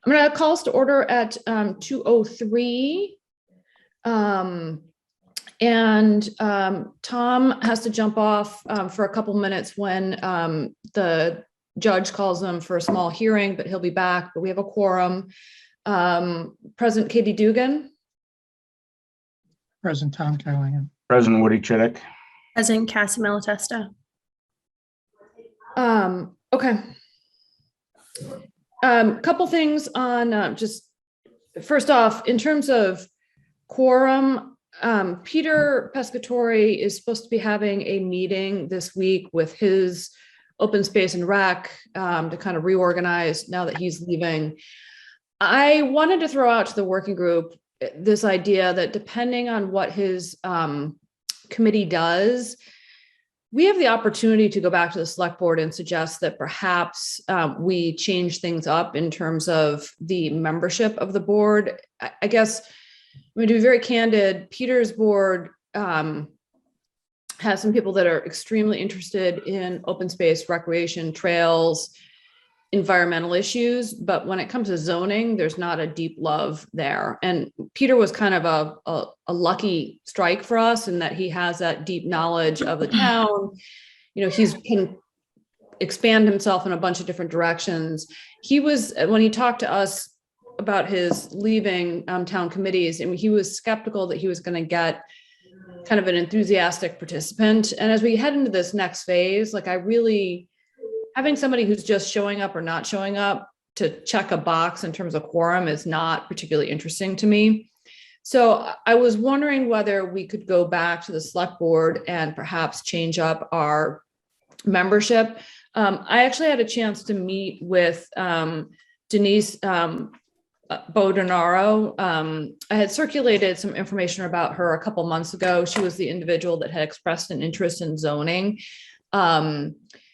I'm going to call us to order at 2:03. Tom has to jump off for a couple minutes when the judge calls him for a small hearing, but he'll be back. But we have a quorum. President Katie Dugan. Present Tom Callahan. President Woody Chidick. President Cassie Malatesta. Okay. Couple things on just first off, in terms of quorum, Peter Pescatori is supposed to be having a meeting this week with his open space and rec to kind of reorganize now that he's leaving. I wanted to throw out to the working group this idea that depending on what his committee does, we have the opportunity to go back to the select board and suggest that perhaps we change things up in terms of the membership of the board. I guess I'm going to be very candid. Peter's board has some people that are extremely interested in open space, recreation, trails, environmental issues, but when it comes to zoning, there's not a deep love there. And Peter was kind of a lucky strike for us in that he has that deep knowledge of the town. You know, he can expand himself in a bunch of different directions. He was, when he talked to us about his leaving town committees, and he was skeptical that he was going to get kind of an enthusiastic participant. And as we head into this next phase, like having somebody who's just showing up or not showing up to check a box in terms of quorum is not particularly interesting to me. So I was wondering whether we could go back to the select board and perhaps change up our membership. I actually had a chance to meet with Denise Bodonaro. I had circulated some information about her a couple months ago. She was the individual that had expressed an interest in zoning.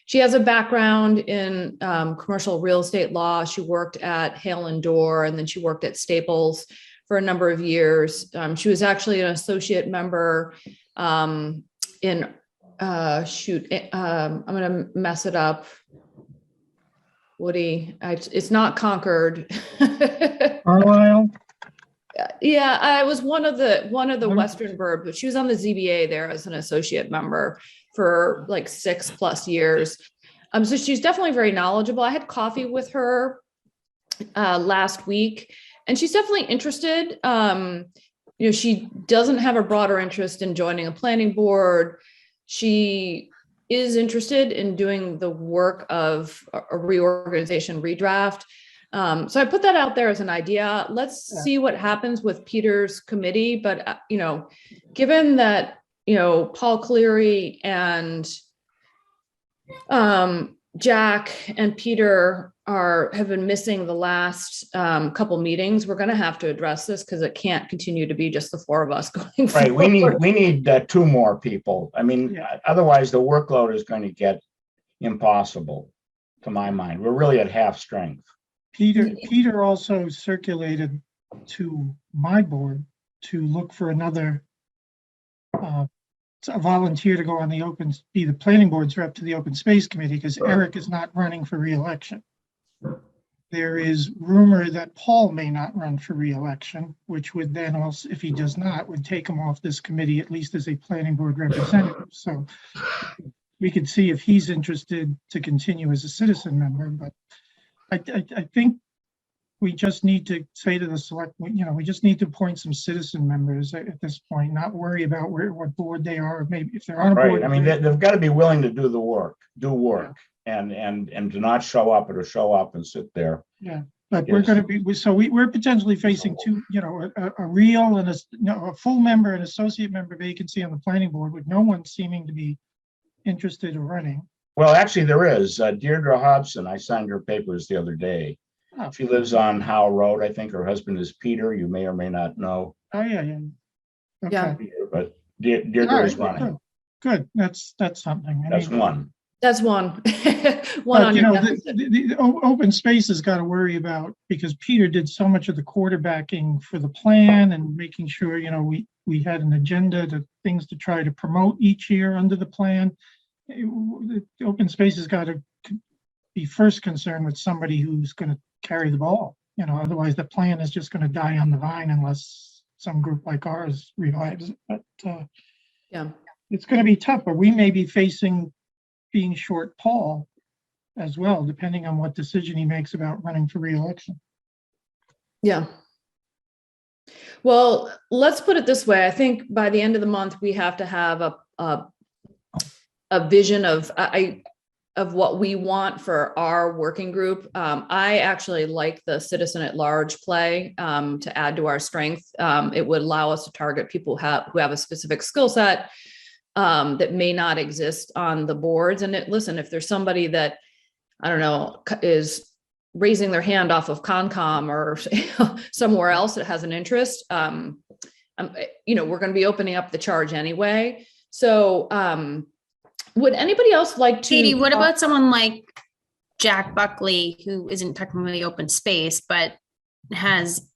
She has a background in commercial real estate law. She worked at Hale and Dorr, and then she worked at Staples for a number of years. She was actually an associate member in, I'm going to mess it up. Woody, it's not Concord. Carlisle. Yeah, I was one of the Western Burb, but she was on the ZBA there as an associate member for like 6+ years. So she's definitely very knowledgeable. I had coffee with her last week, and she's definitely interested. You know, she doesn't have a broader interest in joining a planning board. She is interested in doing the work of a reorganization redraft. So I put that out there as an idea. Let's see what happens with Peter's committee. But, you know, given that, you know, Paul Cleary and Jack and Peter have been missing the last couple meetings, we're going to have to address this because it can't continue to be just the four of us going forward. Right. We need two more people. I mean, otherwise the workload is going to get impossible, to my mind. We're really at half strength. Peter also circulated to my board to look for another a volunteer to go on be the planning board's rep to the open space committee, because Eric is not running for re-election. There is rumor that Paul may not run for re-election, which would then also, if he does not, would take him off this committee, at least as a planning board representative. So we could see if he's interested to continue as a citizen member. But I think we just need to say to the select, you know, we just need to appoint some citizen members at this point, not worry about what board they are, or maybe if they're on a board. Right. I mean, they've got to be willing to do the work, and to not show up or to show up and sit there. Yeah, but we're going to be, we're potentially facing two, you know, a real and a full member and associate member vacancy on the planning board with no one seeming to be interested in running. Well, actually there is. Deirdre Hobson, I signed her papers the other day. Oh. She lives on Howe Road. I think her husband is Peter. You may or may not know. Oh, yeah. Okay. Yeah. But Deirdre is running. Good. That's something. That's one. One but, on you your know, the open space has got to worry about, because Peter did so much of the quarterbacking for the plan and making sure, you know, we had an agenda to things to try to promote each year under the plan. The open space has got to be first concerned with somebody who's going to carry the ball. Otherwise the plan is just going to die on the vine unless some group like ours revives it. But Yeah. it's going to be tough, but we may be facing being short Paul as well, depending on what decision he makes about running for re-election. Yeah. Well, let's put it this way. I think by the end of the month, we have to have a vision of what we want for our working group. I actually like the citizen at large play to add to our strength. It would allow us to target people who have a specific skill set that may not exist on the boards. And listen, if there's somebody that, I don't know, is raising their hand off of Concom or somewhere else that has an interest, we're going to be opening up the charge anyway. So would anybody else like to? Katie, what about someone like Jack Buckley, who isn't technically open space, but has,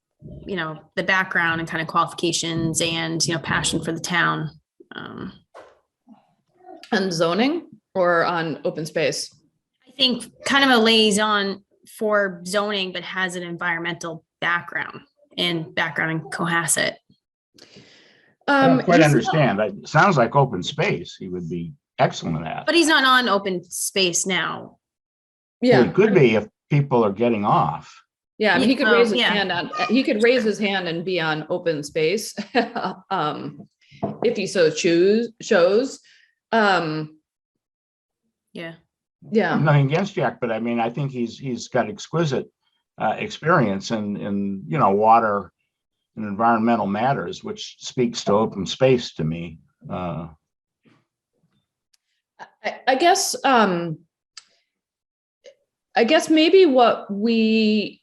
the background and kind of qualifications and, passion for the town? On zoning or on open space? I think kind of a liaison for zoning, but has an environmental background in Cohasset. I don't quite understand. It sounds like open space. He would be excellent at. But he's not on open space now. Yeah, Well, it could be if people are getting off. Yeah, I mean, he could raise his yeah. hand on. He could raise his hand and be on open space, if he so chose. Yeah. Yeah. Nothing against Jack, but I mean, I think he's got exquisite experience in water and environmental matters, which speaks to open space to me. I guess maybe what would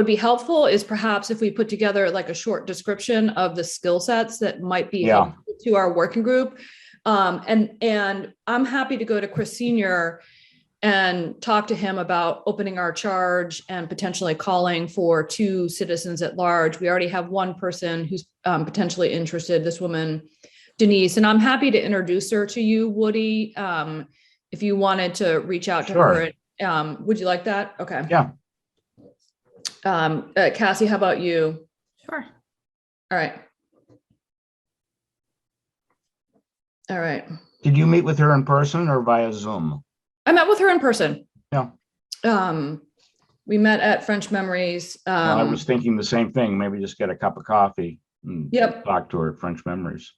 be helpful is perhaps if we put together like a short description of the skill sets that might be helpful to our working group. And I'm happy to go to Chris Senior and talk to him about opening our charge and potentially calling for 2 citizens at large. We already have one person who's potentially interested, this woman, Denise, and I'm happy to introduce her to you, Woody, if you wanted to reach out to her. Would you like that? Okay. Yeah. Cassie, how about you? Sure. All right. All right. Did you meet with her in person or via Zoom? I met with her in person. Yeah. We met at French Memories. Well, I was thinking the same thing. Maybe just get a cup of coffee and talk to her at French Memories.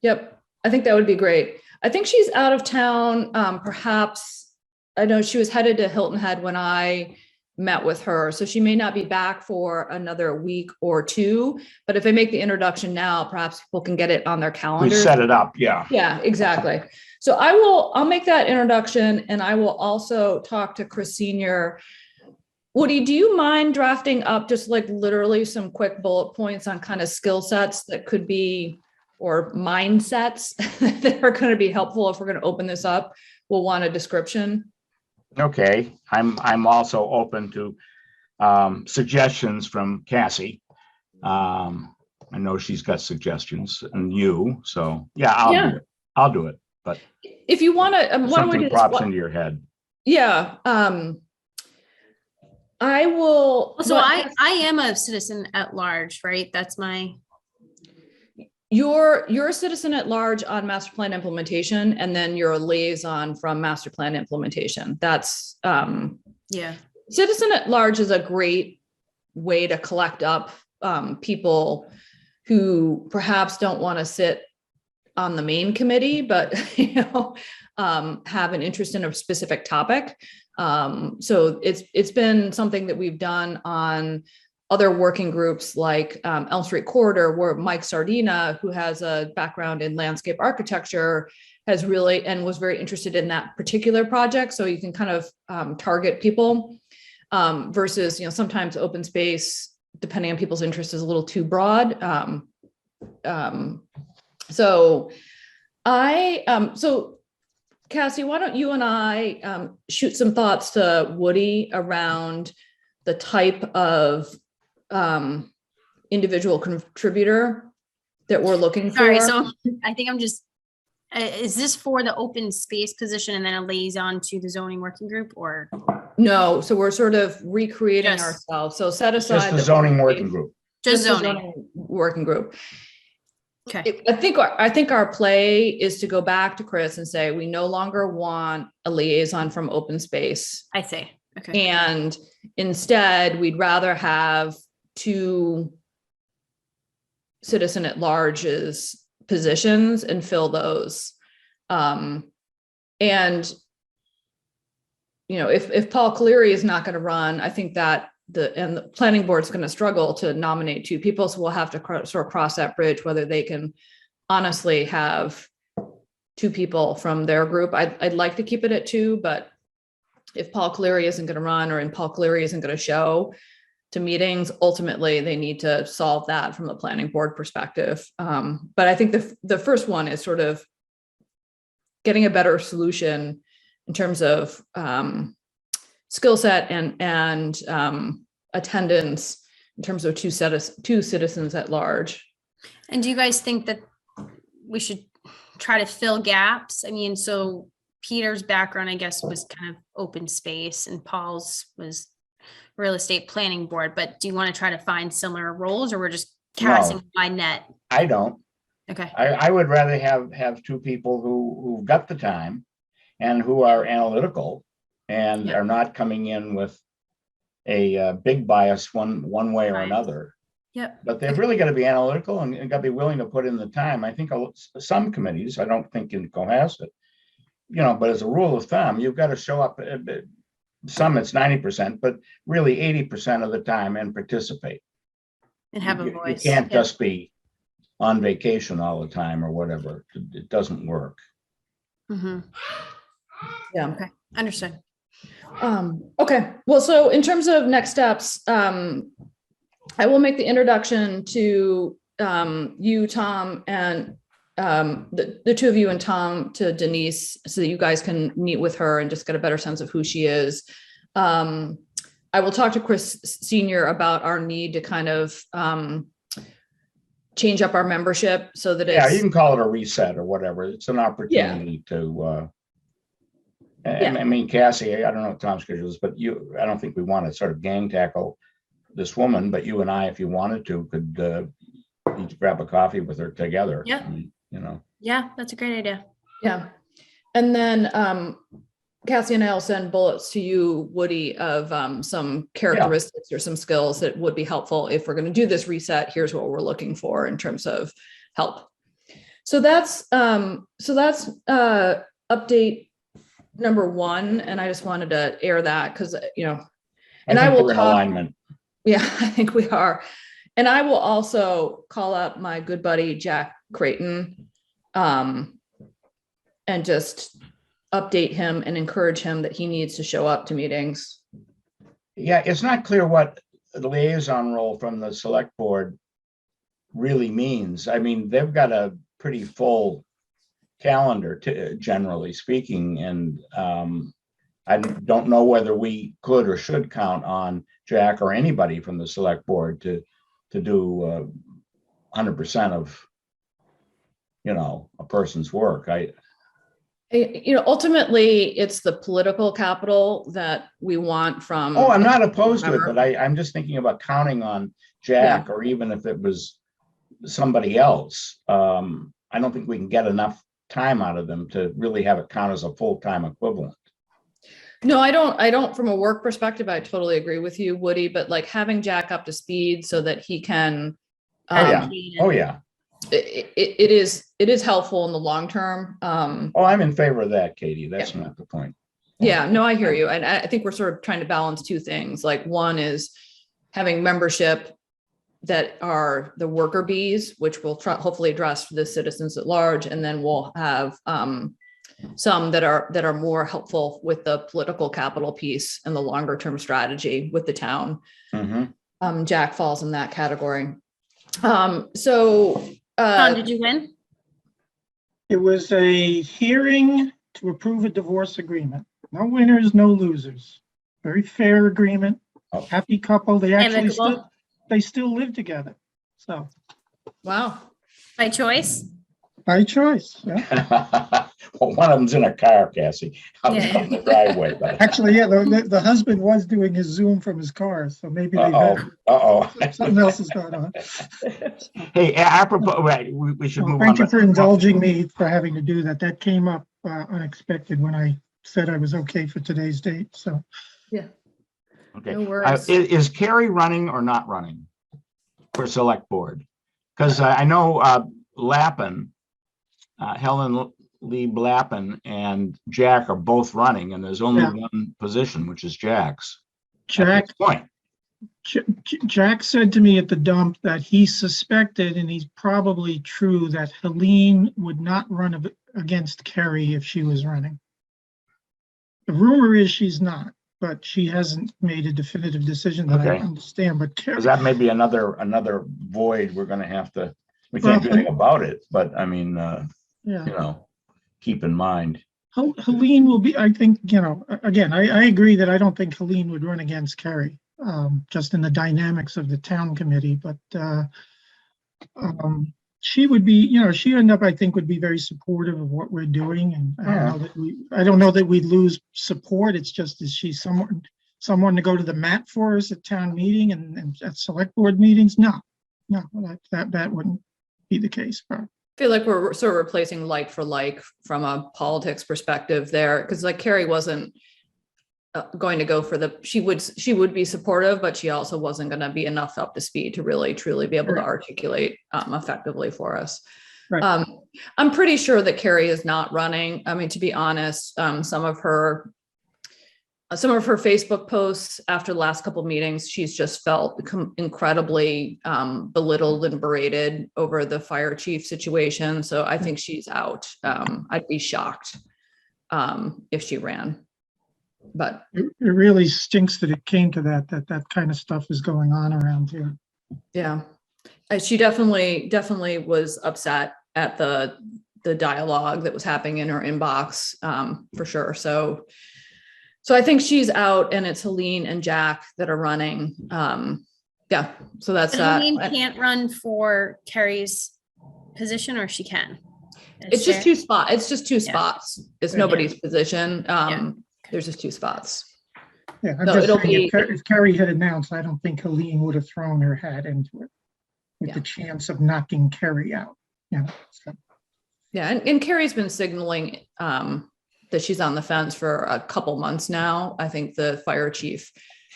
Yep. I think that would be great. I think she's out of town. Perhaps, I know she was headed to Hilton Head when I met with her. So she may not be back for another week or 2, but if I make the introduction now, perhaps people can get it on their calendar. We set it up. Yeah. Yeah, exactly. So I'll make that introduction, and I will also talk to Chris Senior. Woody, do you mind drafting up just like literally some quick bullet points on kind of skill sets that could be, or mindsets that are going to be helpful if we're going to open this up? We'll want a description. Okay. I'm also open to suggestions from Cassie. I know she's got suggestions, and you. So yeah, I'll do it. But if you want to, something pops into your head. Yeah. I will. So I am a citizen at large, right? That's my. You're a citizen at large on master plan implementation, and then you're a liaison from master plan implementation. That's yeah. Citizen at large is a great way to collect up people who perhaps don't want to sit on the main committee, but have an interest in a specific topic. So it's been something that we've done on other working groups like Elm Street Corridor, where Mike Sardina, who has a background in landscape architecture, has really and was very interested in that particular project. So you can kind of target people versus sometimes open space, depending on people's interest, is a little too broad. So Cassie, why don't you and I shoot some thoughts to Woody around the type of individual contributor that we're looking for? Sorry, so I think I'm just Is this for the open space position and then a liaison to the zoning working group, or? No, so we're sort of recreating Just- ourselves. So set It's aside. just the zoning working group. Just the zoning? Working group. Okay, I think our play is to go back to Chris and say, we no longer want a liaison from open space. I see. Okay, And instead, we'd rather have two citizen at large's positions and fill those. And if Paul Cleary is not going to run, I think that the planning board's going to struggle to nominate two people. So we'll have to sort of cross that bridge, whether they can honestly have two people from their group. I'd like to keep it at two, but if Paul Cleary isn't going to run or Paul Cleary isn't going to show to meetings, ultimately they need to solve that from the planning board perspective. But I think the first one is sort of getting a better solution in terms of skill set and attendance in terms of two citizens at large. and do you guys think that we should try to fill gaps? I mean, so Peter's background, I guess, was kind of open space and Paul's was real estate planning board, but do you want to try to find similar roles, or we're just casting a wide net? I don't. Okay, I would rather have two people who've got the time and who are analytical and Yeah. are not coming in with a big bias one way or Right. another. yep, But they've really got to be analytical and got to be willing to put in the time. I think some committees, I don't think in Cohasset, but as a rule of thumb, you've got to show up. Some it's 90%, but really 80% of the time and participate. and have a You voice. can't Yep. just be on vacation all the time or whatever. It doesn't work. Mhm. Yeah. Okay, understood. Okay, well, so in terms of next steps, I will make the introduction to you, Tom, and the two of you and Tom to Denise, so that you guys can meet with her and just get a better sense of who she is. I will talk to Chris Senior about our need to kind of change up our membership so that Yeah, you it's, can call it a reset or whatever. It's an opportunity to, I mean, Cassie, I don't know what Tom's schedule is, but I don't think we want to sort of gang tackle this woman, but you and I, if you wanted to, could each grab a coffee with her together. Yeah. I mean, Yeah, that's a great idea. yeah. And then Cassie and I'll send bullets to you, Woody, of some characteristics or some skills that would be helpful if we're going to do this reset. Here's what we're looking for in terms of help. So that's update number one, and I just wanted to air that because and I think will we're in talk. alignment. Yeah, I think we are. And I will also call up my good buddy, Jack Creighton, and just update him and encourage him that he needs to show up to meetings. Yeah, it's not clear what the liaison role from the select board really means. I mean, they've got a pretty full calendar, generally speaking, and I don't know whether we could or should count on Jack or anybody from the select board to do 100% of a person's work. Ultimately, it's the political capital that we want from. Oh, I'm not opposed to it, but I'm just thinking about counting on Jack, Yeah. or even if it was somebody else. I don't think we can get enough time out of them to really have it count as a full-time equivalent. No, I don't, from a work perspective, I totally agree with you, Woody, but like having Jack up to speed so that he can. Oh, yeah. It is helpful in the long term. Oh, I'm in favor of that, Katie. That's not the point. Yeah, no, I hear you. And I think we're sort of trying to balance two things. Like one is having membership that are the worker bees, which will hopefully address the citizens at large. And then we'll have some that are more helpful with the political capital piece and the longer term strategy with the town. Mm-hmm. Jack falls in that category. Don, did you win? It was a hearing to approve a divorce agreement. No winners, no losers. Very fair agreement. Oh. Happy couple. They actually Amicable? still live together. So Wow. By choice? By choice, yeah. Well, one of them's in a car, Cassie, out Yeah. in the driveway, but. Actually, yeah, the husband was doing his Zoom from his car, so maybe they've Uh-oh, had uh-oh. something else has gone on. Hey, apropos, right, we should Well, move on. thank you but- for indulging me for having to do that. That came up unexpected when I said I was okay for today's date, so. Yeah. Okay. No worries. Is Carrie running or not running for select board? Because I know Lappin, Helen Lee Blappin and Jack are both running, and there's only Yeah. one position, which is Jack's. At Jack, this point. Jack said to me at the dump that he suspected, and he's probably true, that Helene would not run against Kerry if she was running. The rumor is she's not, but she hasn't made a definitive decision that I Okay. understand, but Kerry. Because that may be another void we're gonna have to, we can't do Well, anything about it, but I mean, Yeah, keep in mind. Helene will be, I think, again, I agree that I don't think Helene would run against Kerry, just in the dynamics of the town committee, but she would be, she end up, I think, would be very supportive of what we're doing, and I don't know that we'd lose support. It's just, is she someone to go to the mat for us at town meeting and at select board meetings? No, that wouldn't be the case. But I feel like we're sort of replacing like for like from a politics perspective there, because like Carrie wasn't going to go for she would be supportive, but she also wasn't going to be enough up to speed to really truly be able to articulate effectively for us. Right. I'm pretty sure that Carrie is not running. I mean, to be honest, some of her Facebook posts after the last couple of meetings, she's just felt incredibly belittled and berated over the fire chief situation. So I think she's out. I'd be shocked if she ran. But it really stinks that it came to that kind of stuff is going on around here. yeah, she definitely was upset at the dialogue that was happening in her inbox, for sure. So I think she's out, and it's Helene and Jack that are running. Yeah, so that's that. Helene can't run for Carrie's position, or she can? It's just two spots. It's just two spots. It's Yeah. nobody's position. There's just two spots. Yeah, I'm So just it'll saying, be- if Kerry had announced, I don't think Helene would have thrown her hat into it with Yeah. the chance of knocking Kerry out. So. Yeah, and Carrie's been signaling that she's on the fence for a couple months now. I think the fire chief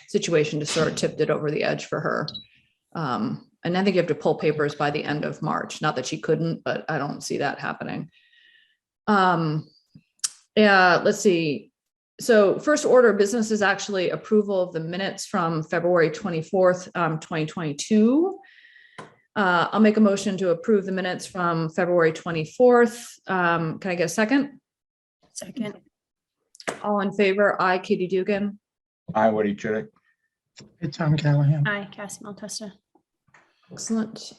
situation just sort of tipped it over the edge for her. And I think you have to pull papers by the end of March. Not that she couldn't, but I don't see that happening. Yeah, let's see. So first order of business is actually approval of the minutes from February 24th, 2022. I'll make a motion to approve the minutes from February 24th. Can I get a second? Second. All in favor? Aye, Katie Dugan. Hi, Woody Chidick. It's Tom Callahan. Hi, Cassie Maltesta. Excellent.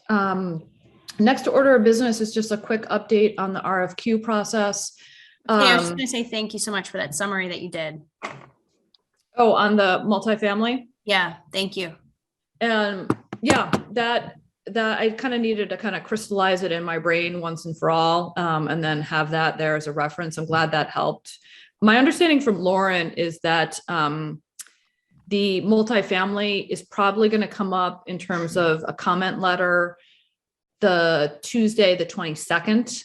Next order of business is just a quick update on the RFQ process. Yeah, I was just gonna say thank you so much for that summary that you did. Oh, on the multifamily? Yeah, thank you. And yeah, that I kind of needed to kind of crystallize it in my brain once and for all, and then have that there as a reference. I'm glad that helped. My understanding from Lauren is that the multifamily is probably going to come up in terms of a comment letter the Tuesday, the 22nd,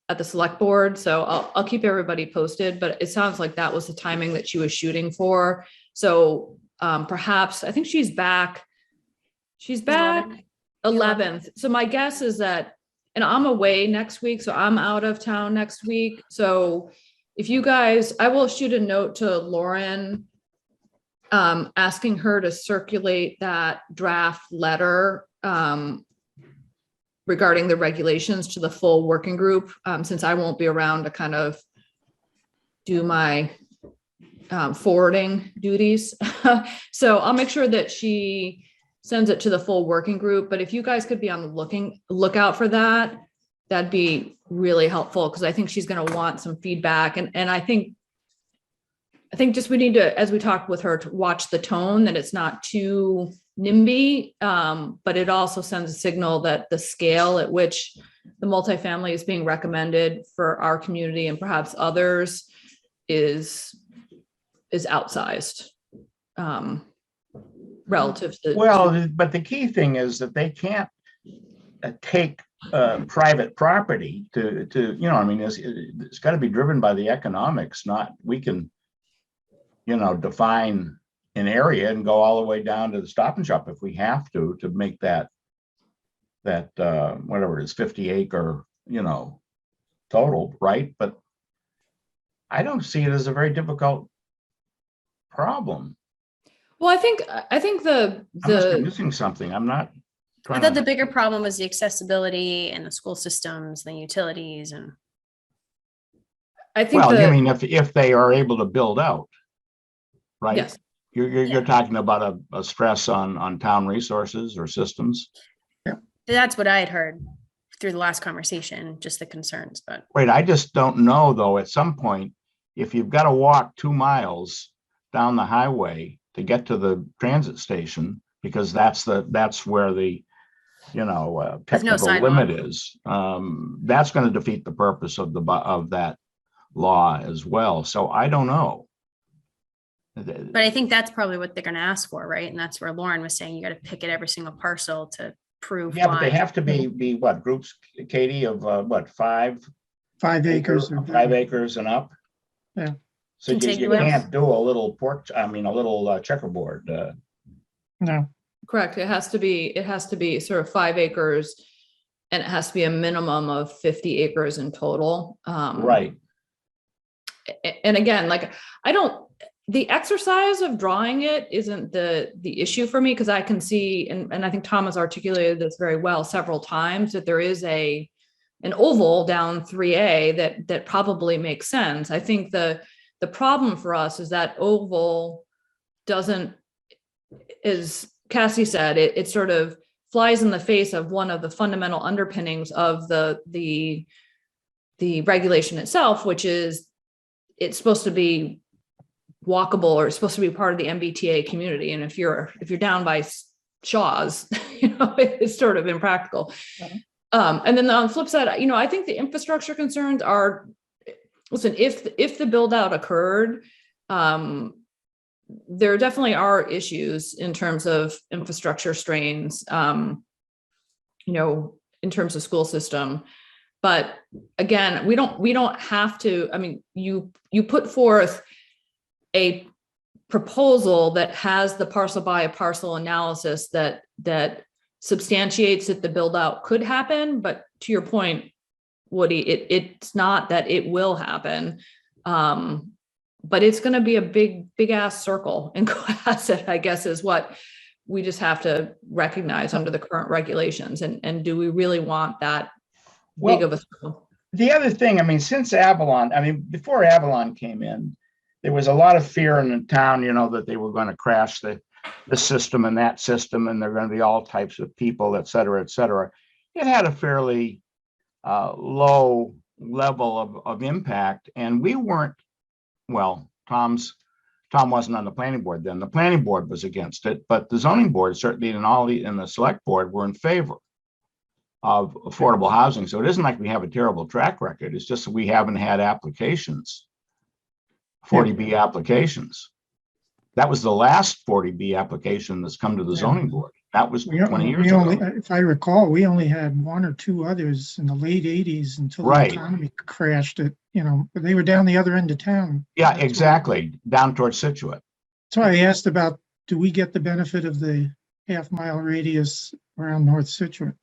at the select board. So I'll keep everybody posted, but it sounds like that was the timing that she was shooting for. So perhaps, I think she's back 11th. So my guess is that, and I'm away next week, so I'm out of town next week. So if you guys, I will shoot a note to Lauren, asking her to circulate that draft letter regarding the regulations to the full working group, since I won't be around to kind of do my forwarding duties. So I'll make sure that she sends it to the full working group. But if you guys could be on the lookout for that, that'd be really helpful, because I think she's going to want some feedback. And I think just we need to, as we talk with her, to watch the tone, that it's not too NIMBY, but it also sends a signal that the scale at which the multifamily is being recommended for our community and perhaps others is outsized relative to. Well, but the key thing is that they can't take private property to, you know, I mean, it's got to be driven by the economics, not, we can, you know, define an area and go all the way down to the Stop and Shop if we have to make that whatever it is, 50 acre, you know, total, right? But I don't see it as a very difficult problem. Well, I think I must be missing something. I'm not I trying thought to. the bigger problem was the accessibility and the school systems, the utilities, and I think Well, you mean if they are able to build out, right? yes. You're talking about a stress on town resources or systems. that's what I had heard through the last conversation, just the concerns, but Wait, I just don't know though, at some point, if you've got to walk 2 miles down the highway to get to the transit station, because that's where the, you know, There's no technical sidewalk. limit is, that's going to defeat the purpose of that law as well. So I don't know. but I think that's probably what they're gonna ask for, right? And that's where Lauren was saying, you gotta pick at every single parcel to prove Yeah, but they why. have to be what, groups, Katie, of what, 5 5 acres. acres, 5 acres and up? Yeah. So you Contiguous. can't do a little a little checkerboard. No, Correct. It has to be sort of 5 acres, and it has to be a minimum of 50 acres in total. Right. And again, like, the exercise of drawing it isn't the issue for me, because I can see, and I think Tom has articulated this very well several times, that there is an oval down 3A that probably makes sense. I think the problem for us is that oval doesn't, as Cassie said, it sort of flies in the face of one of the fundamental underpinnings of the regulation itself, which is it's supposed to be walkable, or it's supposed to be part of the MBTA community. And if you're down by Shaw's, you know, it's sort of impractical. And then on the flip side, you know, I think the infrastructure concerns are, listen, if the build out occurred, there definitely are issues in terms of infrastructure strains, you know, in terms of school system. But again, we don't have to, I mean, you put forth a proposal that has the parcel by parcel analysis that substantiates that the build out could happen. But to your point, Woody, it's not that it will happen. But it's going to be a big ass circle in Cohasset, I guess, is what we just have to recognize under the current regulations. And do we really want that big of a circle? The other thing, I mean, since Avalon, I mean, before Avalon came in, there was a lot of fear in the town, you know, that they were going to crash the system and that system, and there are going to be all types of people, et cetera, et cetera. It had a fairly low level of impact, and we weren't, well, Tom wasn't on the planning board then. The planning board was against it, but the zoning board certainly and the select board were in favor of affordable housing. So it isn't like we have a terrible track record. It's just that we haven't had applications, 40B applications. That was the last 40B application that's come to the zoning board. That was 20 years ago. If I recall, we only had 1 or 2 others in the late 80s until the economy crashed it, you know, but they were down the other end of town. Yeah, exactly. Down towards Situate. So I asked about, do we get the benefit of the half-mile radius around North Situate?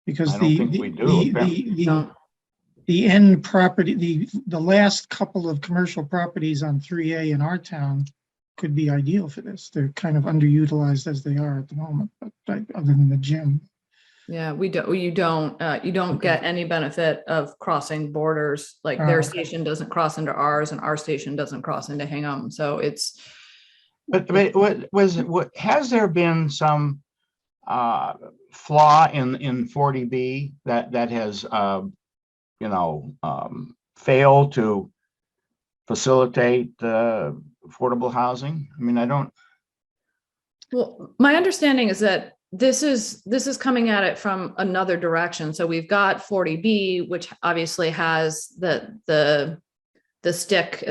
Because I don't think we do. the end property, the last couple of commercial properties on 3A in our town could be ideal for this. They're kind of underutilized as they are at the moment, but other than the gym. Yeah, you don't get any benefit of crossing borders. Like their station doesn't cross into ours, and our station doesn't cross into Hingham. So it's. But has there been some flaw in 40B that has failed to facilitate affordable housing? I mean, I don't. Well, my understanding is that this is coming at it from another direction. So we've got 40B, which obviously has the stick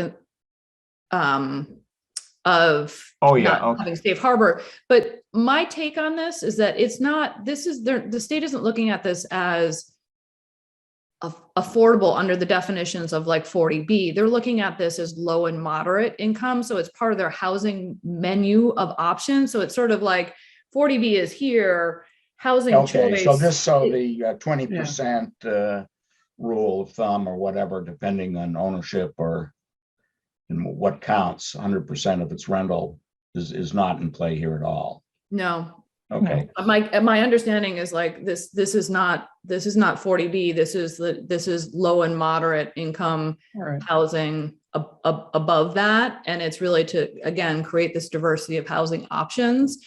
of Oh, yeah, not okay. having safe harbor. But my take on this is that it's not, the state isn't looking at this as affordable under the definitions of like 40B. They're looking at this as low and moderate income. So it's part of their housing menu of options. So it's sort of like 40B is here, housing Okay, so choice. the 20% rule of thumb or whatever, depending on ownership or what counts, 100% of its rental is not in play here at all. No. Okay. My understanding is like this is not 40B. This is low and moderate income Right. housing above that. And it's really to, again, create this diversity of housing options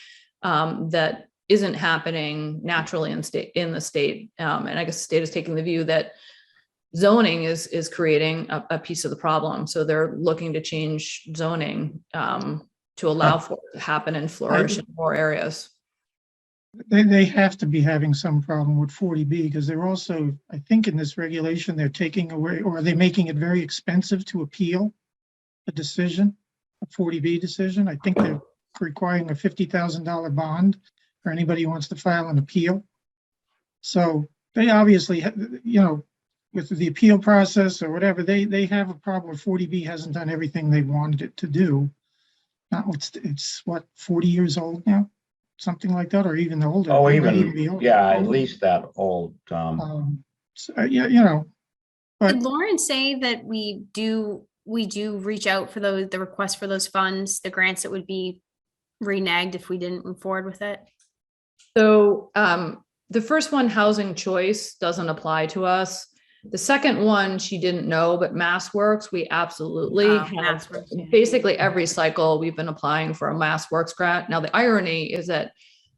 that isn't happening naturally in the state. And I guess the state is taking the view that zoning is creating a piece of the problem. So they're looking to change zoning to allow for it to happen and flourish in more areas. They have to be having some problem with 40B because they're also, I think in this regulation, they're taking away, or are they making it very expensive to appeal a decision, a 40B decision? I think they're requiring a $50,000 bond for anybody who wants to file an appeal. So they obviously, with the appeal process or whatever, they have a problem where 40B hasn't done everything they wanted it to do. Now it's what, 40 years old now? Something like that, or even older. Oh, It might even, be older. yeah, at least that old. Yeah, but Did Lauren say that we do reach out for the request for those funds, the grants that would be reneged if we didn't move forward with it? So the first one, housing choice, doesn't apply to us. The second one, she didn't know, but MassWorks, we absolutely have. MassWorks, yeah. Basically every cycle we've been applying for a MassWorks grant. Now, the irony is that,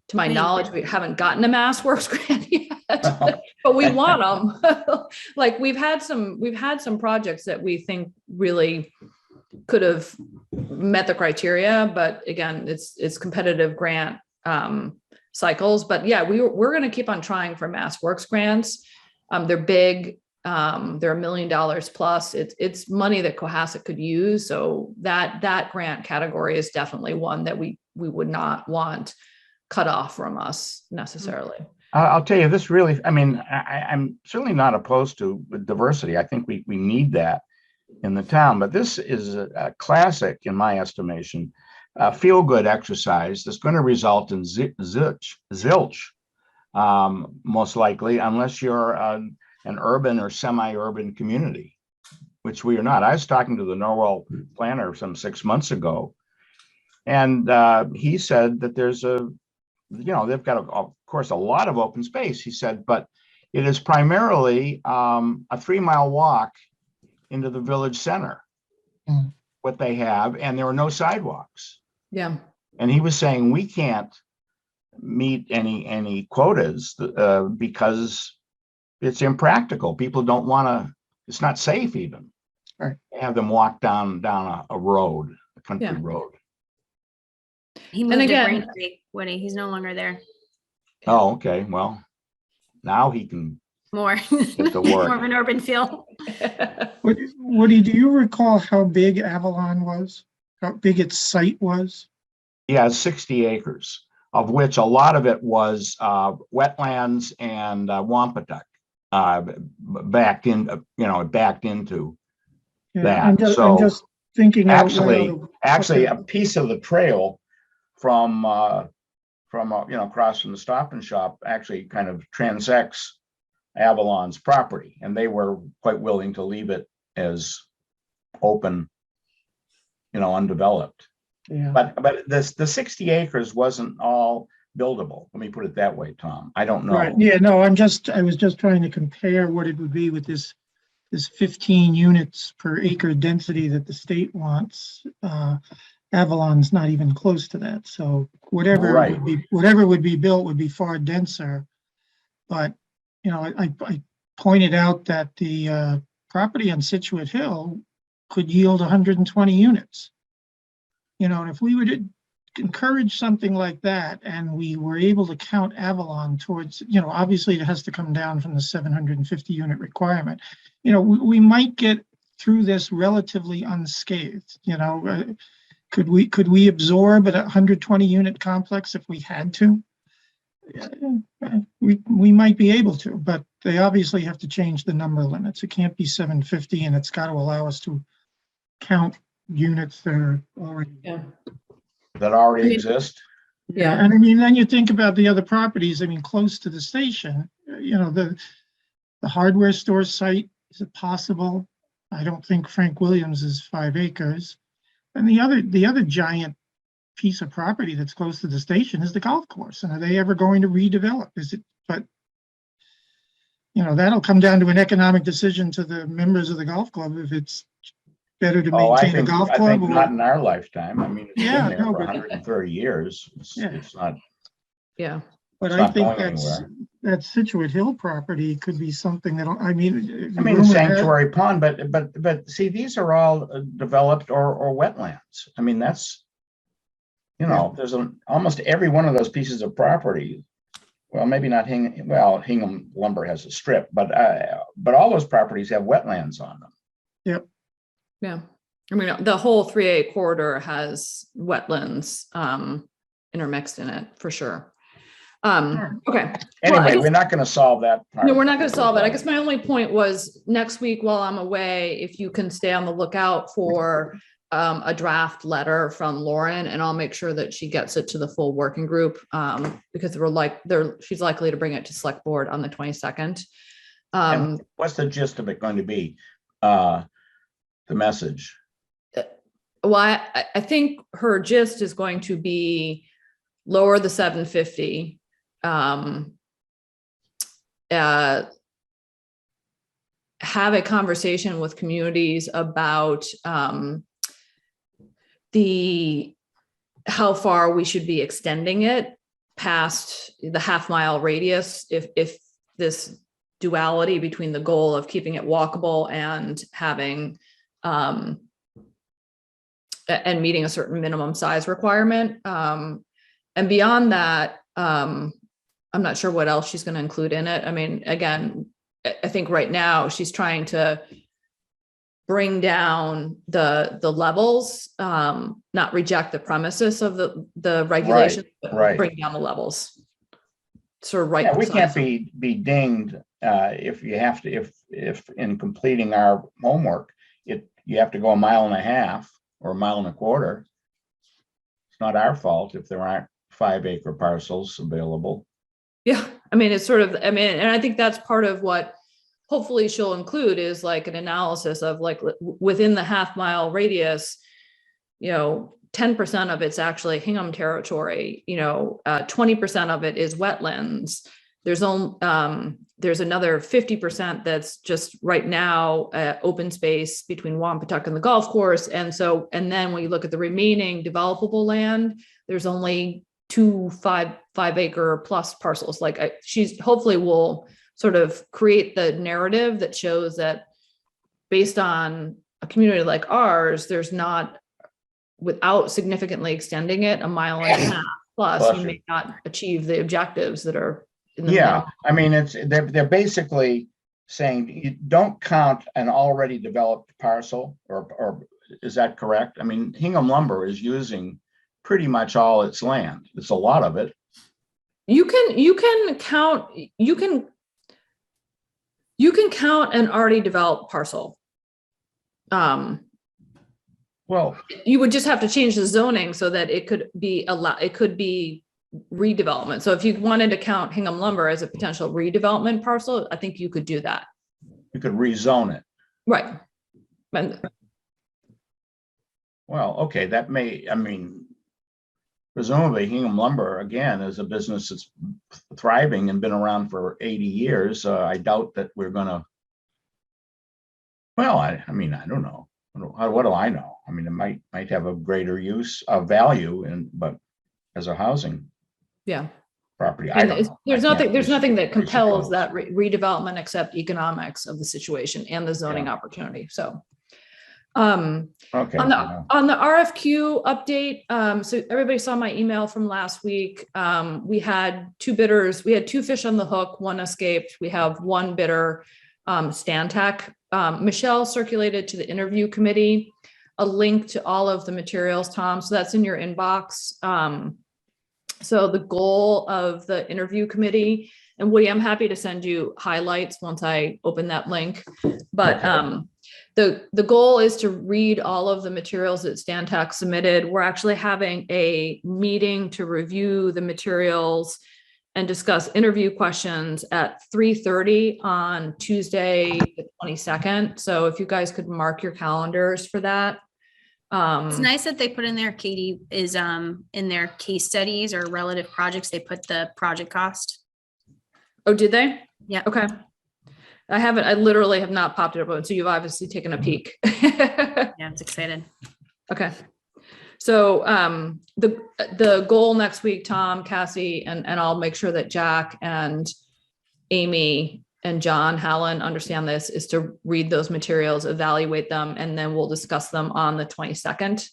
to my knowledge, we haven't gotten a MassWorks grant yet, but we want them. Like we've had some projects that we think really could have met the criteria, but again, it's competitive grant cycles. But yeah, we're going to keep on trying for MassWorks grants. They're big. They're $1 million plus. It's money that Cohasset could use. So that grant category is definitely one that we would not want cut off from us necessarily. I'll tell you this really, I mean, I'm certainly not opposed to diversity. I think we need that in the town, but this is a classic, in my estimation, feel-good exercise that's going to result in zilch, most likely, unless you're an urban or semi-urban community, which we are not. I was talking to the Norwell planner some 6 months ago, and he said that there's they've got, of course, a lot of open space. He said, but it is primarily a 3-mile walk into the village center, what they have, and there are no sidewalks. Yeah. And he was saying we can't meet any quotas because it's impractical. People don't want to, it's not safe even. Right. Have them walk down a road, a country road. He moved again- to Green Creek, Woody. He's no longer there. Oh, okay. Well, now he can. More, Get to work. more of an urban feel. Woody, do you recall how big Avalon was? How big its site was? Yeah, 60 acres, of which a lot of it was wetlands and Wampatuck backed into Yeah, that. I'm just thinking out loud. Actually, a piece of the trail from across from the Stop and Shop actually kind of transects Avalon's property, and they were quite willing to leave it as open, undeveloped. Yeah. But the 60 acres wasn't all buildable. Let me put it that way, Tom. I don't know. Right. Yeah. No. I was just trying to compare what it would be with this 15 units per acre density that the state wants. Avalon's not even close to that. So whatever would be built would be far denser. But I pointed out that the property on Situate Hill could yield 120 units. And if we were to encourage something like that, and we were able to count Avalon towards, obviously it has to come down from the 750 unit requirement. We might get through this relatively unscathed. Could we absorb at a 120 unit complex if we had to? We might be able to, but they obviously have to change the number limits. It can't be 750, and it's got to allow us to count units that are already. Yeah. That already exist. Yeah. And I mean, then you think about the other properties, close to the station, the hardware store site, is it possible? I don't think Frank Williams is 5 acres. And the other giant piece of property that's close to the station is the golf course. And are they ever going to redevelop? But that'll come down to an economic decision to the members of the golf club if it's better to maintain a golf I club. think not in our lifetime. It's Yeah, been there no, for but- 130 years. It's not. Yeah. But It's I not think going anywhere. that Situate Hill property could be something that, Sanctuary Pond, but see, these are all developed or wetlands. That's, there's almost every one of those pieces of property. Well, maybe not Hingham Lumber has a strip, but all those properties have wetlands on them. Yep. Yeah. The whole 3A corridor has wetlands intermixed in it for sure. Okay. Anyway, we're not going to solve that part. No, we're not going to solve it. I guess my only point was next week while I'm away, if you can stay on the lookout for a draft letter from Lauren, and I'll make sure that she gets it to the full working group because she's likely to bring it to select board on the 22nd. And what's the gist of it going to be? The message. Well, I think her gist is going to be lower the 750. Have a conversation with communities about how far we should be extending it past the half-mile radius if this duality between the goal of keeping it walkable and having and meeting a certain minimum size requirement. And beyond that, I'm not sure what else she's going to include in it. Again, I think right now she's trying to bring down the levels, not reject the premises of the regulation, right. Bring down the levels. Sort of Yeah, we can't be dinged if in completing our homework, you have to go 1.5 miles or 1.25 miles. It's not our fault if there aren't 5-acre parcels available. Yeah, it's sort of, and I think that's part of what hopefully she'll include is like an analysis of like within the half-mile radius, 10% of it's actually Hingham territory, 20% of it is wetlands. There's another 50% that's just right now open space between Wampatuck and the golf course. And then when you look at the remaining developable land, there's only 2 5-acre plus parcels. She's hopefully will sort of create the narrative that shows that based on a community like ours, there's not, without significantly extending it 1.5 miles plus, you may not achieve the objectives that are in the middle. They're basically saying you don't count an already developed parcel, or is that correct? Hingham Lumber is using pretty much all its land. It's a lot of it. You can count an already developed parcel. Well, you would just have to change the zoning so that it could be redevelopment. So if you wanted to count Hingham Lumber as a potential redevelopment parcel, I think you could do that. You could rezone it. Right. Well, okay, that presumably Hingham Lumber, again, is a business that's thriving and been around for 80 years. I doubt that we're going to, I don't know. What do I know? It might have a greater use of value, but as a housing property, there's nothing that compels that redevelopment except economics of the situation and the zoning opportunity. So, Okay. On the RFQ update, so everybody saw my email from last week. We had two bidders. We had two fish on the hook. One escaped. We have one bidder, Stantec. Michelle circulated to the interview committee a link to all of the materials, Tom. So that's in your inbox. So the goal of the interview committee, and Woody, I'm happy to send you highlights once I open that link. But the goal is to read all of the materials that Stantec submitted. We're actually having a meeting to review the materials and discuss interview questions at 3:30 on Tuesday, the 22nd. So if you guys could mark your calendars for that. It's nice that they put in there, Katie, is in their case studies or relative projects, they put the project cost. Oh, did they? Yeah. Okay. I literally have not popped it up, so you've obviously taken a peek. Yeah, I'm excited. Okay. So the goal next week, Tom, Cassie, and I'll make sure that Jack and Amy and John Hallen understand this, is to read those materials, evaluate them, and then we'll discuss them on the 22nd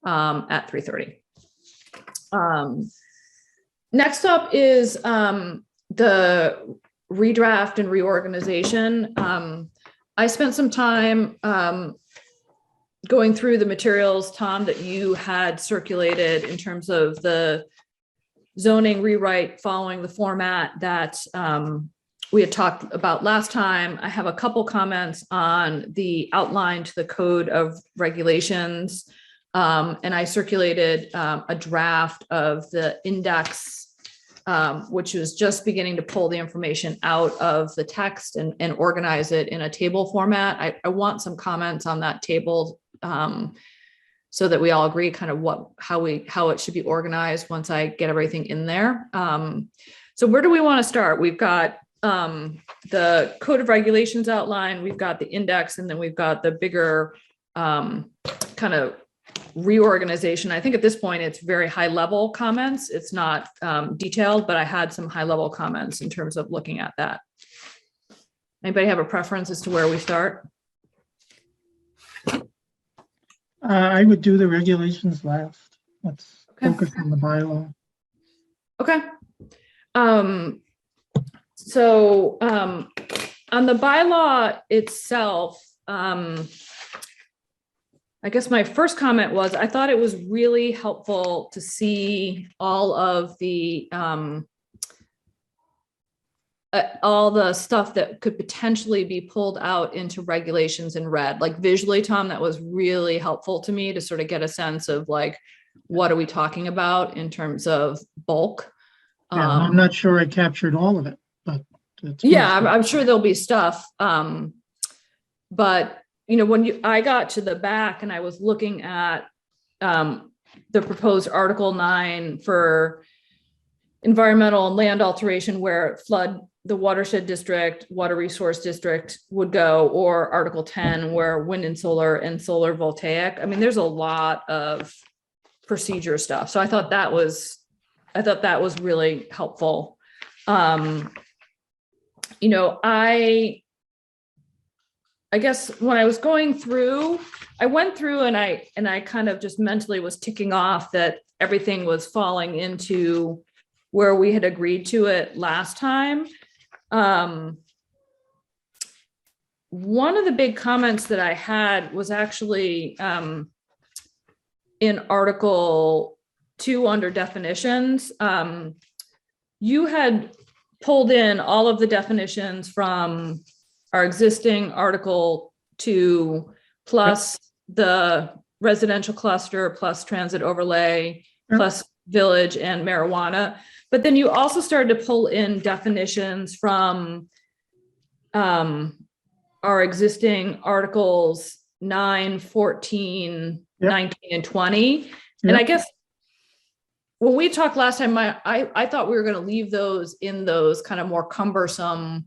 at 3:30. Next up is the redraft and reorganization. I spent some time going through the materials, Tom, that you had circulated in terms of the zoning rewrite following the format that we had talked about last time. I have a couple comments on the outline to the code of regulations. And I circulated a draft of the index, which was just beginning to pull the information out of the text and organize it in a table format. I want some comments on that table so that we all agree kind of how it should be organized once I get everything in there. So where do we want to start? We've got the code of regulations outline, we've got the index, and then we've got the bigger kind of reorganization. I think at this point it's very high level comments. It's not detailed, but I had some high level comments in terms of looking at that. Anybody have a preference as to where we start? I would do the regulations last. Let's focus on the bylaw. Okay. So on the bylaw itself, I guess my first comment was, I thought it was really helpful to see all of the stuff that could potentially be pulled out into regulations in red. Like visually, Tom, that was really helpful to me to sort of get a sense of like, what are we talking about in terms of bulk? Yeah, I'm not sure I captured all of it, but yeah, I'm sure there'll be stuff. But you know, when I got to the back and I was looking at the proposed Article 9 for environmental and land alteration, where flood, the watershed district, water resource district would go, or Article 10, where wind and solar voltaic. I mean, there's a lot of procedure stuff. So I thought that was really helpful. You know, I guess when I was going through, I went through and I kind of just mentally was ticking off that everything was falling into where we had agreed to it last time. One of the big comments that I had was actually in Article 2 under definitions. You had pulled in all of the definitions from our existing Article 2 plus the residential cluster plus transit overlay plus village and marijuana. But then you also started to pull in definitions from our existing Articles 9, 14, 19, and 20. And I guess when we talked last time, I thought we were going to leave those in those kind of more cumbersome.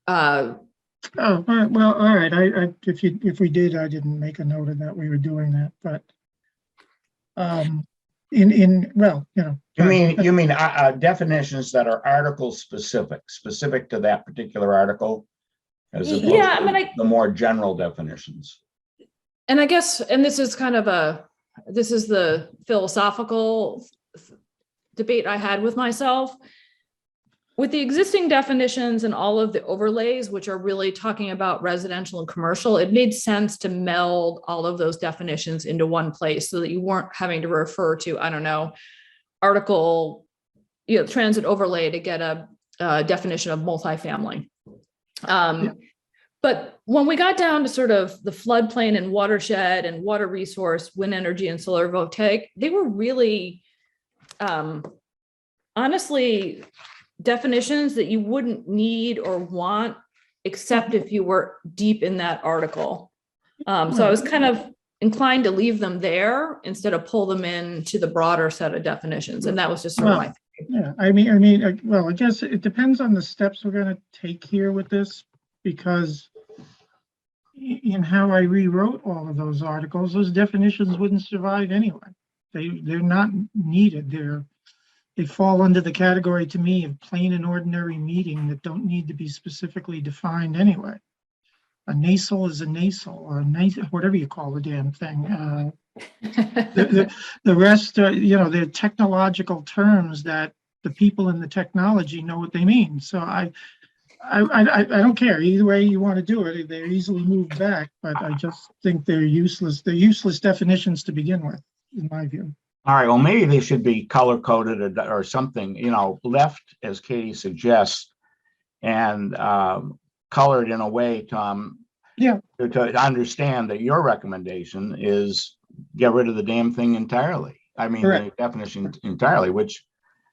Oh, all right. Well, all right. If we did, I didn't make a note of that. We were doing that, but well, you know. You mean definitions that are article specific to that particular article, as opposed Yeah, I to mean, the more general definitions. And I guess, and this is kind of this is the philosophical debate I had with myself. With the existing definitions and all of the overlays, which are really talking about residential and commercial, it made sense to meld all of those definitions into one place so that you weren't having to refer to, I don't know, article, transit overlay to get a definition of multifamily. But when we got down to sort of the floodplain and watershed and water resource, wind energy and solar voltaic, they were really, honestly, definitions that you wouldn't need or want, except if you were deep in that article. So I was kind of inclined to leave them there instead of pull them into the broader set of definitions. And that was just sort of my thinking. Yeah, well, I guess it depends on the steps we're going to take here with this, because in how I rewrote all of those articles, those definitions wouldn't survive anyway. They're not needed. They fall under the category to me of plain and ordinary meaning that don't need to be specifically defined anyway. A nasal is a nasal, or whatever you call the damn thing. The rest are, they're technological terms that the people in the technology know what they mean. So I don't care either way you want to do it. They're easily moved back, but I just think they're useless. They're useless definitions to begin with, in my view. All right, well, maybe they should be color coded or something, left, as Katie suggests, and colored in a way, Tom, to understand that your recommendation is get rid of the damn thing entirely. I mean, correct. The definition entirely, which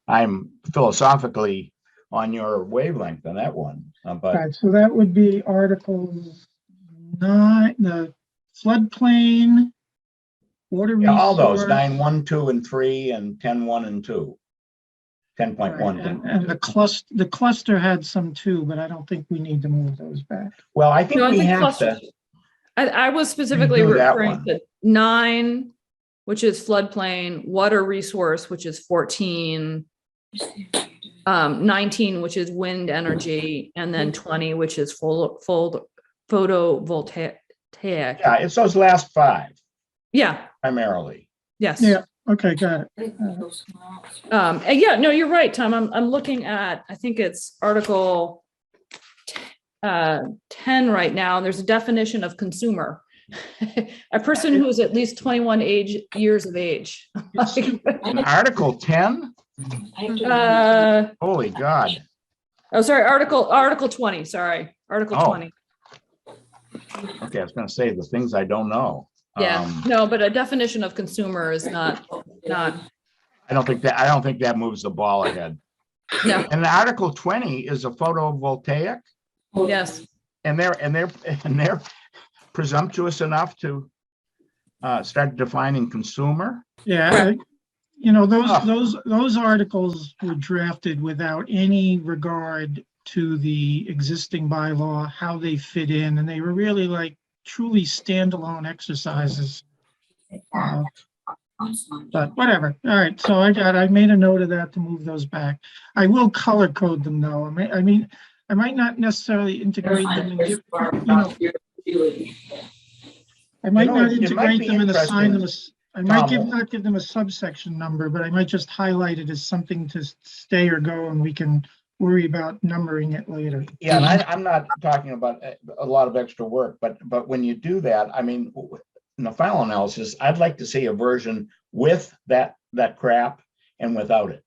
I'm philosophically on your wavelength on that one. But right, so that would be Articles 9, the floodplain, water resource. All those 9, 1, 2, and 3, and 10, 1, and 2. 10.1. Right. And the cluster had some too, but I don't think we need to move those back. Well, I think we have cluster, to. I was specifically referring to 9, which is floodplain, water resource, which is 14, 19, which is wind energy, and then 20, which is photovoltaic. Yeah, it's those last 5. Yeah. Primarily. Yes. Yeah. Okay, got it. Yeah, no, you're right, Tom. I'm looking at, I think it's Article 10 right now. There's a definition of consumer. A person who is at least 21 years of age. In Article 10? Holy God. Oh, sorry, Article 20. Sorry, Article 20. Okay, I was going to say the things I don't know. Yeah, no, but a definition of consumer is not. I don't think that moves the ball ahead. No. And Article 20 is a photovoltaic. Yes. And they're presumptuous enough to start defining consumer. Yeah. Those articles were drafted without any regard to the existing bylaw, how they fit in, and they were really like truly standalone exercises. But whatever. All right. So I made a note of that to move those back. I will color code them though. I might not necessarily integrate them and I might not integrate them and assign them I might not give them a subsection number, but I might just highlight it as something to stay or go, and we can worry about numbering it later. Yeah, and I'm not talking about a lot of extra work, but when you do that, I mean, in the final analysis, I'd like to see a version with that crap and without it.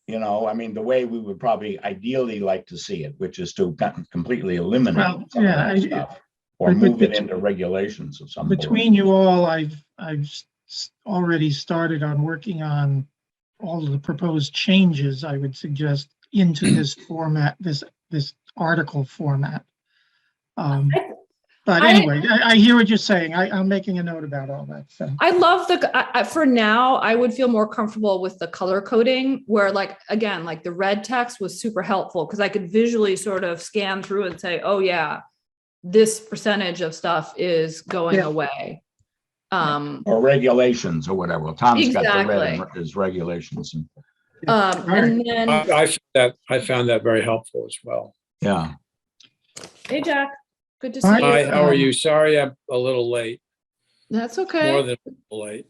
I mean, the way we would probably ideally like to see it, which is to completely eliminate some of that stuff, or move it into regulations of some between you all, I've already started on working on all of the proposed changes I would suggest into this format, this article format. But anyway, I hear what you're saying. I'm making a note about all that. So I love for now, I would feel more comfortable with the color coding where again, the red text was super helpful because I could visually sort of scan through and say, oh yeah, this percentage of stuff is going away. Or regulations or whatever. Well, Tom's got the red in his regulations. And then I found that very helpful as well. Yeah. Hey, Jack. Good to see Hi. you. Hi, how are you? Sorry, I'm a little late, That's more okay. than a little late.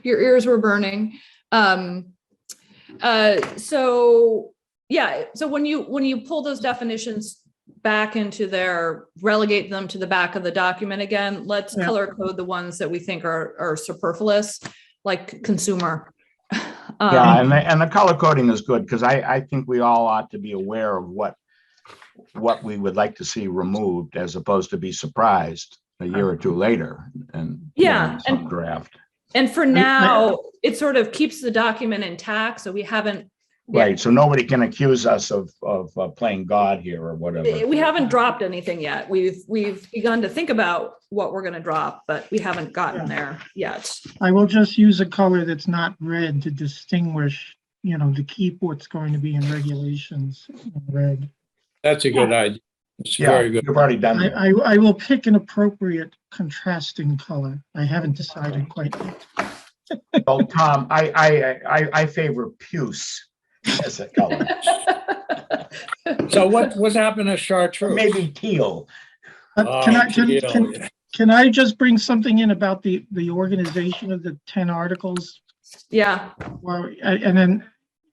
Your ears were burning. So yeah, so when you pull those definitions back into relegate them to the back of the document again, let's Yeah. color code the ones that we think are superfluous, like consumer. Yeah, and the color coding is good because I think we all ought to be aware of what we would like to see removed as opposed to be surprised a year or two later and Yeah, some draft. And for now, it sort of keeps the document intact, so we haven't. Right, so nobody can accuse us of playing God here or whatever. We haven't dropped anything yet. We've begun to think about what we're going to drop, but we haven't gotten there yet. I will just use a color that's not red to distinguish, to keep what's going to be in regulations in red. That's a good idea. It's Yeah, very good. you've already done that. I will pick an appropriate contrasting color. I haven't decided quite yet. Well, Tom, I favor puce as a color. So what happened to chartreuse? Maybe teal. Can I just bring something in about the organization of the 10 articles? Yeah. Well, and then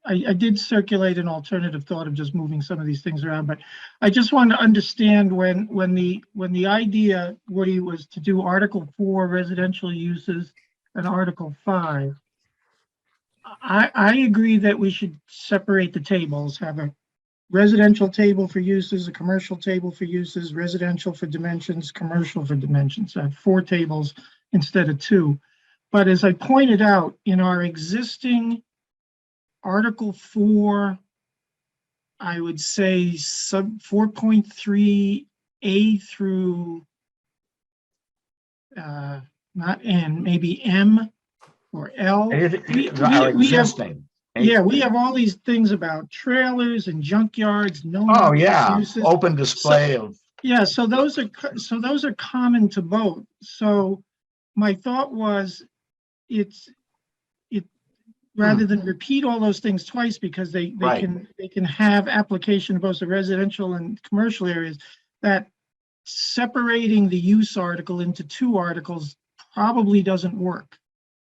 I did circulate an alternative thought of just moving some of these things around, but I just want to understand when the idea, Woody, was to do Article 4 residential uses and Article 5. I agree that we should separate the tables, have a residential table for uses, a commercial table for uses, residential for dimensions, commercial for dimensions. I have 4 tables instead of 2. But as I pointed out, in our existing Article 4, I would say sub 4.3A through not N, maybe M or L. Our existing. We have all these things about trailers and junkyards. Oh yeah, uses. open display of. Yeah, so those are common to both. So my thought was, rather than repeat all those things twice, because they can have application in both the residential and commercial areas, that separating the use article into 2 articles probably doesn't work.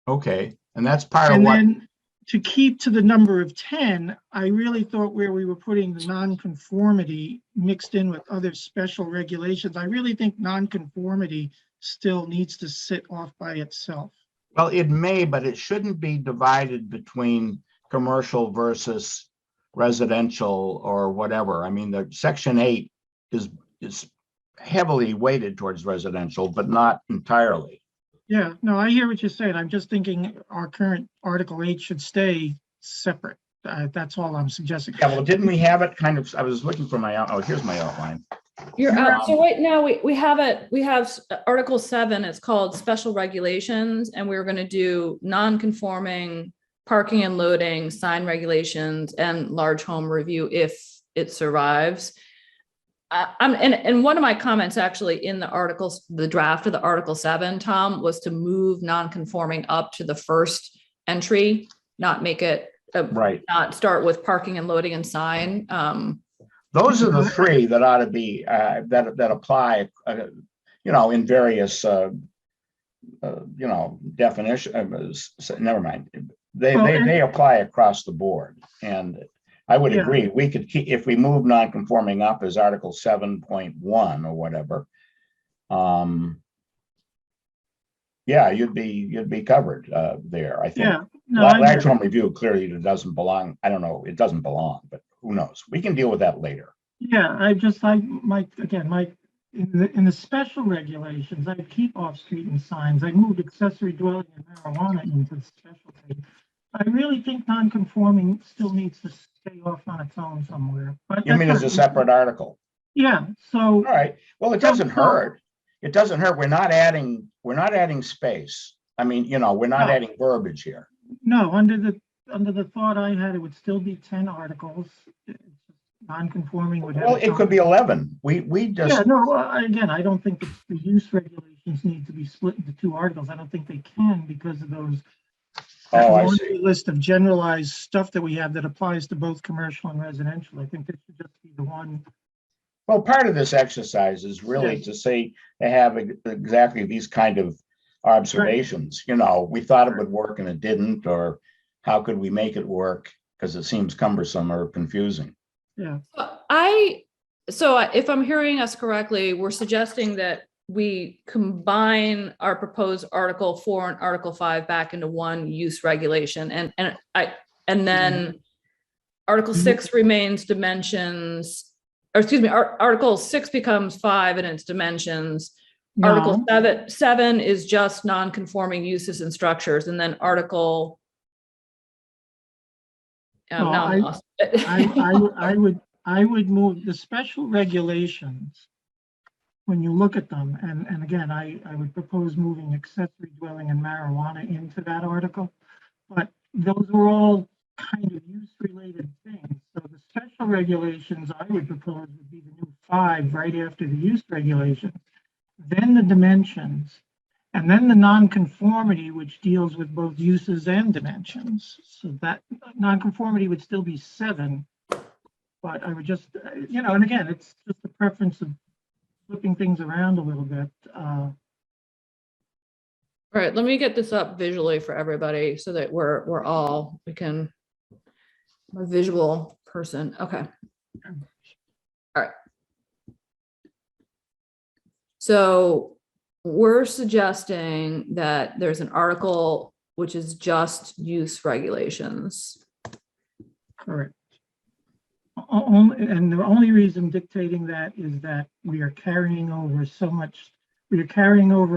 Okay, and that's part of And what. then to keep to the number of 10, I really thought where we were putting the nonconformity mixed in with other special regulations, I really think nonconformity still needs to sit off by itself. Well, it may, but it shouldn't be divided between commercial versus residential or whatever. I mean, the Section 8 is heavily weighted towards residential, but not entirely. Yeah, no, I hear what you're saying. I'm just thinking our current Article 8 should stay separate. That's all I'm suggesting. Yeah, well, didn't we have it kind of, I was looking for here's my outline. So right now we have Article 7, it's called special regulations, and we're going to do non-conforming parking and loading, sign regulations, and large home review if it survives. And one of my comments actually in the articles, the draft of the Article 7, Tom, was to move non-conforming up to the first entry, not make it right. Not start with parking and loading and sign. Those are the 3 that ought to be that apply, in various definition. Never mind. They apply across the board, and I would agree. We could keep, if we move non-conforming up as Article 7.1 or whatever. Yeah, you'd be covered there. I think. Yeah, no, Large home review clearly it doesn't belong. I don't know. It doesn't belong, but who knows? We can deal with that later. Yeah, in the special regulations, I keep off-street and signs. I moved accessory dwelling and marijuana into the special thing. I really think non-conforming still needs to stay off on its own somewhere. But You mean as a separate article? Yeah. So. All right. Well, it doesn't hurt. It doesn't hurt. We're not adding space. I mean, we're not adding verbiage here. No, under the thought I had, it would still be 10 articles. Non-conforming would have. Well, it could be 11. We just. Yeah, no, again, I don't think the use regulations need to be split into 2 articles. I don't think they can because of those. I see. List of generalized stuff that we have that applies to both commercial and residential. I think this should just be the one Well, part of this exercise is really to say, to have exactly these kind of observations. You know, we thought it would work and it didn't, or how could we make it work? Because it seems cumbersome or confusing. Yeah, So if I'm hearing us correctly, we're suggesting that we combine our proposed Article 4 and Article 5 back into one use regulation, and then Article 6 remains dimensions, or excuse me, Article 6 becomes 5 and its dimensions. Article no, 7 is just non-conforming uses and structures, and then Article. No, Now I'm lost. I would move the special regulations. When you look at them, and again, I would propose moving accessory dwelling and marijuana into that article. But those are all kind of use-related things. So the special regulations I would propose would be the new 5 right after the use regulations, then the dimensions, and then the nonconformity, which deals with both uses and dimensions. So that nonconformity would still be 7, but I would just, and again, it's just the preference of flipping things around a little bit. All right, let me get this up visually for everybody so that we can, I'm a visual person. Okay. All right. So we're suggesting that there's an article which is just use regulations. Correct. And the only reason dictating that is that we are carrying over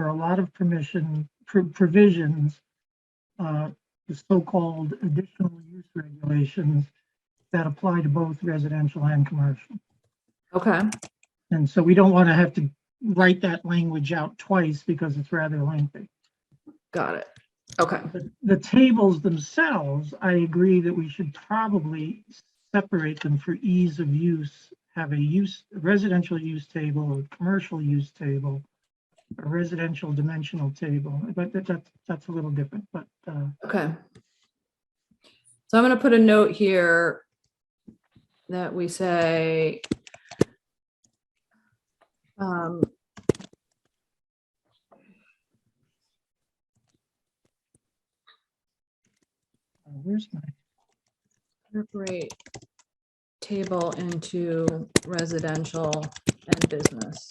a lot of provisions, the so-called additional use regulations that apply to both residential and commercial. Okay. And so we don't want to have to write that language out twice because it's rather lengthy. Got it. Okay. The tables themselves, I agree that we should probably separate them for ease of use, have a residential use table, a commercial use table, a residential dimensional table, but that's a little different, but. Okay. So I'm going to put a note here that we say, Where's my? separate table into residential and business.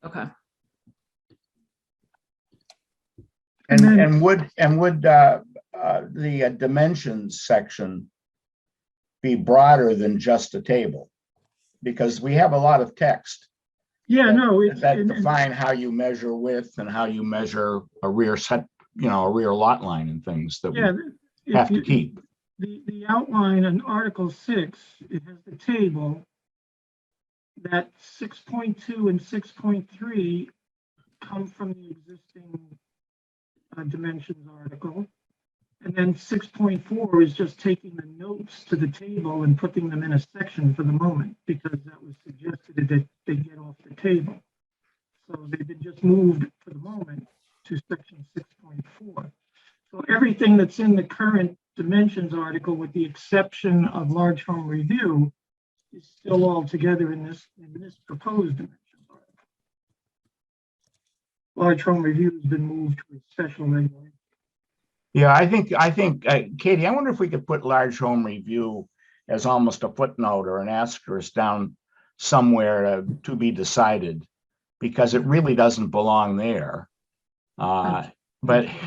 Okay. And would the dimensions section be broader than just a table? Because we have a lot of text. Yeah, no. That define how you measure width and how you measure a rear set, a rear lot line and things that we have to keep. The outline in Article 6, it has the table that 6.2 and 6.3 come from the existing dimensions article. And then 6.4 is just taking the notes to the table and putting them in a section for the moment, because that was suggested that they get off the table. So they've been just moved for the moment to section 6.4. So everything that's in the current dimensions article, with the exception of large home review, is still all together in this proposed dimensions article. Large home review has been moved to a special regulation. Yeah, I think, Katie, I wonder if we could put large home review as almost a footnote or an asterisk down somewhere to be decided, because it really doesn't belong there. But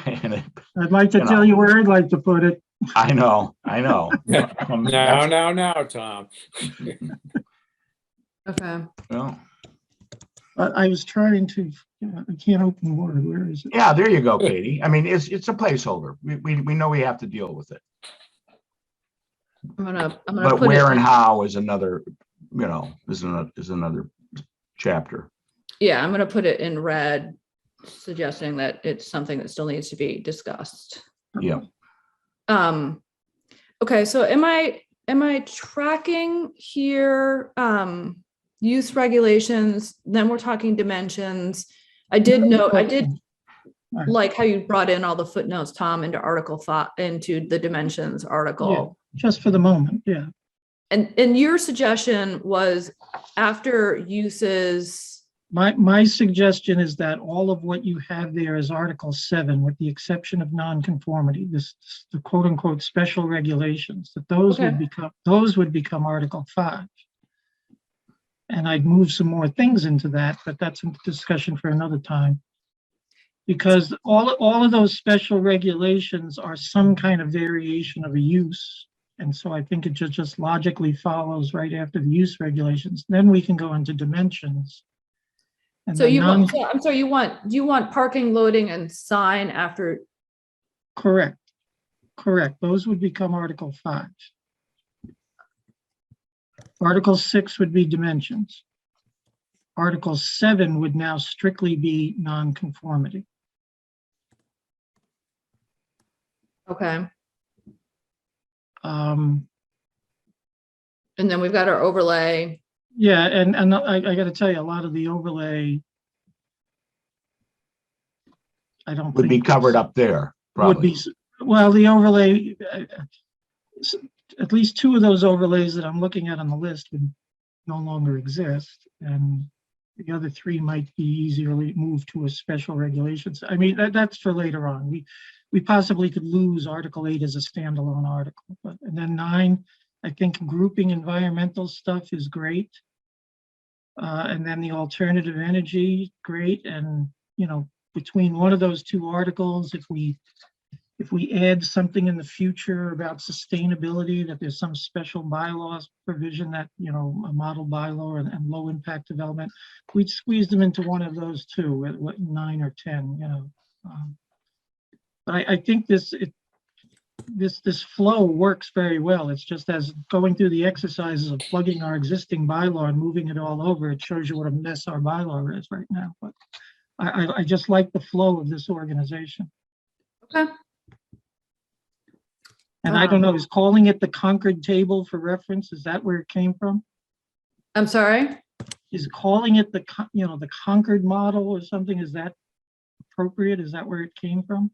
I'd like to tell you where I'd like to put it. I know. Now, Tom. Okay. Well, I was trying to, I can't open Word. Where is it? yeah, there you go, Katie. I mean, it's a placeholder. We know we have to deal with it. I'm gonna But put where it, and how is another, is another chapter. yeah, I'm gonna put it in red, suggesting that it's something that still needs to be discussed. Yeah. Okay, so am I tracking here? Use regulations, then we're talking dimensions. I did like how you brought in all the footnotes, Tom, into Article 5, into the dimensions article. Yeah, just for the moment, yeah. And your suggestion was after uses, My suggestion is that all of what you have there is Article 7, with the exception of nonconformity, the quote unquote special regulations, that those would become Article 5. And I'd move some more things into that, but that's a discussion for another time. Because all of those special regulations are some kind of variation of a use. And so I think it just logically follows right after the use regulations. Then we can go into dimensions. And so then you want, I'm sorry, you want parking, loading, and sign after? Correct. Those would become Article 5. Article 6 would be dimensions. Article 7 would now strictly be nonconformity. Okay. Um, And then we've got our overlay. Yeah, and I got to tell you, a lot of the overlay, I don't Would be think covered up there, would probably. be, well, the overlay, at least 2 of those overlays that I'm looking at on the list would no longer exist, and the other 3 might be easily moved to a special regulations. I mean, that's for later on. We possibly could lose Article 8 as a standalone article, but and then 9, I think grouping environmental stuff is great. And then the alternative energy, great. And, you know, between one of those 2 articles, if we add something in the future about sustainability, that there's some special bylaws provision that, you know, a model bylaw and low impact development, we'd squeeze them into one of those 2 at what, 9 or 10, you know. But I think this flow works very well. It's just as going through the exercises of plugging our existing bylaw and moving it all over, it shows you what a mess our bylaw is right now. But I just like the flow of this organization. Okay. And I don't know, is calling it the Concord table for reference, is that where it came from? I'm sorry? Is calling it the Concord model or something, is that appropriate? Is that where it came from?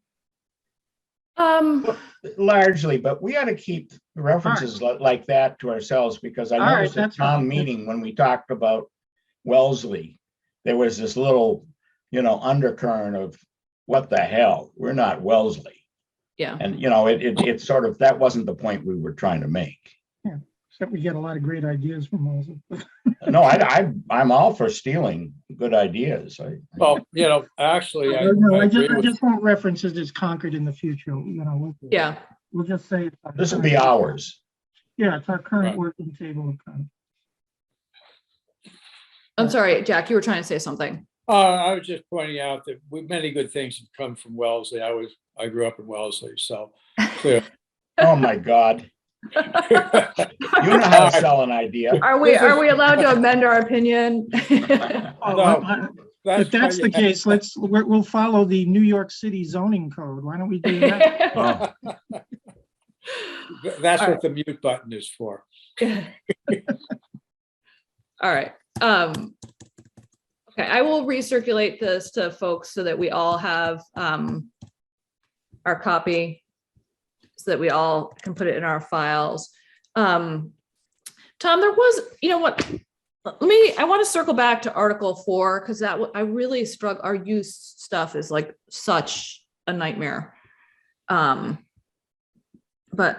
Largely, but we ought to keep references like that to ourselves, because I All right, noticed at that's town fine. meeting, when we talked about Wellesley, there was this little, undercurrent of what the hell, we're not Wellesley. Yeah. And, it sort of, that wasn't the point we were trying to make. Yeah, except we get a lot of great ideas from Moses. No, I'm all for stealing good ideas. Well, actually, I No, I agree with, just want references as Concord in the future, Yeah. we'll just say. This will be ours. Yeah, it's our current Right. working table of contents. I'm sorry, Jack, you were trying to say something. I was just pointing out that many good things have come from Wellesley. I grew up in Wellesley, so clear. Oh, my God. You know how to sell an idea. Are we allowed to amend our opinion? No, If that's the case, we'll follow the New York City zoning code. Why don't we do that? Oh, That's what the mute button is for. All right. Okay, I will recirculate this to folks so that we all have our copy, so that we all can put it in our files. Tom, there was, what? I want to circle back to Article 4, because I really struggle. Our use stuff is like such a nightmare. But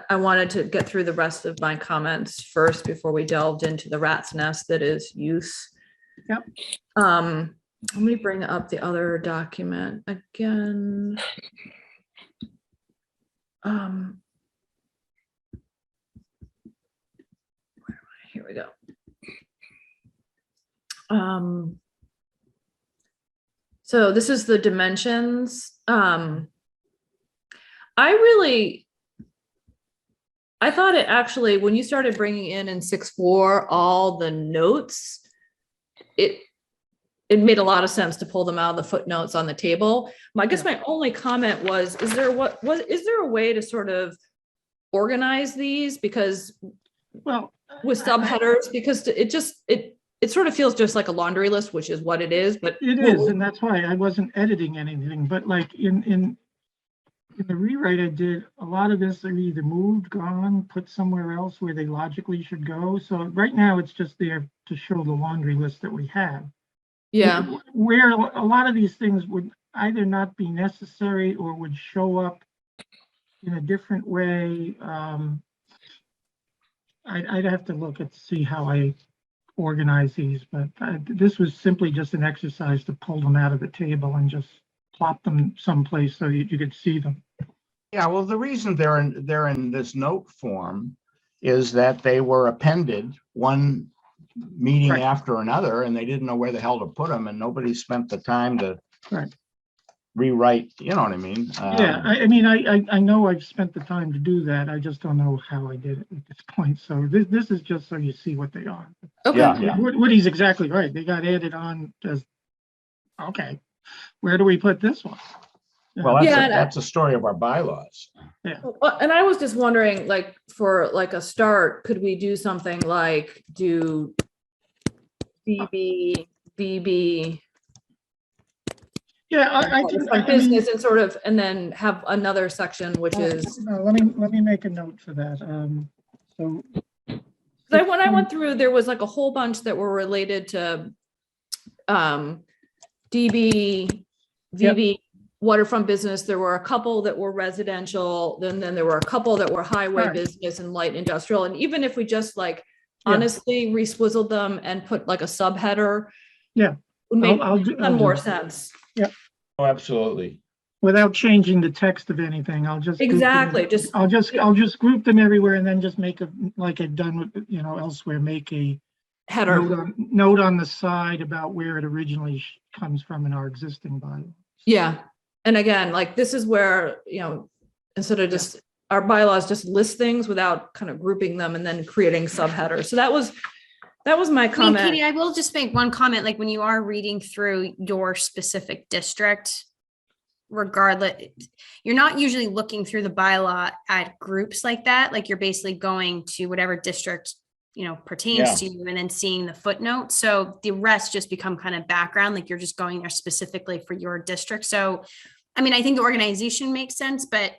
I wanted to get through the rest of my comments first before we delved into the rat's nest that is use. Yep. Let me bring up the other document again. Here we go. So this is the dimensions. I thought it actually, when you started bringing in 6.4 all the notes, it made a lot of sense to pull them out of the footnotes on the table. I guess my only comment was, is there a way to sort of organize these? Because with subheaders, because it sort of feels just like a laundry list, which is what it is, but it is, and that's why I wasn't editing anything, but like in the rewrite I did, a lot of this are either moved, gone, put somewhere else where they logically should go. So right now it's just there to show the laundry list that we have. Yeah, Where a lot of these things would either not be necessary or would show up in a different way. I'd have to look at, see how I organize these, but this was simply just an exercise to pull them out of the table and just plop them someplace so you could see them. Yeah, well, the reason they're in this note form is that they were appended one meeting Right. after another, and they didn't know where the hell to put them, and nobody spent the time to Right. rewrite, you know what I mean? Yeah, I mean, I know I've spent the time to do that. I just don't know how I did it at this point. So this is just so you see what they are. okay. Yeah. Woody's exactly right. They got added on as, okay, where do we put this one? Well, Yeah, that's a story of our bylaws. Well, and I was just wondering, like, for like a start, could we do something like do BB, BB, Yeah, I think, like I mean, business and sort of, and then have another section, which is, let me make a note for that. So when I went through, there was like a whole bunch that were related to DB, VB, waterfront business. There were a couple that were residential, then there were a couple that were highway Right. business and light industrial. And even if we just like Yeah. honestly re-swizzled them and put like a subheader, Yeah. would make I'll do more that. sense. Oh, absolutely. Without changing the text of anything, I'll just. group them. Exactly, just I'll just group them everywhere and then just make a, like I've done with, elsewhere, make a header. note on the side about where it originally comes from in our existing bylaw. Yeah. And again, like this is where, instead of just our bylaws just list things without kind of grouping them and then creating subheaders. So that was my I mean, comment. Katie, I will just make one comment, like when you are reading through your specific district, regardless, you're not usually looking through the bylaw at groups like that. Like you're basically going to whatever district, pertains to you and then seeing the footnote. So the rest just become kind of background, like you're just going there specifically for your district. So, I mean, I think the organization makes sense, but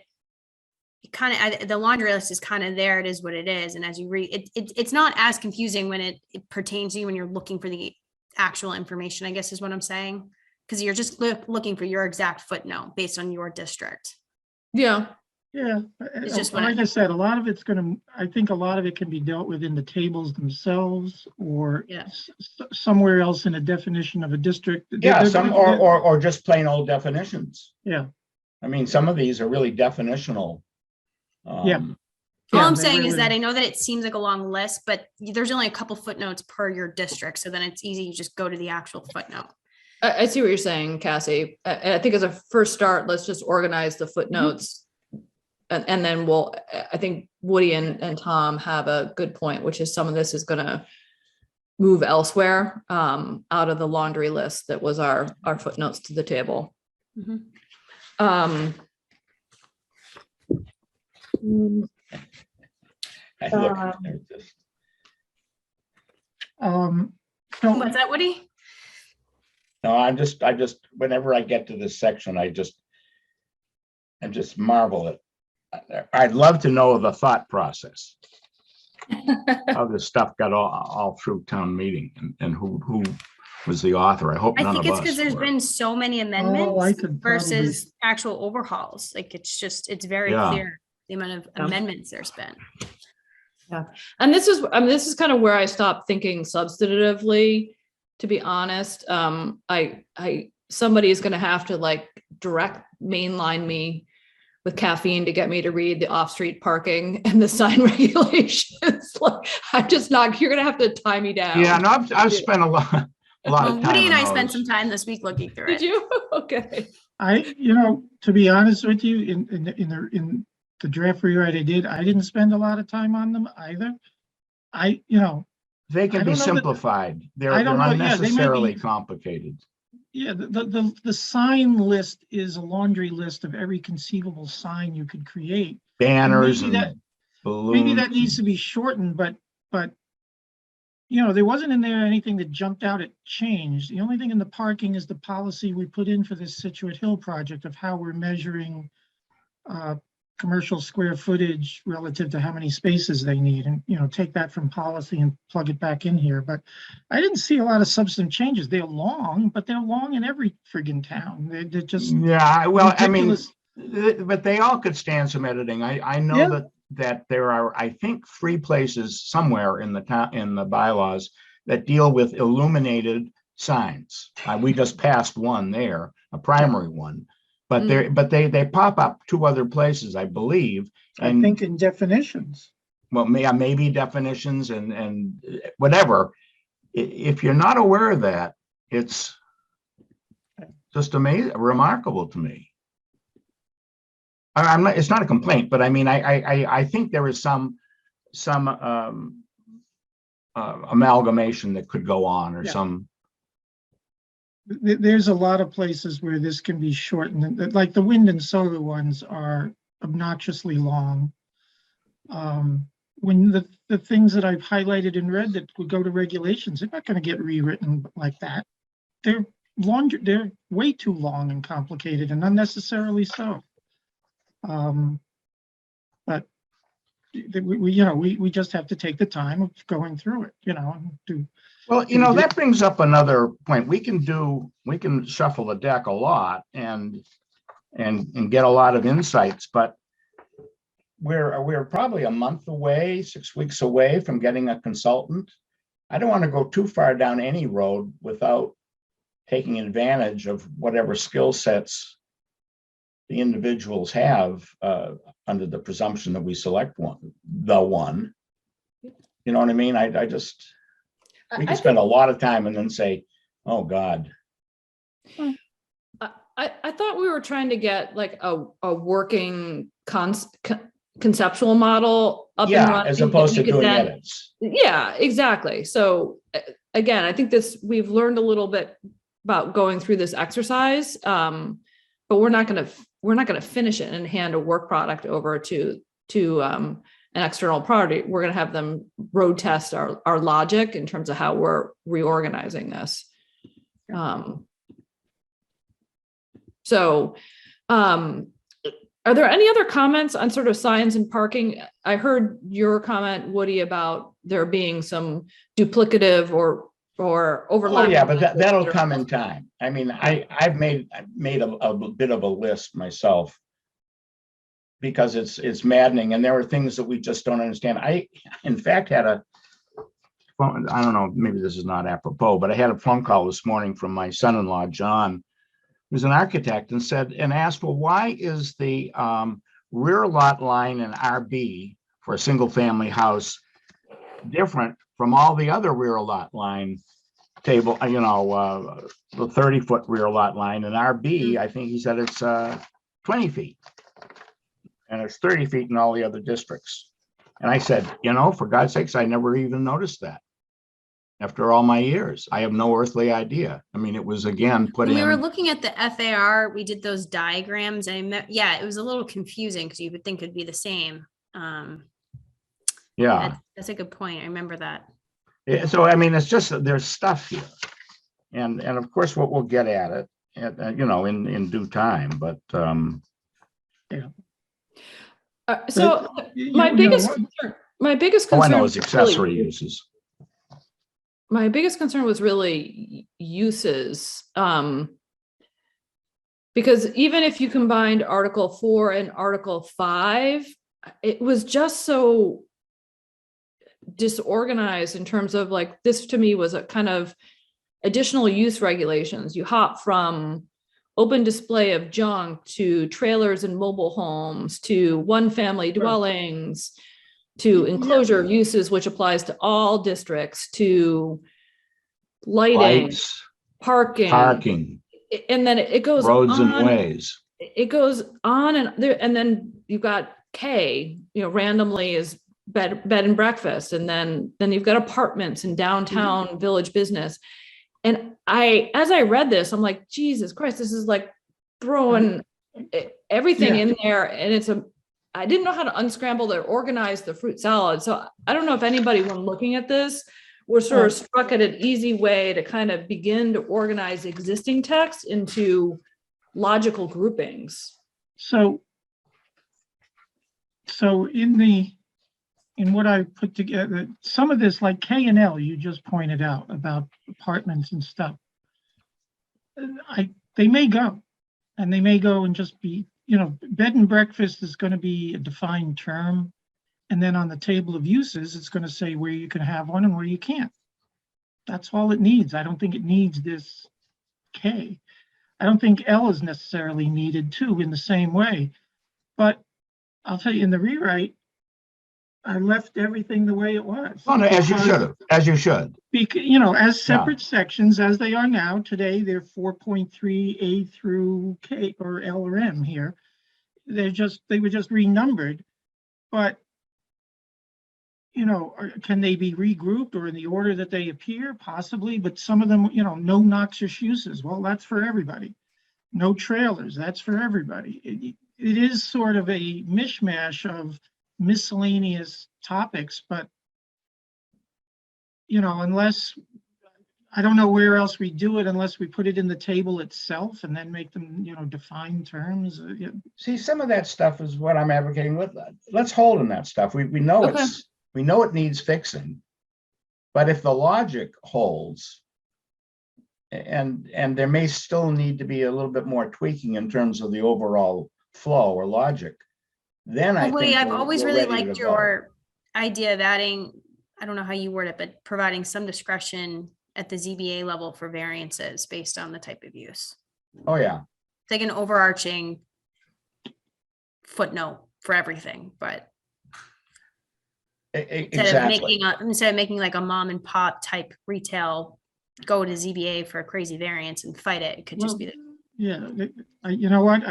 the laundry list is kind of there. It is what it is. And as you read it's not as confusing when it pertains to you when you're looking for the actual information, I guess is what I'm saying. Because you're just looking for your exact footnote based on your district. Yeah. Yeah, It's just like I said, I think a lot of it can be dealt with in the tables themselves or somewhere else in a definition of a district. Yeah, or just plain old definitions. Yeah. I mean, some of these are really definitional. Yeah. All I'm saying is that I know that it seems like a long list, but there's only a couple footnotes per your district. So then it's easy. You just go to the actual footnote. I see what you're saying, Cassie. I think as a first start, let's just organize the footnotes. And then I think Woody and Tom have a good point, which is some of this is going to move elsewhere out of the laundry list that was our footnotes to the table. I look, What's that, Woody? no, I just whenever I get to this section, I just marvel at. I'd love to know the thought process. How this stuff got all through town meeting and who was the author. I hope none of us. I think it's because there's been so many amendments versus probably actual overhauls. Like it's very clear the amount of amendments there's been. Yeah. And this is kind of where I stopped thinking substantively, to be honest. Somebody is going to have to like direct mainline me with caffeine to get me to read the off-street parking and the sign regulations. Like, I'm just not, you're going to have to tie me down. Yeah, and I've spent a lot of time. Woody and I spent some time this week looking through it. Did you? Okay. To be honest with you, in the draft rewrite I didn't spend a lot of time on them either. They can be simplified. They're unnecessarily complicated. Yeah, the sign list is a laundry list of every conceivable sign you could create. Banners and balloons. Maybe that needs to be shortened, but there wasn't in there anything that jumped out at change. The only thing in the parking is the policy we put in for this Situate Hill project of how we're measuring commercial square footage relative to how many spaces they need, and, take that from policy and plug it back in here. But I didn't see a lot of substantive changes. They're long, but they're long in every friggin' town. They're just Yeah, well, I mean, ridiculous. but they all could stand some editing. I know Yeah. that there are, I think, 3 places somewhere in the town, in the bylaws that deal with illuminated signs. We just passed one there, a primary one, but they pop up 2 other places, I believe. I And think in definitions. well, maybe definitions and whatever. If you're not aware of that, it's just amazing, remarkable to me. I'm not, it's not a complaint, but I mean, I think there is some amalgamation that could go on, or Yeah. some. There's a lot of places where this can be shortened, like the wind and solar ones are obnoxiously long. When the things that I've highlighted in red that would go to regulations, they're not going to get rewritten like that. They're longer, they're way too long and complicated and unnecessarily so. But we just have to take the time of going through it, and do. Well, that brings up another point. We can shuffle the deck a lot and get a lot of insights, but we're probably a month away, 6 weeks away from getting a consultant. I don't want to go too far down any road without taking advantage of whatever skill sets the individuals have, under the presumption that we select the one. You know what I mean? I just, we can spend a lot of time and then say, oh God. I thought we were trying to get like a working conceptual model up and running, as opposed to doing then, edits. Yeah, exactly. So again, I think we've learned a little bit about going through this exercise, but we're not going to finish it and hand a work product over to an external party. We're going to have them road test our logic in terms of how we're reorganizing this. Are there any other comments on sort of signs and parking? I heard your comment, Woody, about there being some duplicative or overlap. Oh yeah, but that'll come in time. I mean, I've made a bit of a list myself, because it's maddening, and there are things that we just don't understand. I, in fact, had a phone, I don't know, maybe this is not apropos, but I had a phone call this morning from my son-in-law, John, who's an architect, and asked, well, why is the rear lot line in RB for a single family house different from all the other rear lot line table, the 30-foot rear lot line in RB? I think he said it's 20 feet. And it's 30 feet in all the other districts. And I said, for God's sakes, I never even noticed that. After all my years, I have no earthly idea. I mean, it was, again, put in. We were looking at the FAR, we did those diagrams, and it was a little confusing because you would think it'd be the same. Yeah. That's a good point. I remember that. Yeah, so, I mean, it's just that there's stuff here. And of course, we'll get at it, in due time, but. Yeah. So my biggest concern. I know is accessory uses. My biggest concern was really uses, because even if you combined Article 4 and Article 5, it was just so disorganized in terms of, like, this to me was a kind of additional use regulations. You hop from open display of junk to trailers and mobile homes to one family dwellings to enclosure uses, which applies to all districts, to lighting, lights, parking, and then it goes roads on, and ways. It goes on, and then you've got K, randomly is bed and breakfast, and then you've got apartments in downtown village business. And as I read this, I'm like, Jesus Christ, this is like throwing everything in there, and I didn't know how to unscramble or organize the fruit salad. So I don't know if anybody, when looking at this, we're sort of struck at an easy way to kind of begin to organize existing text into logical groupings. So So in what I put together, some of this, like K and L, you just pointed out about apartments and stuff. They may go, and they may go and just be, bed and breakfast is going to be a defined term. And then on the table of uses, it's going to say where you can have one and where you can't. That's all it needs. I don't think it needs this K. I don't think L is necessarily needed too in the same way. But I'll tell you, in the rewrite, I left everything the way it was. Well, no, as you should have, as you should. Because, as separate sections as they are now, today they're 4.3 A through K or L or M here. They were just renumbered, but can they be regrouped or in the order that they appear? Possibly, but some of them, no noxious uses. Well, that's for everybody. No trailers, that's for everybody. It is sort of a mishmash of miscellaneous topics, but unless, I don't know where else we do it unless we put it in the table itself and then make them, define terms. See, some of that stuff is what I'm advocating with. Let's hold on that stuff. We know Okay. we know it needs fixing, but if the logic holds, and there may still need to be a little bit more tweaking in terms of the overall flow or logic, then I think I've we're- always we're really ready to liked go. your idea of adding, I don't know how you word it, but providing some discretion at the ZBA level for variances based on the type of use. Oh, yeah. It's like an overarching footnote for everything, but Exactly. instead of making like a mom and pop type retail go to ZBA for a crazy variance and fight it, it could just be. Yeah, you know what?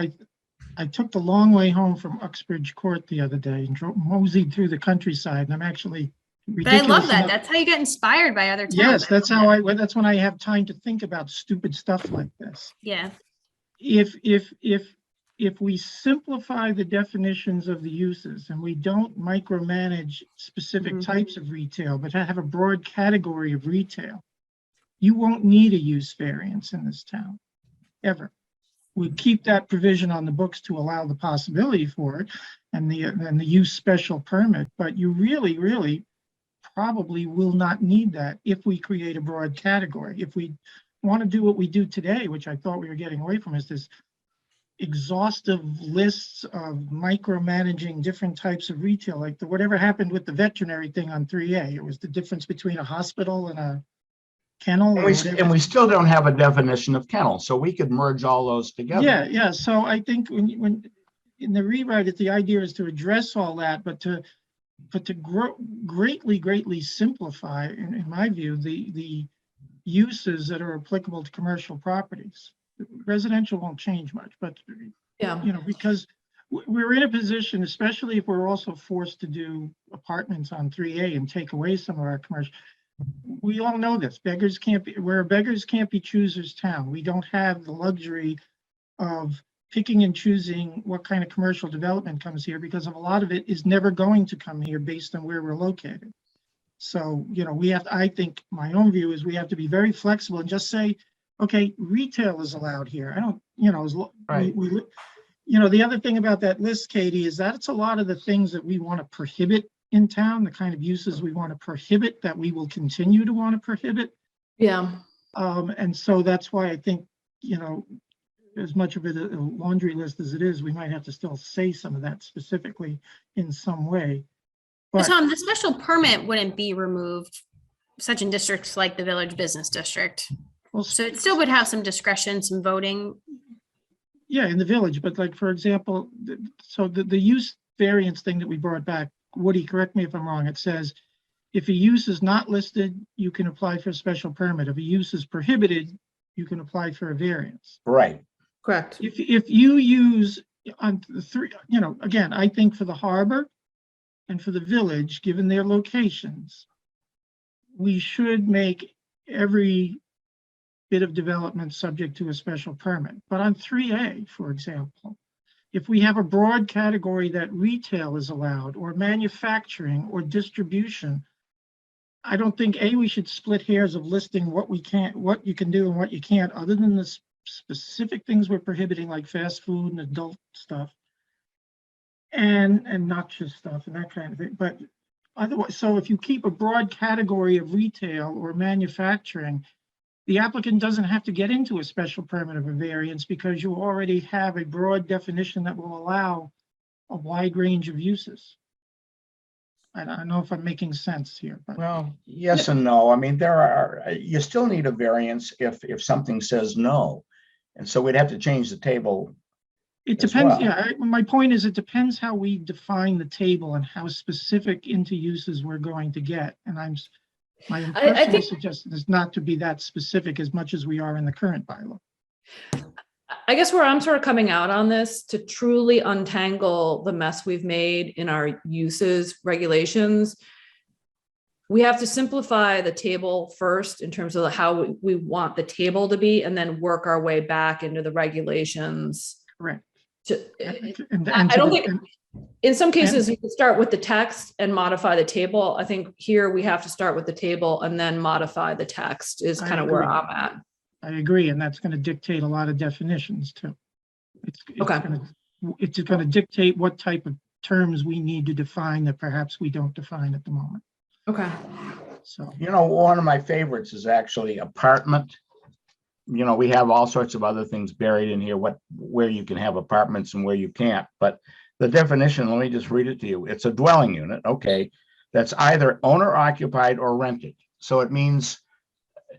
I took the long way home from Uxbridge Court the other day and moseyed through the countryside, and I'm actually But I love ridiculous that. enough. That's how you get inspired by other towns. Yes, I that's love how that. that's when I have time to think about stupid stuff like this. Yeah. If we simplify the definitions of the uses and we don't micromanage specific Mhm. types of retail, but have a broad category of retail, you won't need a use variance in this town, ever. We keep that provision on the books to allow the possibility for it and the use special permit, but you really probably will not need that if we create a broad category. If we want to do what we do today, which I thought we were getting away from, is this exhaustive lists of micromanaging different types of retail, like whatever happened with the veterinary thing on 3A. It was the difference between a hospital and a kennel or whatever. And we still don't have a definition of kennel, so we could merge all those together. Yeah. So I think when in the rewrite, the idea is to address all that, but to greatly simplify, in my view, the uses that are applicable to commercial properties. Residential won't change much, but Yeah. because we're in a position, especially if we're also forced to do apartments on 3A and take away some of our commercial. We all know this. We're a beggars can't be choosers town. We don't have the luxury of picking and choosing what kind of commercial development comes here, because of a lot of it is never going to come here based on where we're located. So, I think my own view is we have to be very flexible and just say, okay, retail is allowed here. I don't, Right. The other thing about that list, Katie, is that it's a lot of the things that we want to prohibit in town, the kind of uses we want to prohibit that we will continue to want to prohibit. Yeah. And so that's why I think, as much of it a laundry list as it is, we might have to still say some of that specifically in some way. But Tom, the special permit wouldn't be removed, such in districts like the Village Business District. Well, So it still would have some discretion, some voting. yeah, in the village, but like, for example, the use variance thing that we brought back, Woody, correct me if I'm wrong, it says, if a use is not listed, you can apply for a special permit. If a use is prohibited, you can apply for a variance. Right. Correct. If you use on the three, again, I think for the harbor and for the village, given their locations, we should make every bit of development subject to a special permit. But on 3A, for example, if we have a broad category that retail is allowed, or manufacturing or distribution, I don't think we should split hairs of listing what you can do and what you can't, other than the specific things we're prohibiting, like fast food and adult stuff. and noxious stuff and that kind of thing. But otherwise, so if you keep a broad category of retail or manufacturing, the applicant doesn't have to get into a special permit of a variance because you already have a broad definition that will allow a wide range of uses. I don't know if I'm making sense here, but Well, yes and no. I mean, you still need a variance if something says no. And so we'd have to change the table. it as depends. well. Yeah, my point is it depends how we define the table and how specific into uses we're going to get. And my personal think- suggestion is not to be that specific as much as we are in the current bylaw. I guess where I'm sort of coming out on this, to truly untangle the mess we've made in our uses regulations, we have to simplify the table first in terms of how we want the table to be, and then work our way back into the regulations. Correct. I don't think, in some cases, you can start with the text and modify the table. I think here we have to start with the table and then modify the text is I kind of where agree. I'm at. I agree, and that's going to dictate a lot of definitions too. Okay. It's going to dictate what type of terms we need to define that perhaps we don't define at the moment. Okay. So, You know, one of my favorites is actually apartment. You know, we have all sorts of other things buried in here, where you can have apartments and where you can't. But the definition, let me just read it to you. It's a dwelling unit, okay, that's either owner occupied or rented. So it means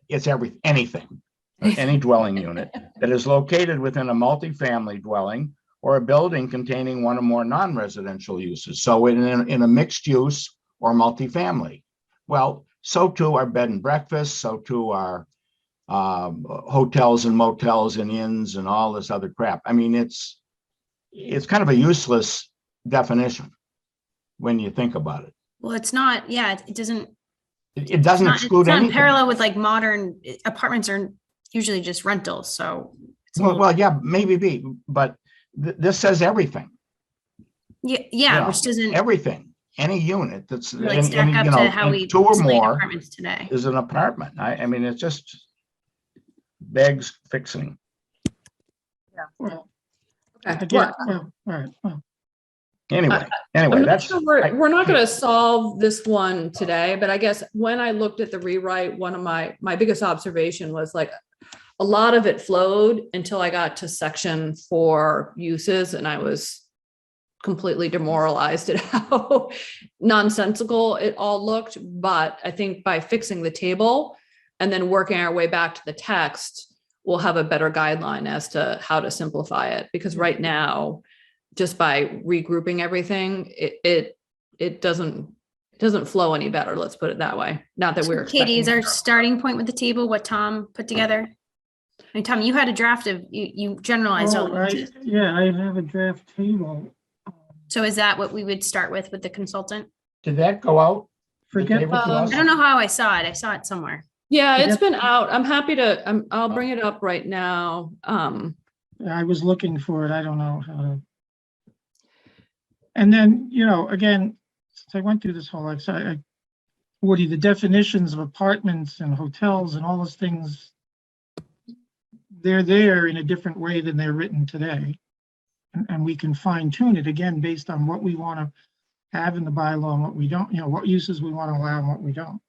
it's anything, any dwelling unit that is located within a multifamily dwelling or a building containing one or more non-residential uses. So in a mixed use or multifamily. Well, so too are bed and breakfast, so too are hotels and motels and inns and all this other crap. I mean, it's kind of a useless definition when you think about it. Well, it's not, yeah, it doesn't. It doesn't exclude It's not in anything. parallel with like modern apartments are usually just rentals, so. it's a little- Well, yeah, maybe, but this says everything. Yeah, which doesn't Everything, any unit that's really stack up to how we two or explain more apartments today. is an apartment. I mean, it's just begs fixing. well, Okay. again, well, all right, well, Anyway, I'm not that's. sure we're not going to solve this one today, but I guess when I looked at the rewrite, one of my biggest observation was like a lot of it flowed until I got to section 4 uses, and I was completely demoralized at how nonsensical it all looked. But I think by fixing the table and then working our way back to the text, we'll have a better guideline as to how to simplify it. Because right now, just by regrouping everything, it doesn't flow any better. Let's put it that way. Not that we're Katie, is expecting- our starting point with the table what Tom put together? I mean, Tom, you had a draft of, you generalized all oh, the uses. yeah, I have a draft table. So is that what we would start with the consultant? Did that go out? The Forget, table to us? I don't know how I saw it. I saw it somewhere. Yeah, it's Yep. been out. I'm happy to, I'll bring it up right now. I was looking for it. I don't know how to. And then, again, since I went through this whole, Woody, the definitions of apartments and hotels and all those things, they're there in a different way than they're written today. And we can fine tune it again, based on what we want to have in the bylaw and what we don't, what uses we want to allow and what we don't,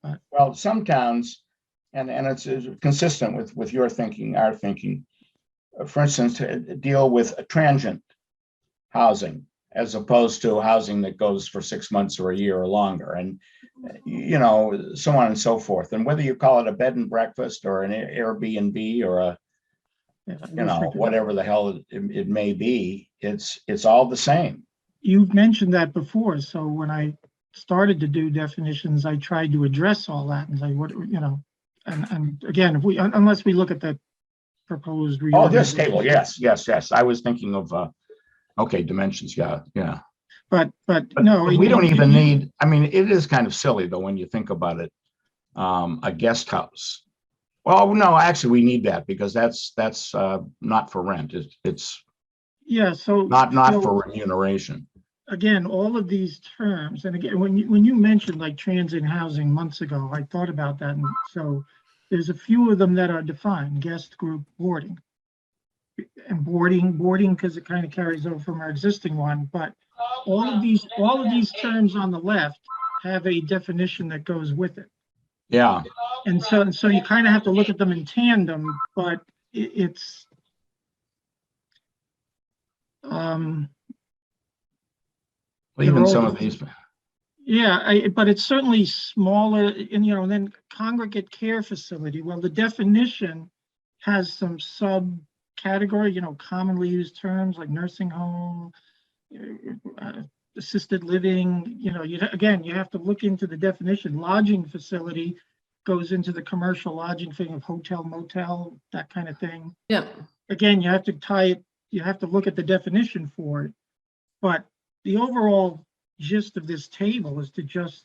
but Well, some towns, and it's consistent with your thinking, our thinking, for instance, to deal with a transient housing as opposed to housing that goes for 6 months or a year or longer, and so on and so forth. And whether you call it a bed and breakfast or an Airbnb or a whatever the hell it may be, it's all the same. you've mentioned that before. So when I started to do definitions, I tried to address all that and say, and again, unless we look at the proposed. Oh, this table, yes. I was thinking of, dimensions, yeah. But no. We don't even need, I mean, it is kind of silly though, when you think about it, a guest house. Well, no, actually we need that because that's not for rent. It's Yeah, so. not for remuneration. Again, all of these terms, and again, when you mentioned like transient housing months ago, I thought about that. And so there's a few of them that are defined, guest group boarding. and boarding, because it kind of carries over from our existing one, but all of these terms on the left have a definition that goes with it. Yeah, And so you kind of have to look at them in tandem, but it's even They're some all- of these, yeah, but it's certainly smaller, and and then congregate care facility. Well, the definition has some subcategory, commonly used terms like nursing home, assisted living. You have to look into the definition. Lodging facility goes into the commercial lodging thing of hotel, motel, that kind of thing. Yeah. Again, you have to tie it. You have to look at the definition for it, but the overall gist of this table is to just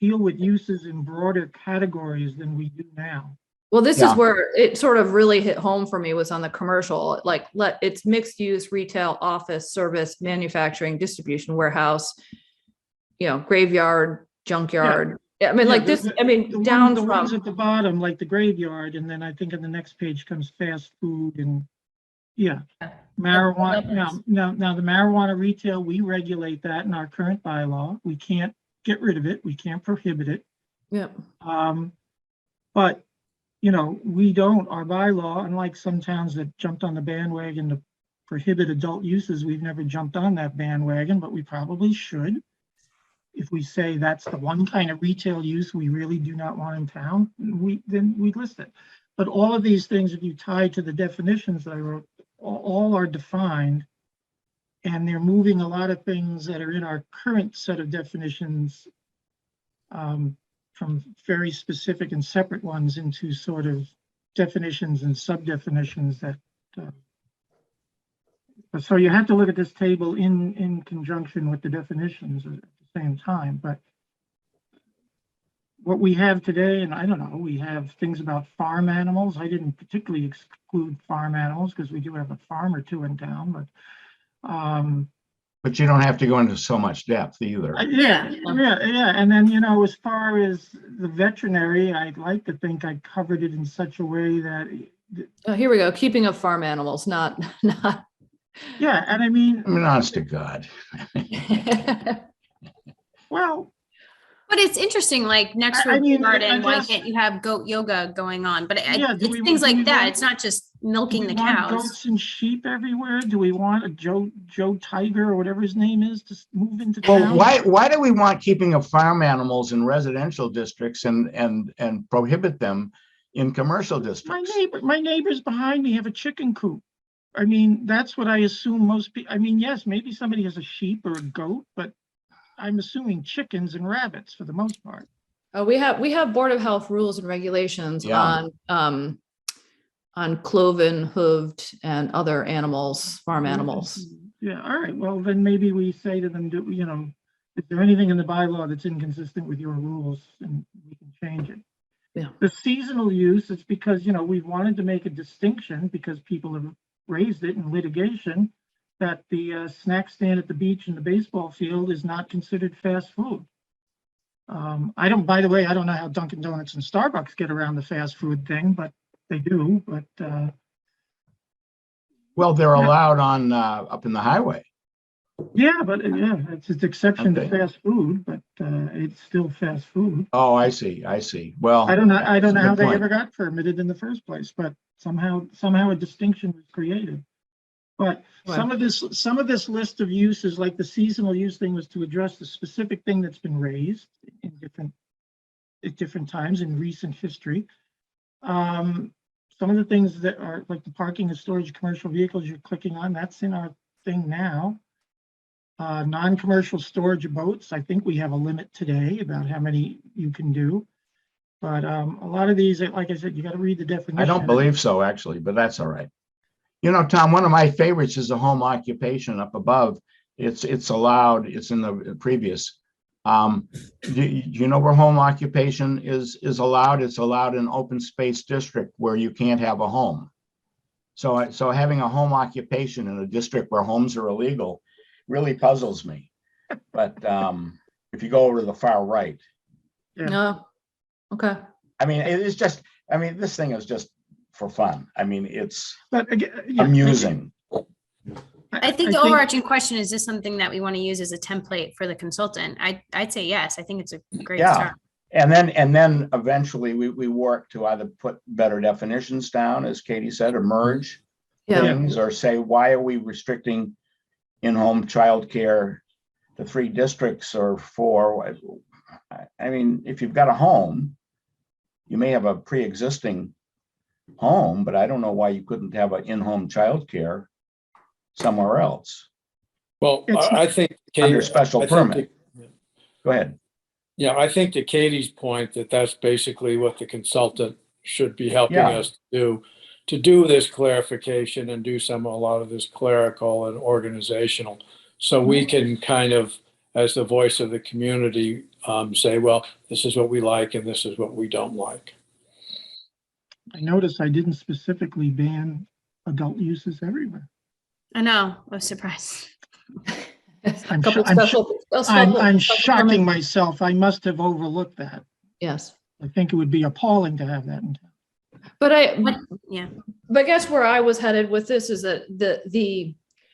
deal with uses in broader categories than we do now. Well, this Yeah. is where it sort of really hit home for me, was on the commercial, like it's mixed use, retail, office, service, manufacturing, distribution, warehouse, graveyard, junkyard. I mean, Yeah, like this, The down ones from, at the bottom, like the graveyard, and then I think in the next page comes fast food and, yeah, marijuana. Now the marijuana retail, we regulate that in our current bylaw. We can't get rid of it. We can't prohibit it. yeah. But, we don't, our bylaw, unlike some towns that jumped on the bandwagon to prohibit adult uses, we've never jumped on that bandwagon, but we probably should. If we say that's the one kind of retail use we really do not want in town, then we list it. But all of these things, if you tie to the definitions that I wrote, all are defined. And they're moving a lot of things that are in our current set of definitions from very specific and separate ones into sort of definitions and sub-definitions that. So you have to look at this table in conjunction with the definitions at the same time. But what we have today, and I don't know, we have things about farm animals. I didn't particularly exclude farm animals because we do have a farm or two in town, but but you don't have to go into so much depth either. yeah. And then, as far as the veterinary, I'd like to think I covered it in such a way that, Oh, here we go. Keeping of farm animals, not. yeah, and I mean, Honest to God. well, But it's interesting, like next I to mean, a garden, I why guess- can't you have goat yoga going on? But Yeah, it's things do like we that. want- It's not just do milking we the want cows. goats and sheep everywhere? Do we want a Joe Tiger or whatever his name is to move into town? Well, why do we want keeping of farm animals in residential districts and prohibit them in commercial districts? My neighbors behind me have a chicken coop. I mean, that's what I assume most people, I mean, yes, maybe somebody has a sheep or a goat, but I'm assuming chickens and rabbits for the most part. We have Board of Health rules and regulations Yeah. on cloven, hooved, and other animals, farm animals. Yeah, all right, well, then maybe we say to them, is there anything in the bylaw that's inconsistent with your rules, and we can change it. Yeah. The seasonal use is because, we've wanted to make a distinction because people have raised it in litigation that the snack stand at the beach and the baseball field is not considered fast food. By the way, I don't know how Dunkin' Donuts and Starbucks get around the fast food thing, but they do, but Well, they're allowed on up in the highway. yeah, it's an exception to Okay. fast food, but it's still fast food. Oh, I see. Well, I don't know that's a how good they point. ever got permitted in the first place, but somehow a distinction was created. But some of this list of uses, like the seasonal use thing, was to address the specific thing that's been raised at different times in recent history. Some of the things that are like the parking and storage of commercial vehicles you're clicking on, that's in our thing now. Non-commercial storage of boats, I think we have a limit today about how many you can do. But a lot of these, like I said, you got to read the definition. I don't believe so, actually, but that's all right. Tom, one of my favorites is a home occupation up above. It's allowed. It's in the previous. Do you know where home occupation is allowed? It's allowed in open space district where you can't have a home. So having a home occupation in a district where homes are illegal really puzzles me. But if you go over to the far right, Yeah. No. Okay. it's just. This thing is just for fun. I mean, it's But again, yeah, amusing. I think the overarching question is this something that we want to use as a template for the consultant? I'd say yes. I think it's a great Yeah. start. And then eventually we work to either put better definitions down, as Katie said, or merge Yeah. things, or say, why are we restricting in-home childcare to 3 districts or 4? I mean, if you've got a home, you may have a pre-existing home, but I don't know why you couldn't have an in-home childcare somewhere else Well, It's- I think. under Katie- special I think permit. Go ahead. Yeah, I think to Katie's point, that's basically what the consultant should be helping Yeah. us to do this clarification and do a lot of this clerical and organizational. So we can kind of, as the voice of the community, say, well, this is what we like and this is what we don't like. I noticed I didn't specifically ban adult uses everywhere. I know. I was surprised. I'm Couple sh- I'm sh- special- I'm special shocking permit. myself. I must have overlooked that. Yes, I think it would be appalling to have that in town. but Yeah. But I guess where I was headed with this is that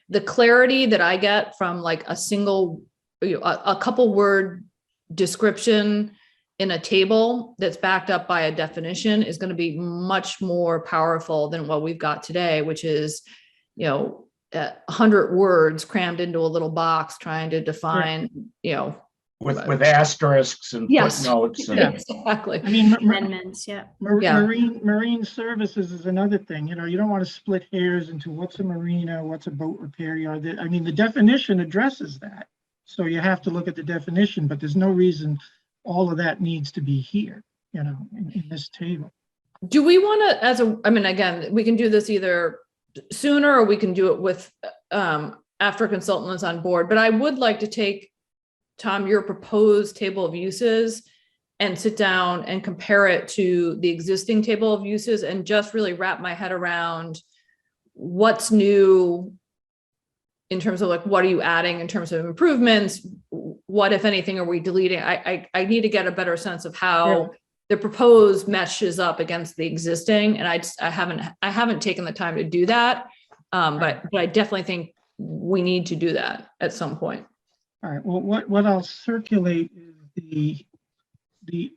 the clarity that I get from like a single, a couple word description in a table that's backed up by a definition is going to be much more powerful than what we've got today, which is, 100 words crammed into a little box trying to define, With asterisks and Yes. footnotes. And, Yeah. exactly. I mean, Amendments. Yeah. Yeah. marine services is another thing. You don't want to split hairs into what's a marina, what's a boat repair yard. I mean, the definition addresses that. So you have to look at the definition, but there's no reason all of that needs to be here, in this table. Do we want to, again, we can do this either sooner or we can do it with, after consultant is on board, but I would like to take, Tom, your proposed table of uses and sit down and compare it to the existing table of uses and just really wrap my head around what's new in terms of like, what are you adding in terms of improvements? What, if anything, are we deleting? I need to get a better sense of how the proposed meshes up against the existing. And I haven't taken the time to do that. But I definitely think we need to do that at some point. All right, well, what I'll circulate is the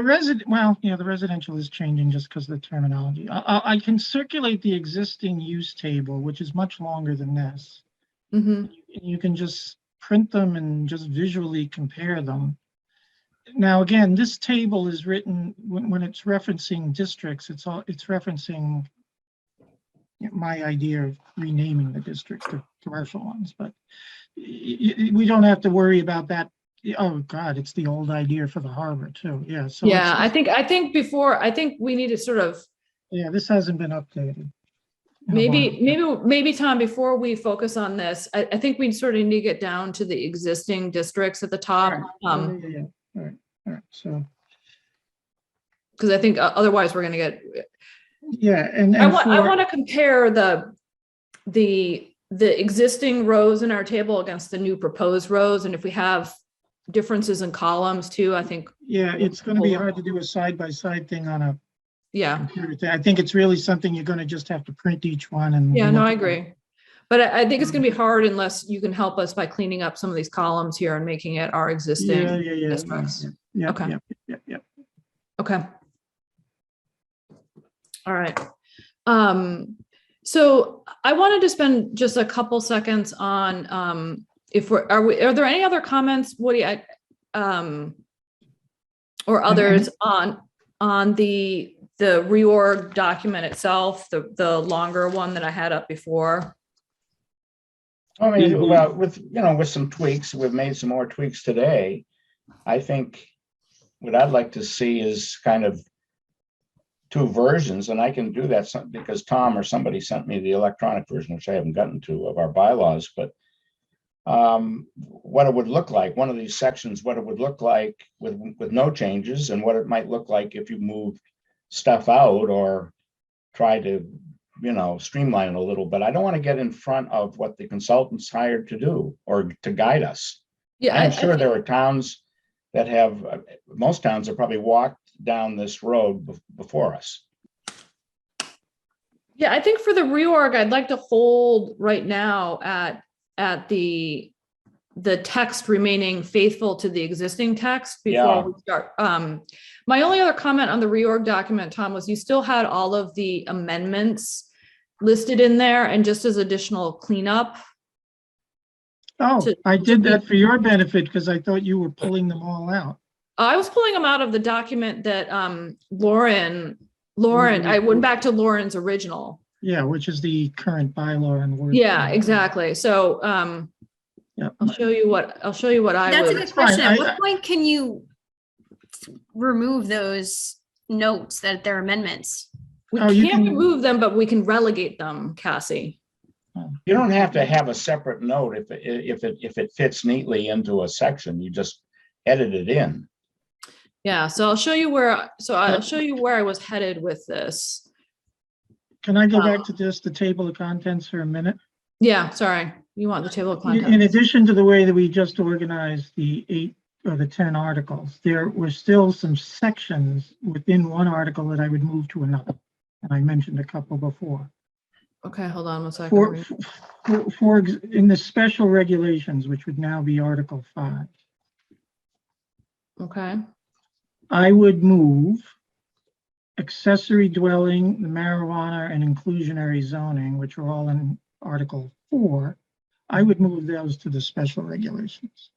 residential is changing just because of the terminology. I can circulate the existing use table, which is much longer than this. Mhm. You can just print them and just visually compare them. Now, again, this table is written when it's referencing districts, it's referencing my idea of renaming the districts to commercial ones, but we don't have to worry about that. Oh God, it's the old idea for the harbor too. Yeah. So Yeah, I think we need to sort of, yeah, this hasn't been updated. in a maybe Tom, before we focus on this, I think we sort of need to get down to the existing districts at the top. while. Yeah. All right. So, Because I think otherwise we're going to get, yeah, and I want to compare the existing rows in our table against the new proposed rows. And if we have differences in columns too, I think. yeah, it's going to be hard to do a side-by-side thing on a Yeah. computer thing. I think it's really something you're going to just have to print each one and. Yeah, no, look I at them. agree. But I think it's going to be hard unless you can help us by cleaning up some of these columns here and making it our existing Yeah. districts. Yeah. Okay. Yeah. Okay. All right. So I wanted to spend just a couple seconds on are there any other comments, Woody, or others on the reorg document itself, the longer one that I had up before? I mean, well, with some tweaks, we've made some more tweaks today. I think what I'd like to see is kind of 2 versions, and I can do that because Tom or somebody sent me the electronic version, which I haven't gotten to, of our bylaws, but what it would look like, one of these sections, what it would look like with no changes, and what it might look like if you move stuff out or try to, streamline it a little bit. I don't want to get in front of what the consultants hired to do or to guide us. Yeah, I'm sure there are towns that have, most towns have probably walked down this road before us. Yeah, I think for the reorg, I'd like to hold right now at the text remaining faithful to the existing text Yeah. before we start. My only other comment on the reorg document, Tom, was you still had all of the amendments listed in there, and just as additional cleanup. Oh, To- I to did be- that for your benefit because I thought you were pulling them all out. I was pulling them out of the document that Lauren, I went back to Lauren's original. Yeah, which is the current bylaw and word. Yeah, exactly. So Yeah. I'll show you what I That's a would. good question. fine. At what point can you remove those notes that they're amendments? We Oh, you can't can- remove them, but we can relegate them, Cassie. You don't have to have a separate note if it fits neatly into a section. You just edit it in. Yeah, so I'll show you where I was headed with this. Can I go back to just the table of contents for a minute? Yeah, sorry. You want the table of In contents? addition to the way that we just organized the 8 or the 10 articles, there were still some sections within one article that I would move to another. And I mentioned a couple before. Okay, hold on one second. In the special regulations, which would now be Article 5, Okay, I would move accessory dwelling, the marijuana and inclusionary zoning, which are all in Article 4. I would move those to the special regulations.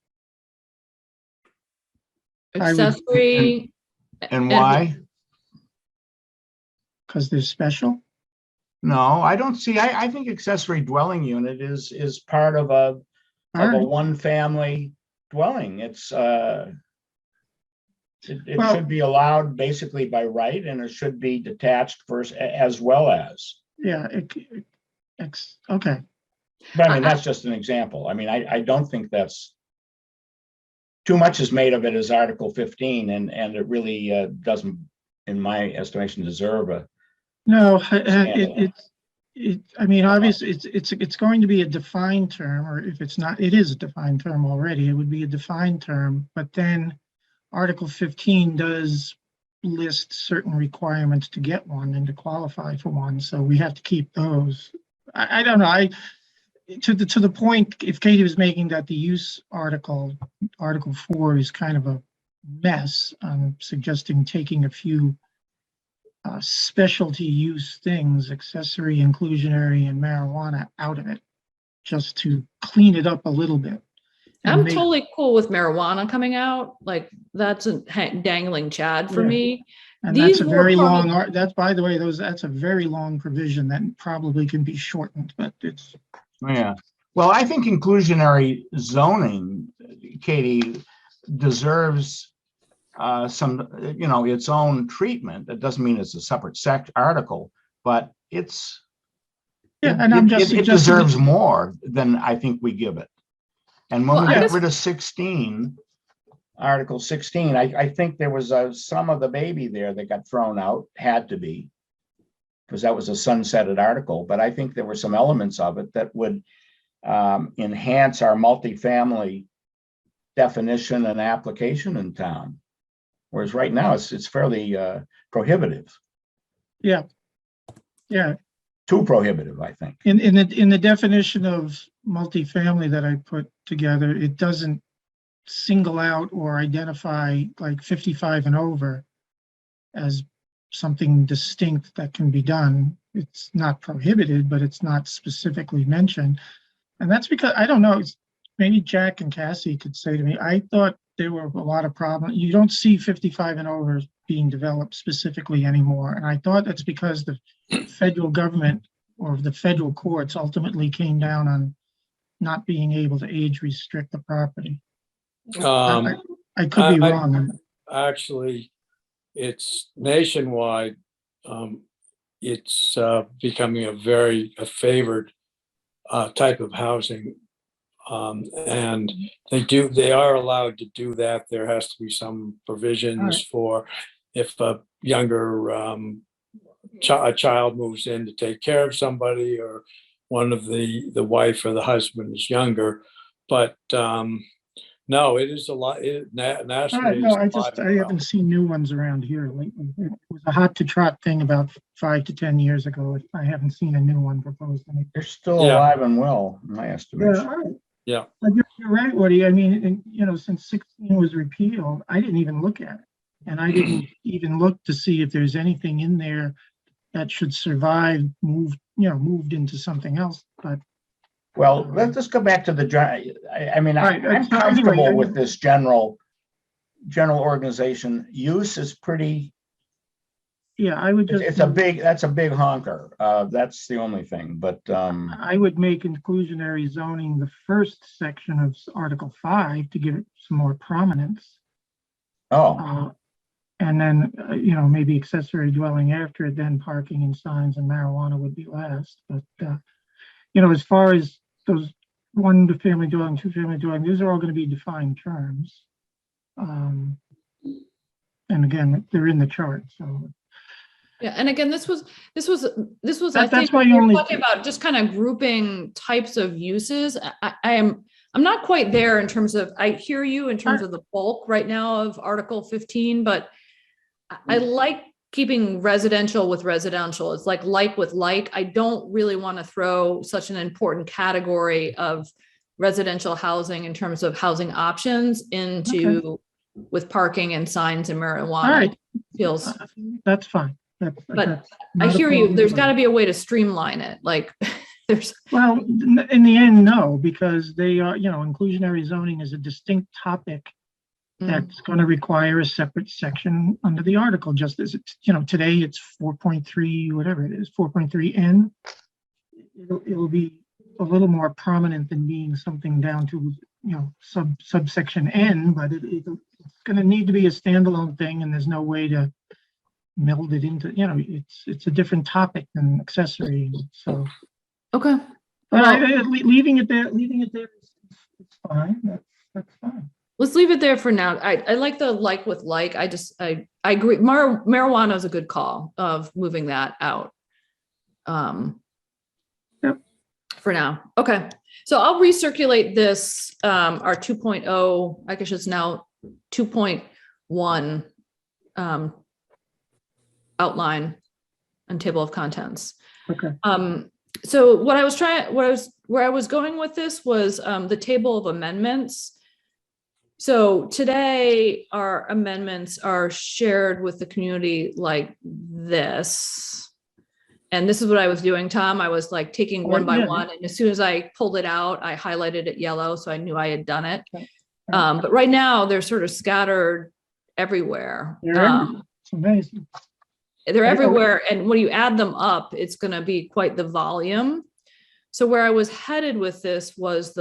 I would- accessory. And why? Because they're special. No, I don't see, I think accessory dwelling unit is part of a All right. one family dwelling. It Well- should be allowed basically by right, and it should be detached first as well as. Yeah. Okay. But I mean, that's just an example. I mean, I don't think that's too much is made of it as Article 15, and it really doesn't, in my estimation, deserve a. No, Standalone. I mean, obviously, it's going to be a defined term, or if it's not, it is a defined term already. It would be a defined term, but then Article 15 does list certain requirements to get one and to qualify for one, so we have to keep those. I don't know, to the point, if Katie was making that the use Article 4 is kind of a mess, I'm suggesting taking a few specialty use things, accessory, inclusionary, and marijuana out of it, just to clean it up a little bit. and I'm make- totally cool with marijuana coming out. Like that's a dangling Chad for Yeah. me. And that's a These were very probably- long, that's, by the way, that's a very long provision that probably can be shortened, but it's, Yeah, well, I think inclusionary zoning, Katie, deserves some, its own treatment. That doesn't mean it's a separate article, but it's. yeah, and I'm just It suggesting. deserves more than I think we give it. And when Well, we I got guess- rid of 16, Article 16, I think there was some of the baby there that got thrown out, had to be, because that was a sunsetted article, but I think there were some elements of it that would enhance our multifamily definition and application in town. Whereas right now, it's fairly prohibitive, Yeah, too prohibitive, I think. in the definition of multifamily that I put together, it doesn't single out or identify like 55 and over as something distinct that can be done. It's not prohibited, but it's not specifically mentioned. And that's because, I don't know, maybe Jack and Cassie could say to me, I thought there were a lot of problems. You don't see 55 and over being developed specifically anymore. And I thought that's because the federal government or the federal courts ultimately came down on not being able to age restrict the property. I could be wrong. Actually, it's nationwide. It's becoming a favored type of housing. And they are allowed to do that. There has to be some provisions for if a younger a child moves in to take care of somebody, or one of the wife or the husband is younger. But No, it is a lot, nationally. No, it's alive and I well. haven't seen new ones around here lately. It was a hot to trot thing about 5 to 10 years ago. I haven't seen a new one proposed. They're still Yeah. alive and well, in my Yeah, estimation. all right. Yeah. But you're right, Woody. I mean, since 16 was repealed, I didn't even look at it. And I didn't even look to see if there's anything in there that should survive, moved into something else. But Well, let's just go back to the, I mean, Right, I'm so comfortable anyway, with this general organization. Use is pretty, yeah, I would just. that's a big honker. That's the only thing, but, I would make inclusionary zoning the first section of Article 5 to give it some more prominence. And then, maybe accessory dwelling after it, then parking and signs and marijuana would be last. But, as far as those 1-family dwelling, 2-family dwelling, these are all going to be defined terms. And again, they're in the chart, so. Yeah, and again, this was, I That's think, why we you were only- talking about just kind of grouping types of uses. I'm not quite there in terms of, I hear you in terms of the bulk right now of Article 15, but I like keeping residential with residential. It's like with like. I don't really want to throw such an important category of residential housing in terms of housing options into with parking and signs and marijuana. All right. Feels, That's fine. but That's I not a hear you. problem There's at got to all. be a way to streamline it. Like there's, Well, in the end, no, because they are, inclusionary zoning is a distinct topic that's going to require a separate section under the article, just as it's, today it's 4.3, whatever it is, 4.3N. It'll be a little more prominent than being something down to, subsection N, but it's going to need to be a standalone thing, and there's no way to meld it into, it's a different topic than accessory. So, okay. but Well, leaving it there it's fine. That's fine. let's leave it there for now. I like the like with like. I agree. Marijuana is a good call of moving that out. Yep. For now. Okay. So I'll recirculate this, our 2.0, I guess it's now 2.1 outline and table of contents. Okay. So where I was going with this was the table of amendments. So today our amendments are shared with the community like this. And this is what I was doing, Tom. I was like taking one by one, and as soon as I pulled it out, I highlighted it yellow, so I knew I had done it. But right now they're sort of scattered everywhere. It's amazing. They're everywhere, and when you add them up, it's going to be quite the volume. So where I was headed with this was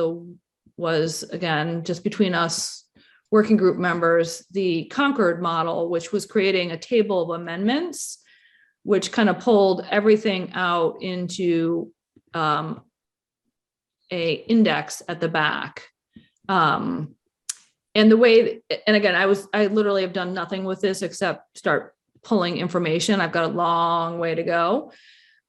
again, just between us working group members, the Concord model, which was creating a table of amendments, which kind of pulled everything out into a index at the back. And the way, and again, I literally have done nothing with this except start pulling information. I've got a long way to go.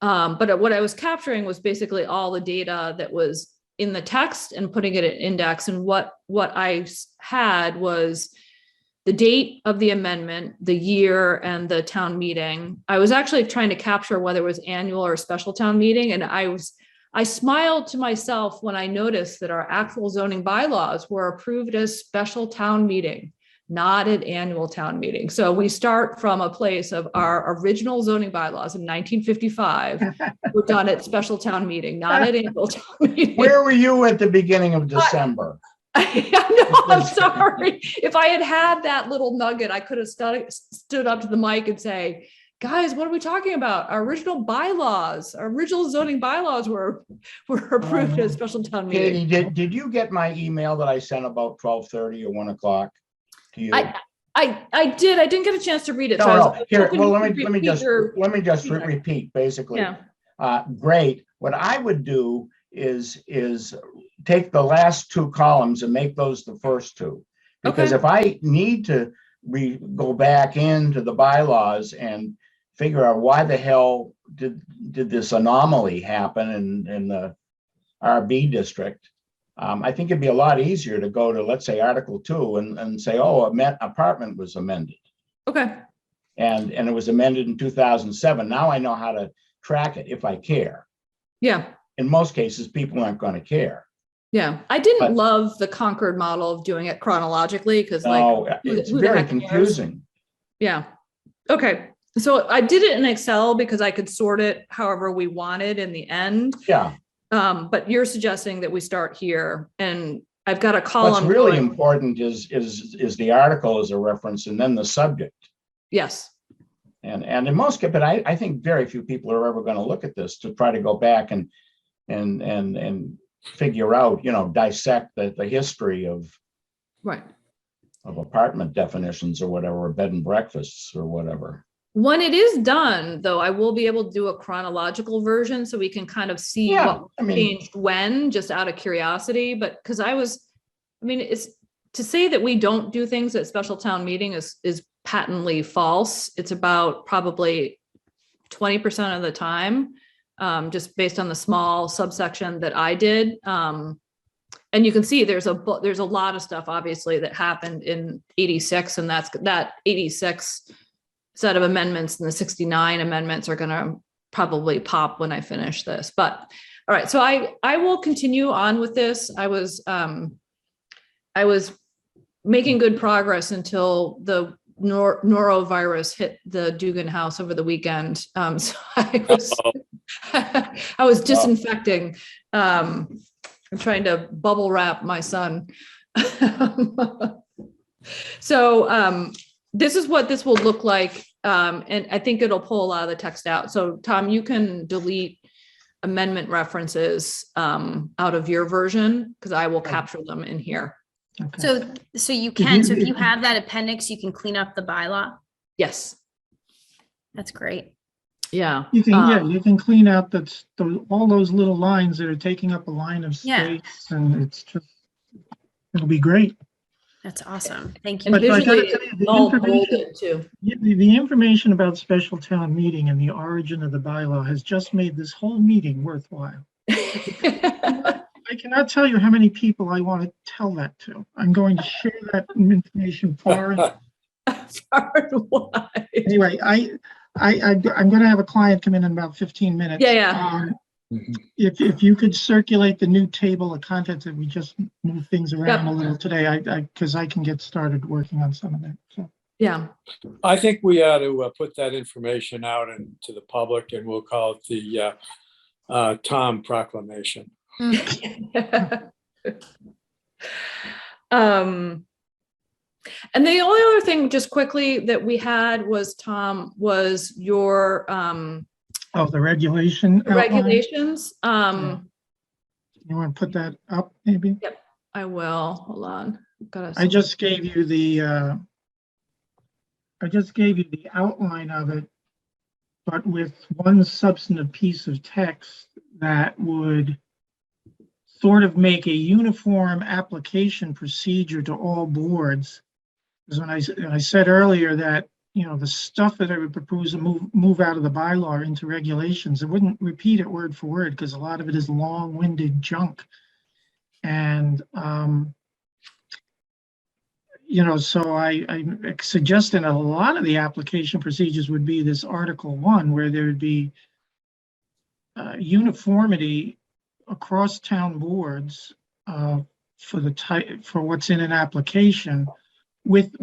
But what I was capturing was basically all the data that was in the text and putting it in index. And what I had was the date of the amendment, the year, and the town meeting. I was actually trying to capture whether it was annual or special town meeting. And I smiled to myself when I noticed that our actual zoning bylaws were approved as special town meeting, not an annual town meeting. So we start from a place of our original zoning bylaws in 1955 were done at special town meeting, not at annual town meeting. Where were you at the beginning of December? I know, I'm sorry. If I had that little nugget, I could have stood up to the mic and say, guys, what are we talking about? Our original bylaws, our original zoning bylaws were approved at a special town meeting. Katie, did you get my email that I sent about 12:30 or 1 o'clock to you? I did. I didn't get a chance to read it. No. So Here, well, let me just repeat basically. Yeah. Great. What I would do is take the last 2 columns and make those the first 2. Because if I need to go back into the bylaws and figure out why the hell did this anomaly happen in the RB district, I think it'd be a lot easier to go to, let's say, Article 2 and say, oh, apartment was amended. Okay. And it was amended in 2007. Now I know how to track it if I care. Yeah. In most cases, people aren't going to care. Yeah. I didn't But- love the Concord model of doing it chronologically because No, like it's who the very heck cares? confusing. Yeah. Okay. So I did it in Excel because I could sort it however we wanted in the end. Yeah. But you're suggesting that we start here, and I've got a What's column. really going- important is the article as a reference and then the subject. Yes. And in most, but I think very few people are ever going to look at this to try to go back and figure out, dissect the history of Right. apartment definitions or whatever, or bed and breakfasts or whatever. When it is done, though, I will be able to do a chronological version so we can kind of see Yeah, what I mean- changed when, just out of curiosity. But because it's to say that we don't do things at special town meeting is patently false. It's about probably 20% of the time, just based on the small subsection that I did. And you can see there's a lot of stuff obviously that happened in 86, and that 86 set of amendments and the 69 amendments are going to probably pop when I finish this. But all right, so I will continue on with this. I was making good progress until the norovirus hit the Dugan house over the weekend. So I was disinfecting, and trying to bubble wrap my son. So this is what this will look like. And I think it'll pull a lot of the text out. So Tom, you can delete amendment references out of your version because I will capture them in here. Okay. So you can, so if you have that appendix, you can clean up the bylaw. Yes. That's great. Yeah. You can clean out all those little lines that are taking up a line of Yeah. space, and it'll be great. That's awesome. Thank And you. But I gotta visually, tell you, the all information- bolded too. The information about special town meeting and the origin of the bylaw has just made this whole meeting worthwhile. I cannot tell you how many people I want to tell that to. I'm going to share that information far and Far and wide. anyway. I'm going to have a client come in about 15 minutes. Yeah. If you could circulate the new table of contents, that we just move things around a little today, because I can get started working on some of that. So Yeah. I think we ought to put that information out into the public, and we'll call it the Tom Proclamation. And the only other thing just quickly that we had was, Tom, was your the regulation outline. regulations. You want to put that up maybe? I will, hold on. I just gave you the outline of it, but with one substantive piece of text that would sort of make a uniform application procedure to all boards. Because when I said earlier that, the stuff that I would propose to move out of the bylaw into regulations, I wouldn't repeat it word for word because a lot of it is long-winded junk. And, so I suggested a lot of the application procedures would be this Article 1, where there would be uniformity across town boards for what's in an application with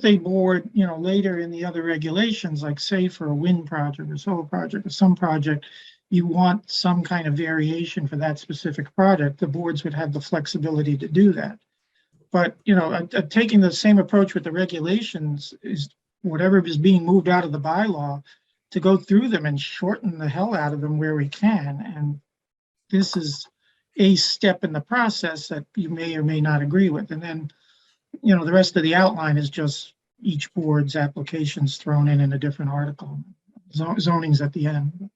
a board, later in the other regulations, like say for a wind project or solar project or some project, you want some kind of variation for that specific project, the boards would have the flexibility to do that. But, taking the same approach with the regulations is whatever is being moved out of the bylaw to go through them and shorten the hell out of them where we can. And this is a step in the process that you may or may not agree with. And then, the rest of the outline is just each board's applications thrown in a different article. Zoning's at the end.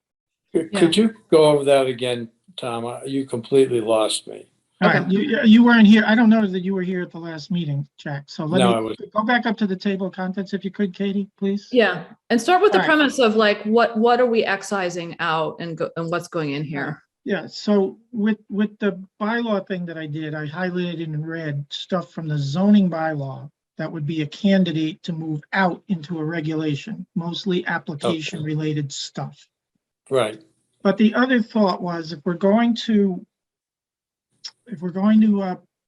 Could you go over that again, Tom? You completely lost me. All right, you weren't here. I don't know that you were here at the last meeting, Jack. So No, I let me wasn't. go back up to the table of contents if you could, Katie, please. Yeah, and start with the All right. premise of like, what are we excising out and what's going in here? Yeah, so with the bylaw thing that I did, I highlighted in red stuff from the zoning bylaw that would be a candidate to move out into a regulation, mostly application related stuff. Right. But the other thought was if we're going to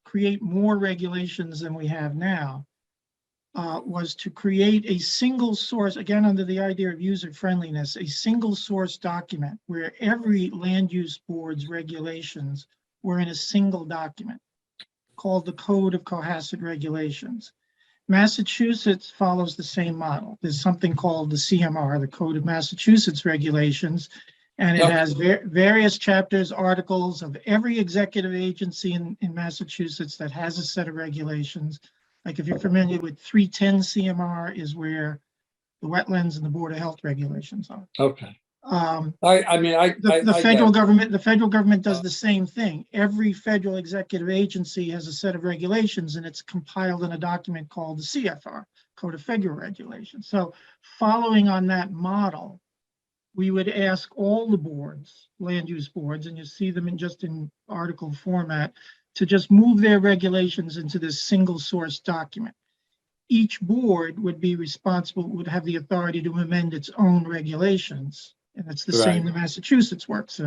create more regulations than we have now, was to create a single source, again, under the idea of user friendliness, a single source document where every land use board's regulations were in a single document called the Code of Cohasset Regulations. Massachusetts follows the same model. There's something called the CMR, the Code of Massachusetts Regulations, and it has various chapters, articles of every executive agency in Massachusetts that has a set of regulations. Like if you're familiar with 310 CMR is where the wetlands and the Board of Health regulations are. Okay. The I federal get government does the same thing. Every federal executive agency has a set of regulations and it's compiled in a document called the CFR, Code of Federal Regulations. So following on that model, we would ask all the boards, land use boards, and you see them in article format, to just move their regulations into this single source document. Each board would be responsible, would have the authority to amend its own regulations. And it's the same in Massachusetts works.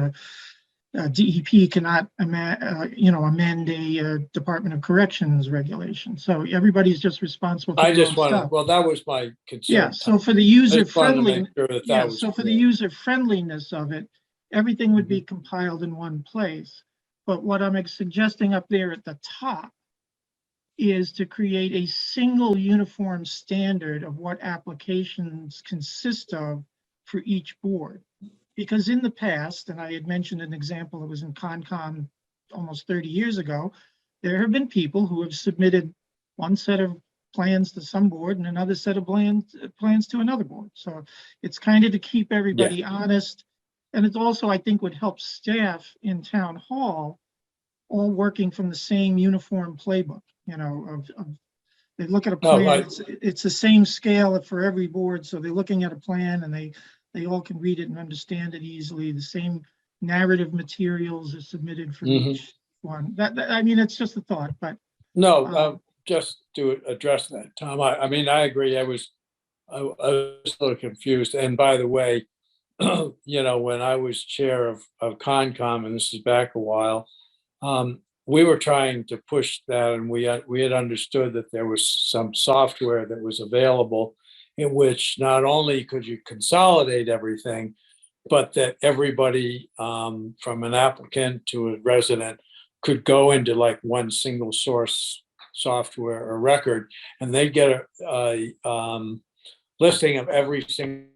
DEP cannot amend a Department of Corrections regulation. So everybody's just responsible for I their just own wanted, stuff. well, that was my concern. Yeah, so for the I user just wanted to friendly, make sure that yeah, that was so for the clear. user friendliness of it, everything would be compiled in one place. But what I'm suggesting up there at the top is to create a single uniform standard of what applications consist of for each board. Because in the past, and I had mentioned an example that was in Concom almost 30 years ago, there have been people who have submitted one set of plans to some board and another set of plans to another board. So it's kind of to keep everybody honest. And it's also, I think, would help staff in town hall all working from the same uniform playbook, they look at a plan, it's the same scale for every board. So they're looking at a plan and they all can read it and understand it easily. The same narrative materials are submitted for each one. I mean, it's just a thought, but. No, just to address that, Tom, I mean, I agree. I was a little confused. And by the way, when I was chair of Concom, and this is back a while, we were trying to push that, and we had understood that there was some software that was available in which not only could you consolidate everything, but that everybody from an applicant to a resident could go into like one single source software or record, and they'd get a listing of every single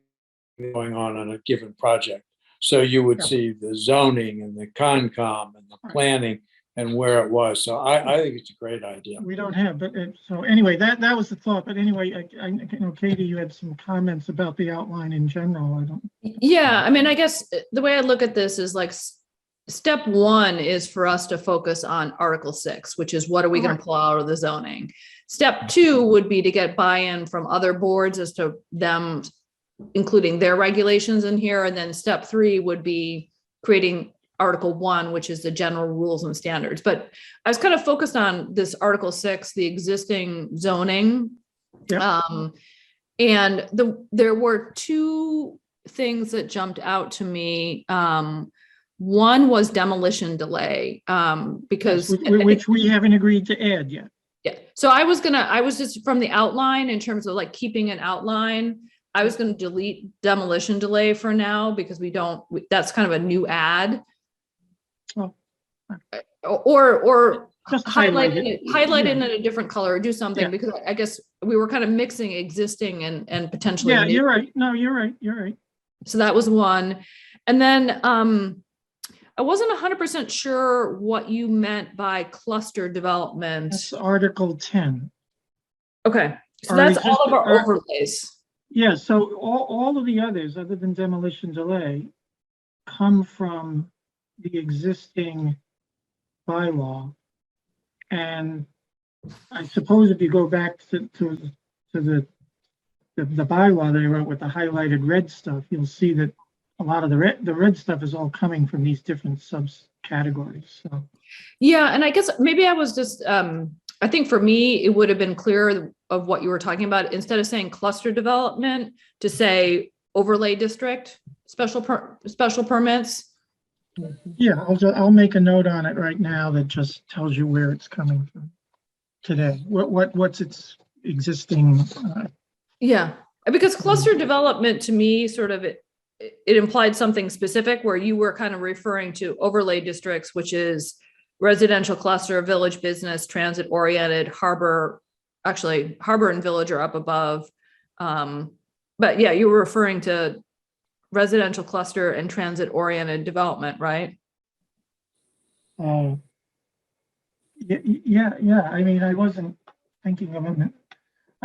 thing going on a given project. So you would see the zoning and the Concom and the planning and where it was. So I think it's a great idea. We don't have, but so anyway, that was the thought. But anyway, I know, Katie, you had some comments about the outline in general. Yeah, I mean, I guess the way I look at this is like step one is for us to focus on Article 6, which is what are we going to pull out of the zoning. Step 2 would be to get buy-in from other boards as to them including their regulations in here. And then step 3 would be creating Article 1, which is the general rules and standards. But I was kind of focused on this Article 6, the existing zoning. Yep. And there were two things that jumped out to me. One was demolition delay, because which we haven't agreed to add yet. Yeah. So I was just from the outline in terms of like keeping an outline, I was going to delete demolition delay for now because that's kind of a new ad. Oh. Or just highlight it in a different color or do something, because I guess we were kind of mixing existing and potentially new. You're right. No, you're right. So that was one. And then I wasn't 100% sure what you meant by cluster development. That's Article 10. Okay. So that's all of our overlays. Yeah, so all of the others, other than demolition delay, come from the existing bylaw. And I suppose if you go back to the bylaw they wrote with the highlighted red stuff, you'll see that a lot of the red stuff is all coming from these different subcategories, so. Yeah, and I guess maybe I was just, I think for me, it would have been clearer of what you were talking about, instead of saying cluster development, to say overlay district, special permits. Yeah, I'll make a note on it right now that just tells you where it's coming from today. What's its existing, Yeah, because cluster development to me, sort of, it implied something specific, where you were kind of referring to overlay districts, which is residential cluster, village business, transit oriented, harbor, actually harbor and village are up above. But yeah, you were referring to residential cluster and transit oriented development, right? yeah, yeah, I mean, I wasn't thinking of them.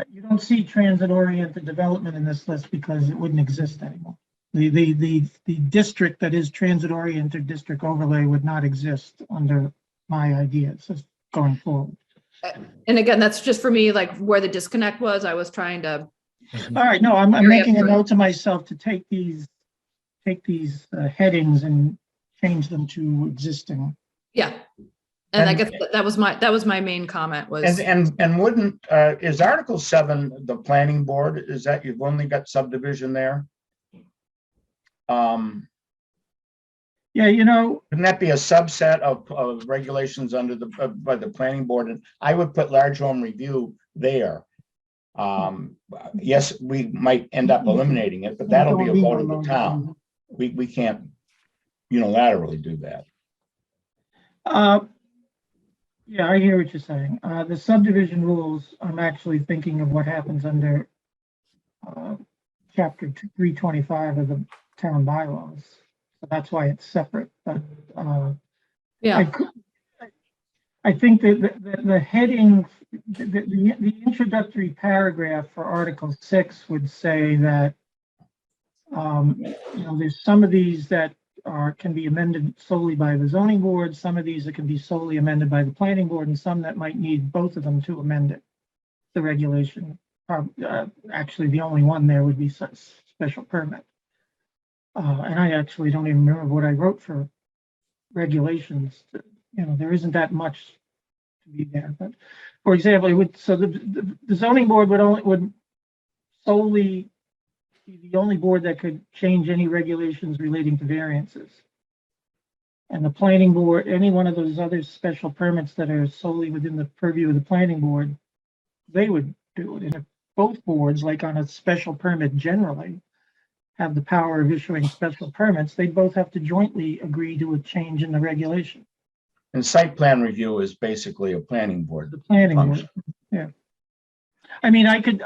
You don't see transit-oriented development in this list because it wouldn't exist anymore. The district that is transit-oriented district overlay would not exist under my ideas going forward. And again, that's just for me, like where the disconnect was. I was trying to. All right, no, I'm making a note to myself to take these headings and change them to existing. Yeah. And I And- guess that was my main comment was. And wouldn't, is Article 7, the planning board, is that you've only got subdivision there? Yeah, you know, Wouldn't that be a subset of regulations under by the planning board? And I would put large home review there. Yes, we might end up eliminating it, but that'll be a vote of the town. We can't unilaterally do that. yeah, I hear what you're saying. The subdivision rules, I'm actually thinking of what happens under chapter 325 of the town bylaws. So that's why it's separate, but Yeah. I think that the heading, the introductory paragraph for Article 6 would say that, there's some of these that can be amended solely by the zoning board, some of these that can be solely amended by the planning board, and some that might need both of them to amend it. The regulation, actually, the only one there would be special permit. And I actually don't even remember what I wrote for regulations. There isn't that much to be there. But for example, the zoning board would solely be the only board that could change any regulations relating to variances. And the planning board, any one of those other special permits that are solely within the purview of the planning board, they would do it. And if both boards, like on a special permit generally, have the power of issuing special permits, they both have to jointly agree to a change in the regulation. And site plan review is basically a planning board. The planning function. board, yeah. I mean, I could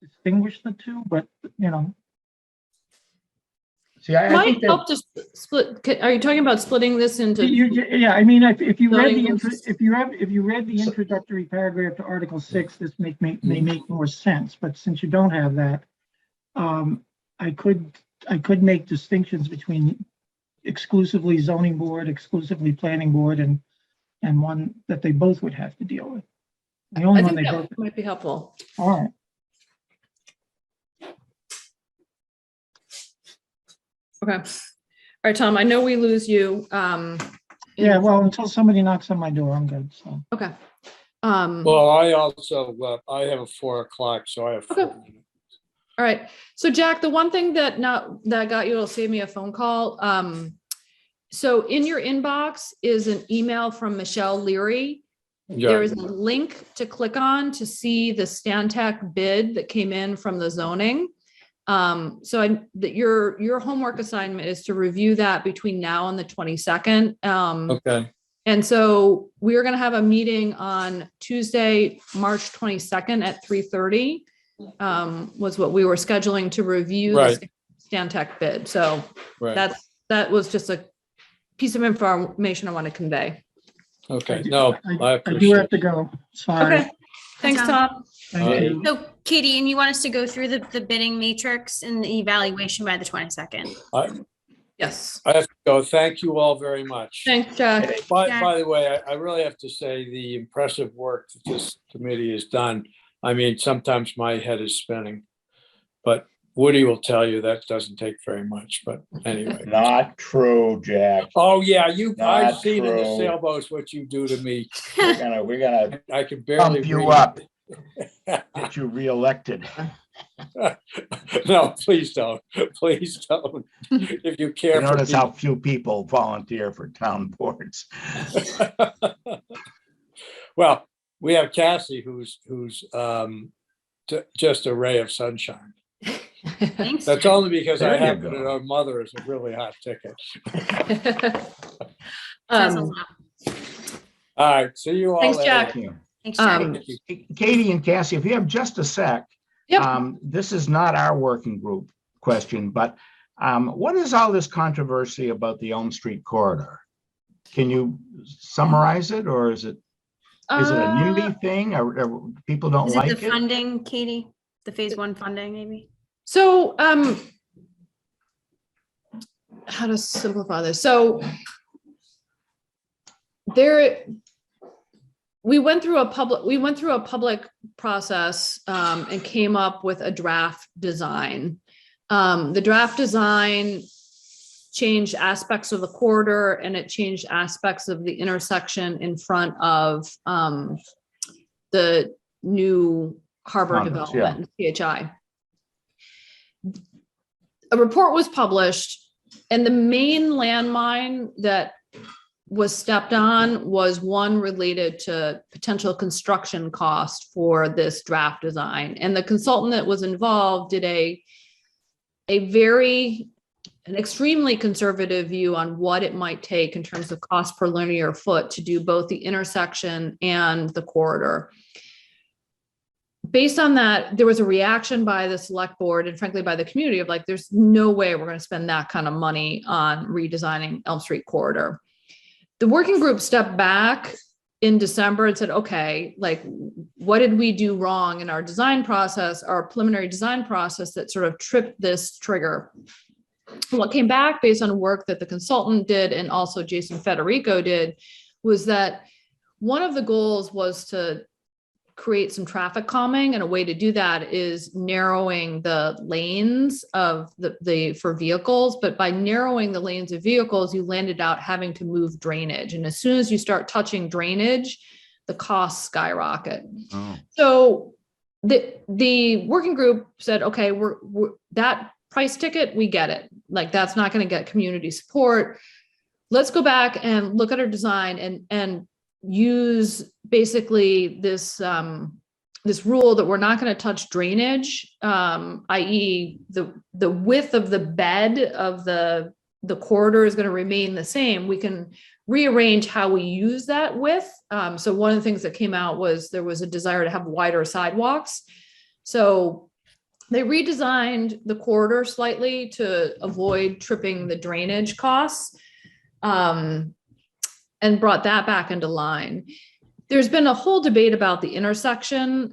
distinguish the two, but See, I Might think that help to split. Are you talking about splitting this into? yeah, I mean, if you read Zoning if you read the introductory paragraph to Article 6, this may make more sense. But since you don't have that, I could make distinctions between exclusively zoning board, exclusively planning board, and one that they both would have to deal with. The only I one think they that both. might be helpful. All right. Okay. All right, Tom, I know we lose you. Yeah, well, until somebody knocks on my door, I'm good. So. Okay. Well, I also, I have a 4 o'clock, so I have 4 Okay. minutes. All right. So Jack, the one thing that got you, it'll save me a phone call. So in your inbox is an email from Michelle Leary. There Yeah, is a link to click on to see the Stantec bid that came in from the zoning. So your homework assignment is to review that between now and the 22nd. okay, And so we are going to have a meeting on Tuesday, March 22nd at 3:30. Was what we were scheduling to review Right. the Stantec bid. So right, that was just a piece of information I want to convey. okay. No, I I do appreciate have to it. go. Sorry. Okay. Thanks, Tom. Thank you. So Katie, and you want us to go through the bidding matrix and the evaluation by the 22nd? Yes. I have to go. Thank you all very much. Thanks, Jack. By the way, I really have to say the impressive work that this committee has done. I mean, sometimes my head is spinning, but Woody will tell you that doesn't take very much, but anyway. Not true, Jack. Oh, yeah, I've Not seen in the true. sailboats what you do to me. We're gonna I can barely pump you breathe. up, get you reelected. No, please don't. Please don't. If you care You for notice how few people volunteer for town boards. Well, we have Cassie, who's just a ray of sunshine. Thanks. That's only because I There you happen to go. know mother is a really hot ticket. Says a Um, lot. All right, see you all Thanks, later. Jack. Thanks, Jack. Um, Thank you. Katie and Cassie, if you have just a sec, Yep. this is not our working group question, but what is all this controversy about the Elm Street corridor? Can you summarize it, or is it a NIMBY thing, or people don't Is it like the it? funding, Katie? The phase 1 funding, maybe? So, how to simplify this? So we went through a public process and came up with a draft design. The draft design changed aspects of the corridor, and it changed aspects of the intersection in front of the new harbor Condos, development, CHI. A report was published, and the main landmine that was stepped on was one related to potential construction cost for this draft design. And the consultant that was involved did an extremely conservative view on what it might take in terms of cost per linear foot to do both the intersection and the corridor. Based on that, there was a reaction by the select board and frankly by the community of like, there's no way we're going to spend that kind of money on redesigning Elm Street corridor. The working group stepped back in December and said, okay, like, what did we do wrong in our design process, our preliminary design process that sort of tripped this trigger? What came back based on work that the consultant did and also Jason Federico did was that one of the goals was to create some traffic calming, and a way to do that is narrowing the lanes of for vehicles. But by narrowing the lanes of vehicles, you landed out having to move drainage, and as soon as you start touching drainage, the costs skyrocket. Oh. So the working group said, okay, we're that price ticket, we get it. Like, that's not going to get community support. Let's go back and look at our design and use basically this this rule that we're not going to touch drainage, i.e. the width of the bed of the corridor is going to remain the same. We can rearrange how we use that width. So one of the things that came out was there was a desire to have wider sidewalks. So they redesigned the corridor slightly to avoid tripping the drainage costs. And brought that back into line. There's been a whole debate about the intersection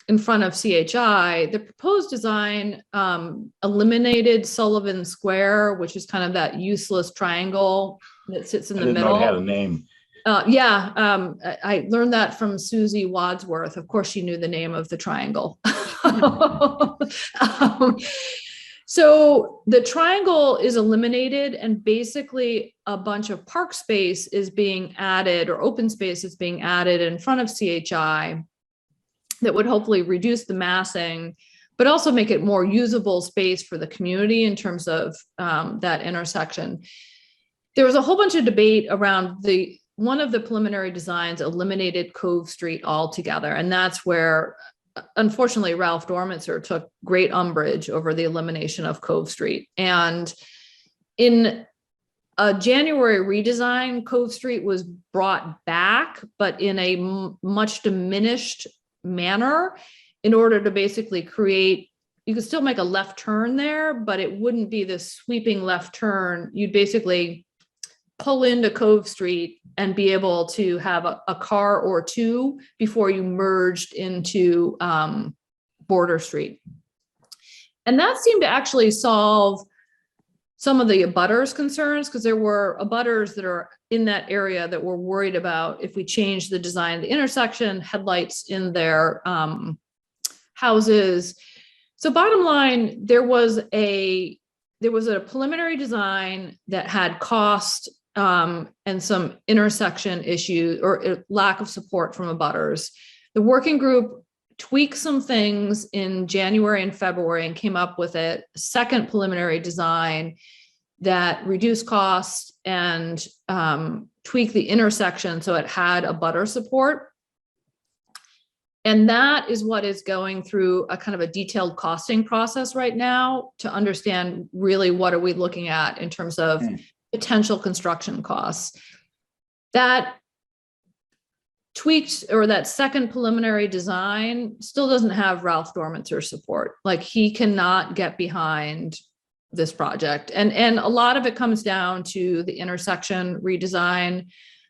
in front of CHI. The proposed design eliminated Sullivan Square, which is kind of that useless triangle that sits in the I didn't know it had a middle. name. I learned that from Susie Wadsworth. Of course, she knew the name of the triangle. So the triangle is eliminated, and basically a bunch of park space is being added, or open space is being added in front of CHI that would hopefully reduce the massing, but also make it more usable space for the community in terms of that intersection. There was a whole bunch of debate around one of the preliminary designs eliminated Cove Street altogether, and that's where unfortunately, Ralph Dormitzer took great umbrage over the elimination of Cove Street. And in a January redesign, Cove Street was brought back, but in a much diminished manner in order to basically create, you could still make a left turn there, but it wouldn't be this sweeping left turn. You'd basically pull into Cove Street and be able to have a car or two before you merged into Border Street. And that seemed to actually solve some of the abutters concerns, because there were abutters that are in that area that were worried about if we change the design of the intersection, headlights in their houses. So bottom line, there was a preliminary design that had cost and some intersection issues or lack of support from abutters. The working group tweaked some things in January and February and came up with a second preliminary design that reduced costs and tweaked the intersection so it had abutter support. And that is what is going through a kind of a detailed costing process right now to understand really what are we looking at in terms of potential construction costs. That tweaked or that second preliminary design still doesn't have Ralph Dormitzer's support. Like he cannot get behind this project. And a lot of it comes down to the intersection redesign.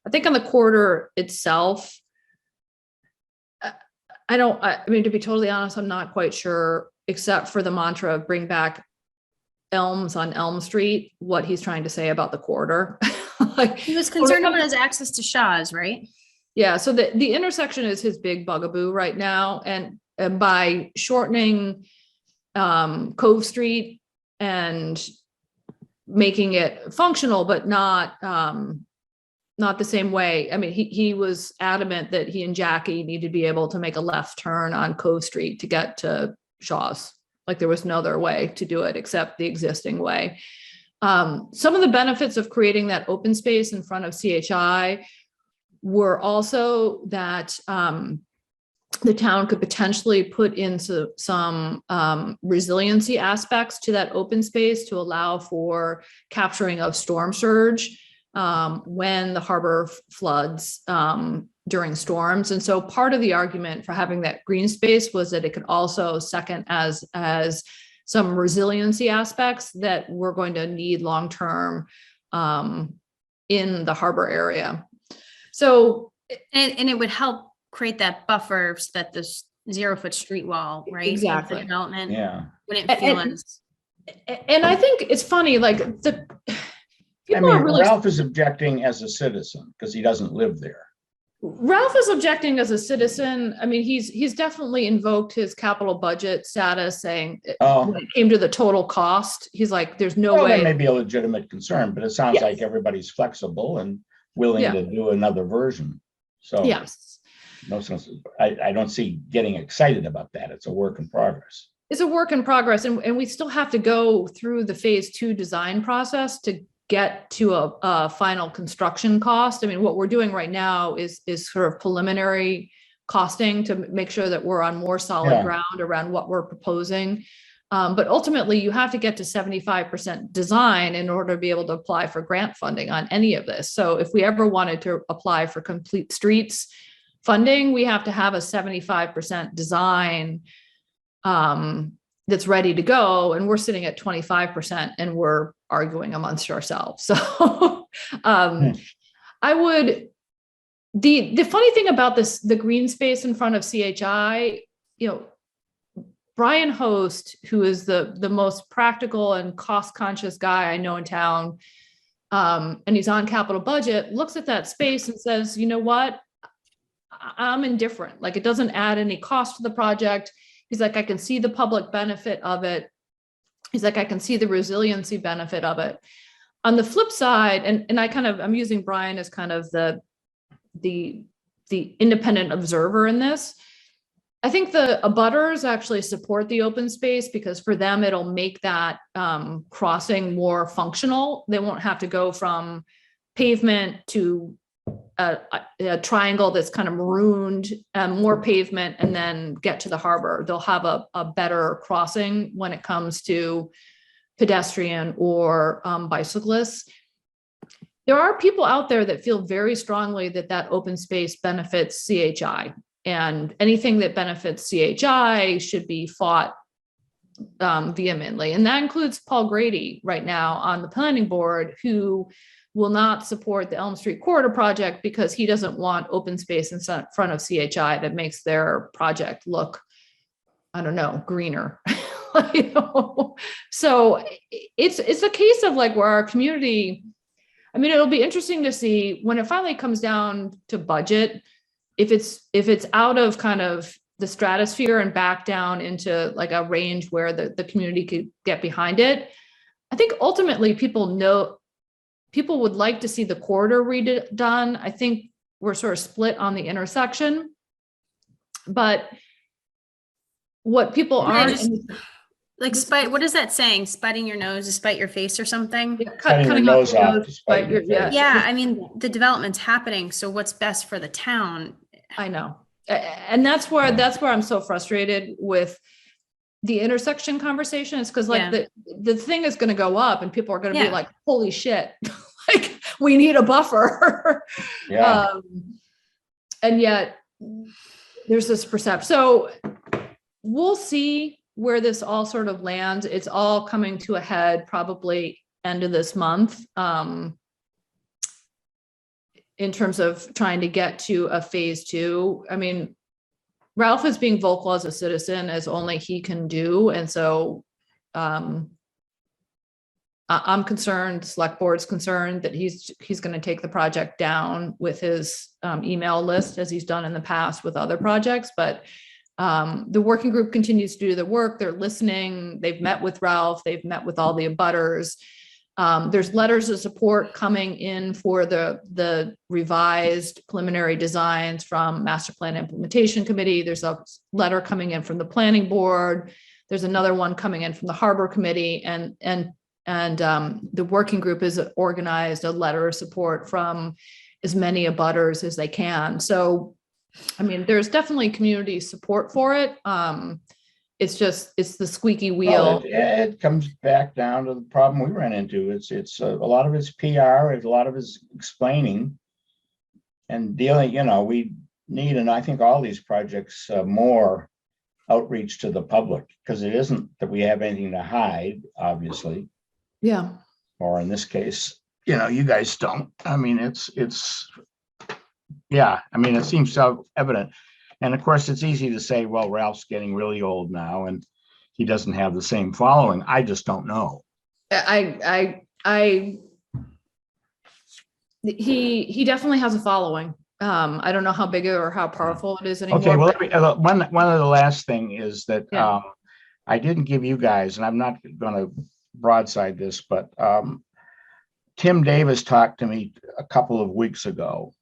I think on the corridor itself, I mean, to be totally honest, I'm not quite sure, except for the mantra of bring back Elms on Elm Street, what he's trying to say about the corridor. Like, He was concerned about his access to Shaw's, right? yeah, so the intersection is his big bugaboo right now. And by shortening Cove Street and making it functional, but not the same way. I mean, he was adamant that he and Jackie needed to be able to make a left turn on Cove Street to get to Shaw's. Like there was no other way to do it except the existing way. Some of the benefits of creating that open space in front of CHI were also that the town could potentially put into some resiliency aspects to that open space to allow for capturing of storm surge when the harbor floods during storms. And so part of the argument for having that green space was that it could also second as some resiliency aspects that we're going to need long-term in the harbor area. So, And it would help create that buffer so that this 0-foot street wall, right? Exactly. The development Yeah. wouldn't feel as. and I think it's funny, like I people mean, are really. Ralph is objecting as a citizen because he doesn't live there. Ralph is objecting as a citizen. I mean, he's definitely invoked his capital budget status, saying when it came to the total cost, he's like, there's no Well, way. that may be a legitimate concern, but it sounds Yes. like everybody's flexible and willing Yeah. to do another version. So Yes. no sense. I don't see getting excited about that. It's a work in progress. It's a work in progress, and we still have to go through the phase 2 design process to get to a final construction cost. I mean, what we're doing right now is sort of preliminary costing to make sure that we're on more solid ground around what we're proposing. But ultimately, you have to get to 75% design in order to be able to apply for grant funding on any of this. So if we ever wanted to apply for complete streets funding, we have to have a 75% design that's ready to go, and we're sitting at 25% and we're arguing amongst ourselves. So I would, the funny thing about this, the green space in front of CHI, you know, Brian Host, who is the most practical and cost conscious guy I know in town, and he's on capital budget, looks at that space and says, you know what, I'm indifferent. Like it doesn't add any cost to the project. He's like, I can see the public benefit of it. He's like, I can see the resiliency benefit of it. On the flip side, and I'm using Brian as kind of the independent observer in this. I think the abutters actually support the open space because for them, it'll make that crossing more functional. They won't have to go from pavement to a triangle that's kind of marooned, more pavement, and then get to the harbor. They'll have a better crossing when it comes to pedestrian or bicyclists. There are people out there that feel very strongly that open space benefits CHI, and anything that benefits CHI should be fought vehemently. And that includes Paul Grady right now on the planning board, who will not support the Elm Street Corridor project because he doesn't want open space in front of CHI that makes their project look, I don't know, greener. You know? So it's a case of like where our community, I mean, it'll be interesting to see when it finally comes down to budget, if it's out of kind of the stratosphere and back down into like a range where the community could get behind it. I think ultimately people would like to see the corridor redone. I think we're sort of split on the intersection, but what people aren't Like spite, what is that saying? Spiting your nose to spite your face or something? Cutting your nose off to spite your face. Yeah, I mean, the development's happening, so what's best for the town? I know. And that's where I'm so frustrated with the intersection conversation, is because like the thing is going to go up and people are going to be like, holy shit, like we need a buffer. Yeah. And yet there's this perception. So we'll see where this all sort of lands. It's all coming to a head probably end of this month. In terms of trying to get to a phase 2. I mean, Ralph is being vocal as a citizen as only he can do. And so I'm concerned, select board's concerned that he's going to take the project down with his email list, as he's done in the past with other projects. But the working group continues to do the work. They're listening. They've met with Ralph. They've met with all the abutters. There's letters of support coming in for the revised preliminary designs from Master Plan Implementation Committee. There's a letter coming in from the Planning Board. There's another one coming in from the Harbor Committee, and the working group has organized a letter of support from as many abutters as they can. So, I mean, there's definitely community support for it. It's the squeaky wheel. Well, it comes back down to the problem we ran into. It's a lot of it's PR, a lot of it's explaining and dealing. We need, and I think all these projects, more outreach to the public, because it isn't that we have anything to hide, obviously. Yeah. Or in this case, you guys don't. I mean, it's yeah. I mean, it seems so evident. And of course, it's easy to say, well, Ralph's getting really old now and he doesn't have the same following. I just don't know. He definitely has a following. I don't know how big or how powerful it is anymore. Okay, well, one of the last thing is that I didn't give you guys, and I'm not going to broadside this, but Tim Davis talked to me a couple of weeks ago,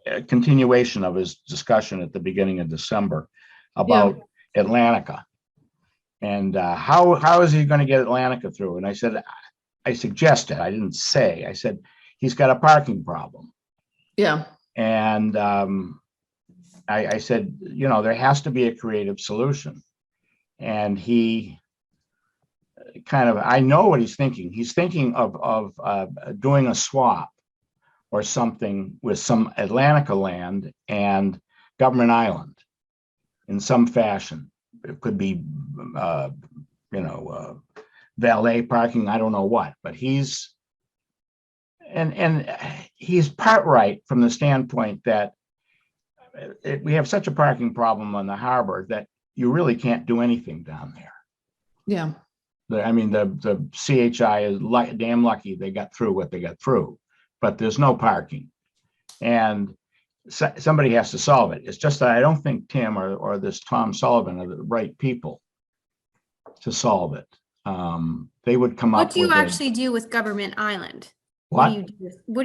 a continuation of his discussion at the beginning of December about Atlantica and how is he going to get Atlantica through? And I said, I suggested, I didn't say, I said, he's got a parking problem. Yeah. And I said, there has to be a creative solution. And he I know what he's thinking. He's thinking of doing a swap or something with some Atlantica land and Government Island in some fashion. It could be, valet parking. I don't know what, but he's part right from the standpoint that we have such a parking problem on the harbor that you really can't do anything down there. Yeah. The CHI is damn lucky they got through what they got through, but there's no parking, and somebody has to solve it. It's just that I don't think Tim or this Tom Sullivan are the right people to solve it. They would come up with. What do you actually do with Government Island? What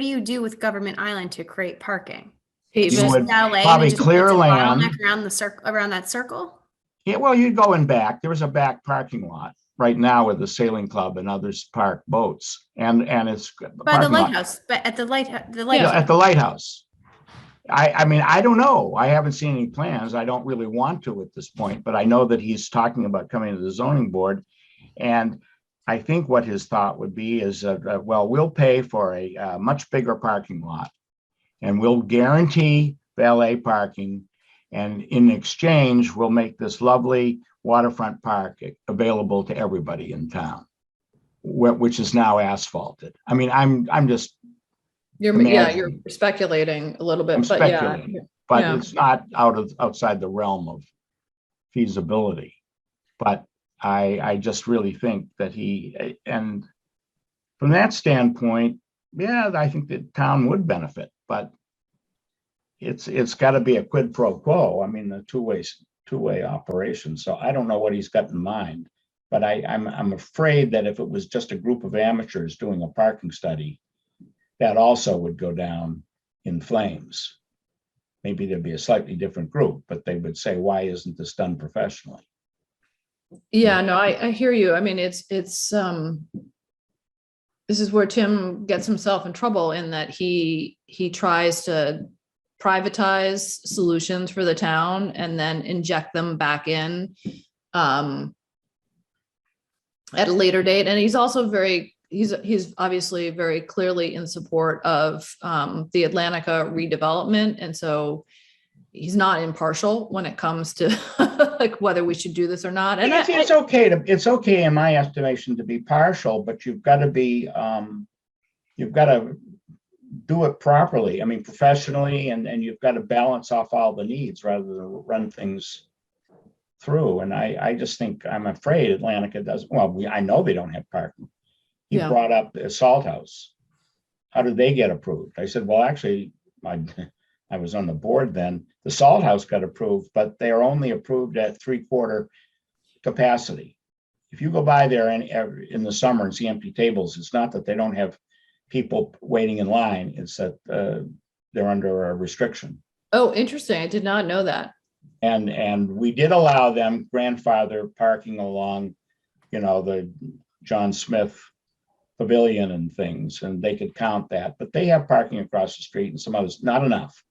do you do with Government Island to create parking? You would probably clear land around the circle, around that circle. Yeah, well, you'd go in back. There was a back parking lot right now with the sailing club and others park boats, and it's by the lighthouse. But at the lighthouse, at the lighthouse. I mean, I don't know. I haven't seen any plans. I don't really want to at this point, but I know that he's talking about coming to the zoning board, and I think what his thought would be is, well, we'll pay for a much bigger parking lot, and we'll guarantee valet parking, and in exchange, we'll make this lovely waterfront park available to everybody in town, which is now asphalted. I mean, I'm just you're speculating a little bit, I'm but speculating, but it's not outside the realm of feasibility. But I just really think that and from that standpoint, I think the town would benefit, but it's got to be a quid pro quo. I mean, the two ways two-way operation. So I don't know what he's got in mind. But I'm afraid that if it was just a group of amateurs doing a parking study, that also would go down in flames. Maybe there'd be a slightly different group, but they would say, why isn't this done professionally? Yeah, no, I hear you. I mean, it's this is where Tim gets himself in trouble in that he tries to privatize solutions for the town and then inject them back in at a later date. And he's also he's obviously very clearly in support of the Atlantica redevelopment. And so he's not impartial when it comes to like whether we should do this or not. And it's okay in my estimation to be partial, but you've got to do it properly. I mean, professionally, and you've got to balance off all the needs rather than run things through. And I just think, I'm afraid Atlantica doesn't, well, I know they don't have parking. He brought up the Salt House. How did they get approved? I said, well, actually, I was on the board then. The Salt House got approved, but they are only approved at 3/4 capacity. If you go by there in the summer and see empty tables, it's not that they don't have people waiting in line. It's that they're under a restriction. Oh, interesting. I did not know that. And we did allow them grandfather parking along, the John Smith Pavilion and things, and they could count that. But they have parking across the street and some others, not enough.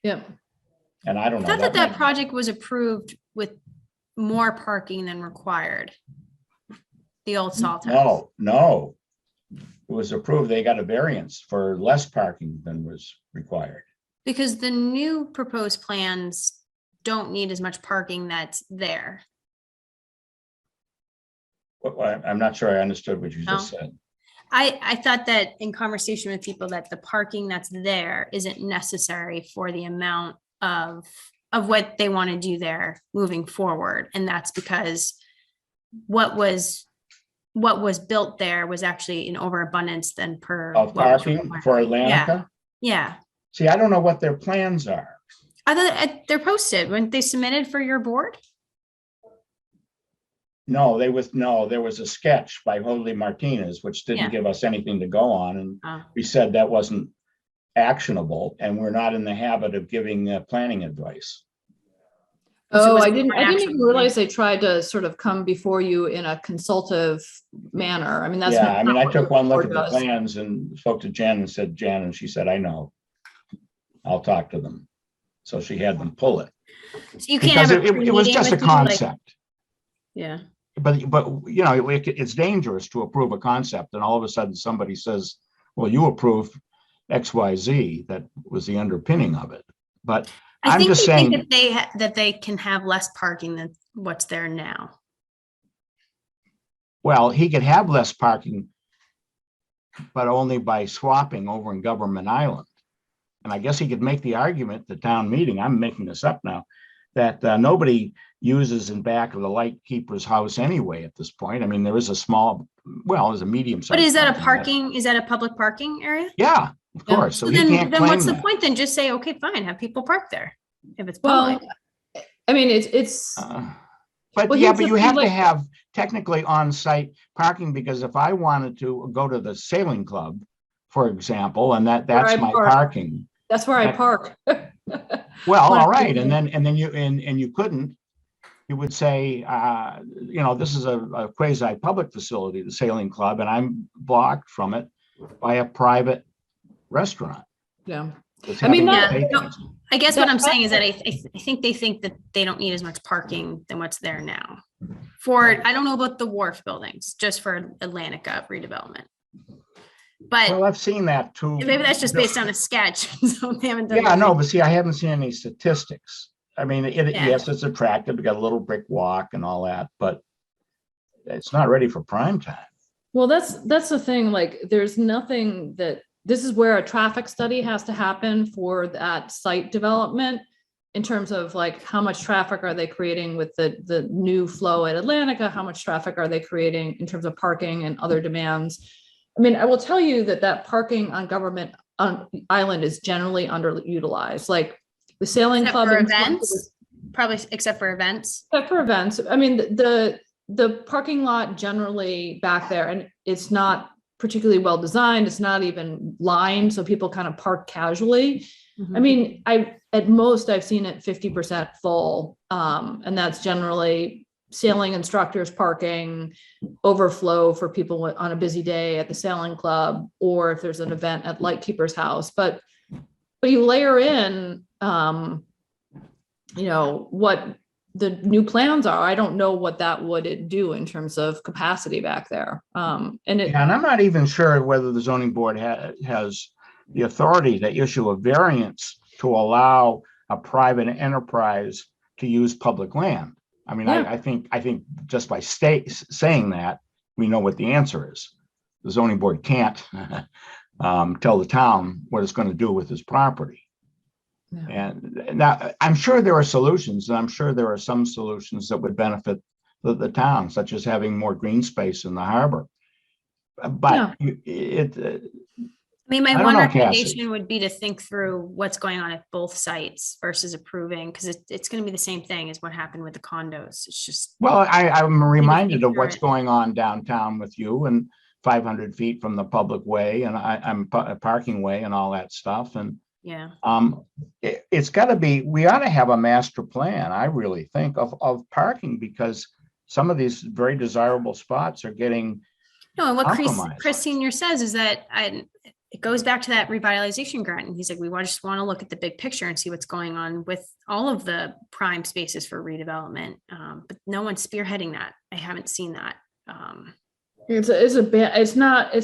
Yeah. And I don't know. I thought that project was approved with more parking than required. The old Salt House. No. It was approved. They got a variance for less parking than was required. Because the new proposed plans don't need as much parking that's there. I'm not sure I understood what you just said. I thought that in conversation with people that the parking that's there isn't necessary for the amount of what they want to do there moving forward. And that's because what was built there was actually in overabundance than per. Of parking for Atlantica? Yeah. See, I don't know what their plans are. I thought they're posted when they submitted for your board. No, there was a sketch by Hoadley Martinez, which didn't give us anything to go on. And we said that wasn't actionable, and we're not in the habit of giving planning advice. Oh, I didn't even realize they tried to sort of come before you in a consultative manner. I mean, that's. Yeah, I mean, I took one look at the plans and spoke to Jen and said, Jen, and she said, I know. I'll talk to them. So she had them pull it. So you can't have it was just a concept. Yeah. But it's dangerous to approve a concept and all of a sudden somebody says, well, you approved XYZ. That was the underpinning of it. But I'm just saying that they can have less parking than what's there now. Well, he could have less parking, but only by swapping over in Government Island. And I guess he could make the argument at the town meeting, I'm making this up now, that nobody uses in back of the lightkeeper's house anyway at this point. I mean, there is there's a medium size. But is that is that a public parking area? Yeah, of course. So then what's the point then? Just say, okay, fine, have people park there if it's public. Well, I mean, it's. But you have to have technically on-site parking, because if I wanted to go to the sailing club, for example, and that's my parking. That's where I park. Well, all right, and then you couldn't. You would say, this is a quasi-public facility, the sailing club, and I'm blocked from it by a private restaurant. Yeah. I mean, I guess what I'm saying is that I think they think that they don't need as much parking than what's there now. I don't know about the wharf buildings, just for Atlantica redevelopment. But I've seen that too. Maybe that's just based on a sketch. So they haven't done. Yeah, no, but see, I haven't seen any statistics. I mean, yes, it's attractive. We got a little brick walk and all that, but it's not ready for prime time. Well, that's the thing. Like, there's nothing this is where a traffic study has to happen for that site development, in terms of like how much traffic are they creating with the new flow at Atlantica? How much traffic are they creating in terms of parking and other demands? I mean, I will tell you that parking on Government Island is generally underutilized. Like the sailing club for events. Probably except for events. Except for events. I mean, the parking lot generally back there, and it's not particularly well designed. It's not even lined, so people kind of park casually. I mean, at most I've seen it 50% full. And that's generally sailing instructors parking, overflow for people on a busy day at the sailing club, or if there's an event at Lightkeeper's house. But you layer in, what the new plans are. I don't know what that would do in terms of capacity back there. And I'm not even sure whether the zoning board has the authority to issue a variance to allow a private enterprise to use public land. I mean, Yeah. I think just by saying that, we know what the answer is. The zoning board can't tell the town what it's going to do with this property. Yeah. And now I'm sure there are solutions, and I'm sure there are some solutions that would benefit the town, such as having more green space in the harbor. But I mean, my I don't one know, recommendation Cassie. would be to think through what's going on at both sites versus approving, because it's going to be the same thing as what happened with the condos. It's just, Well, I'm reminded of through what's it. going on downtown with you and 500 feet from the public way, and I'm a parking way and all that stuff. And yeah. it's got to be, we ought to have a master plan, I really think, of parking, because some of these very desirable spots are getting No, and what compromised. Chris Senior says is that it goes back to that revitalization grant. And he's like, just want to look at the big picture and see what's going on with all of the prime spaces for redevelopment. But no one's spearheading that. I haven't seen that. it's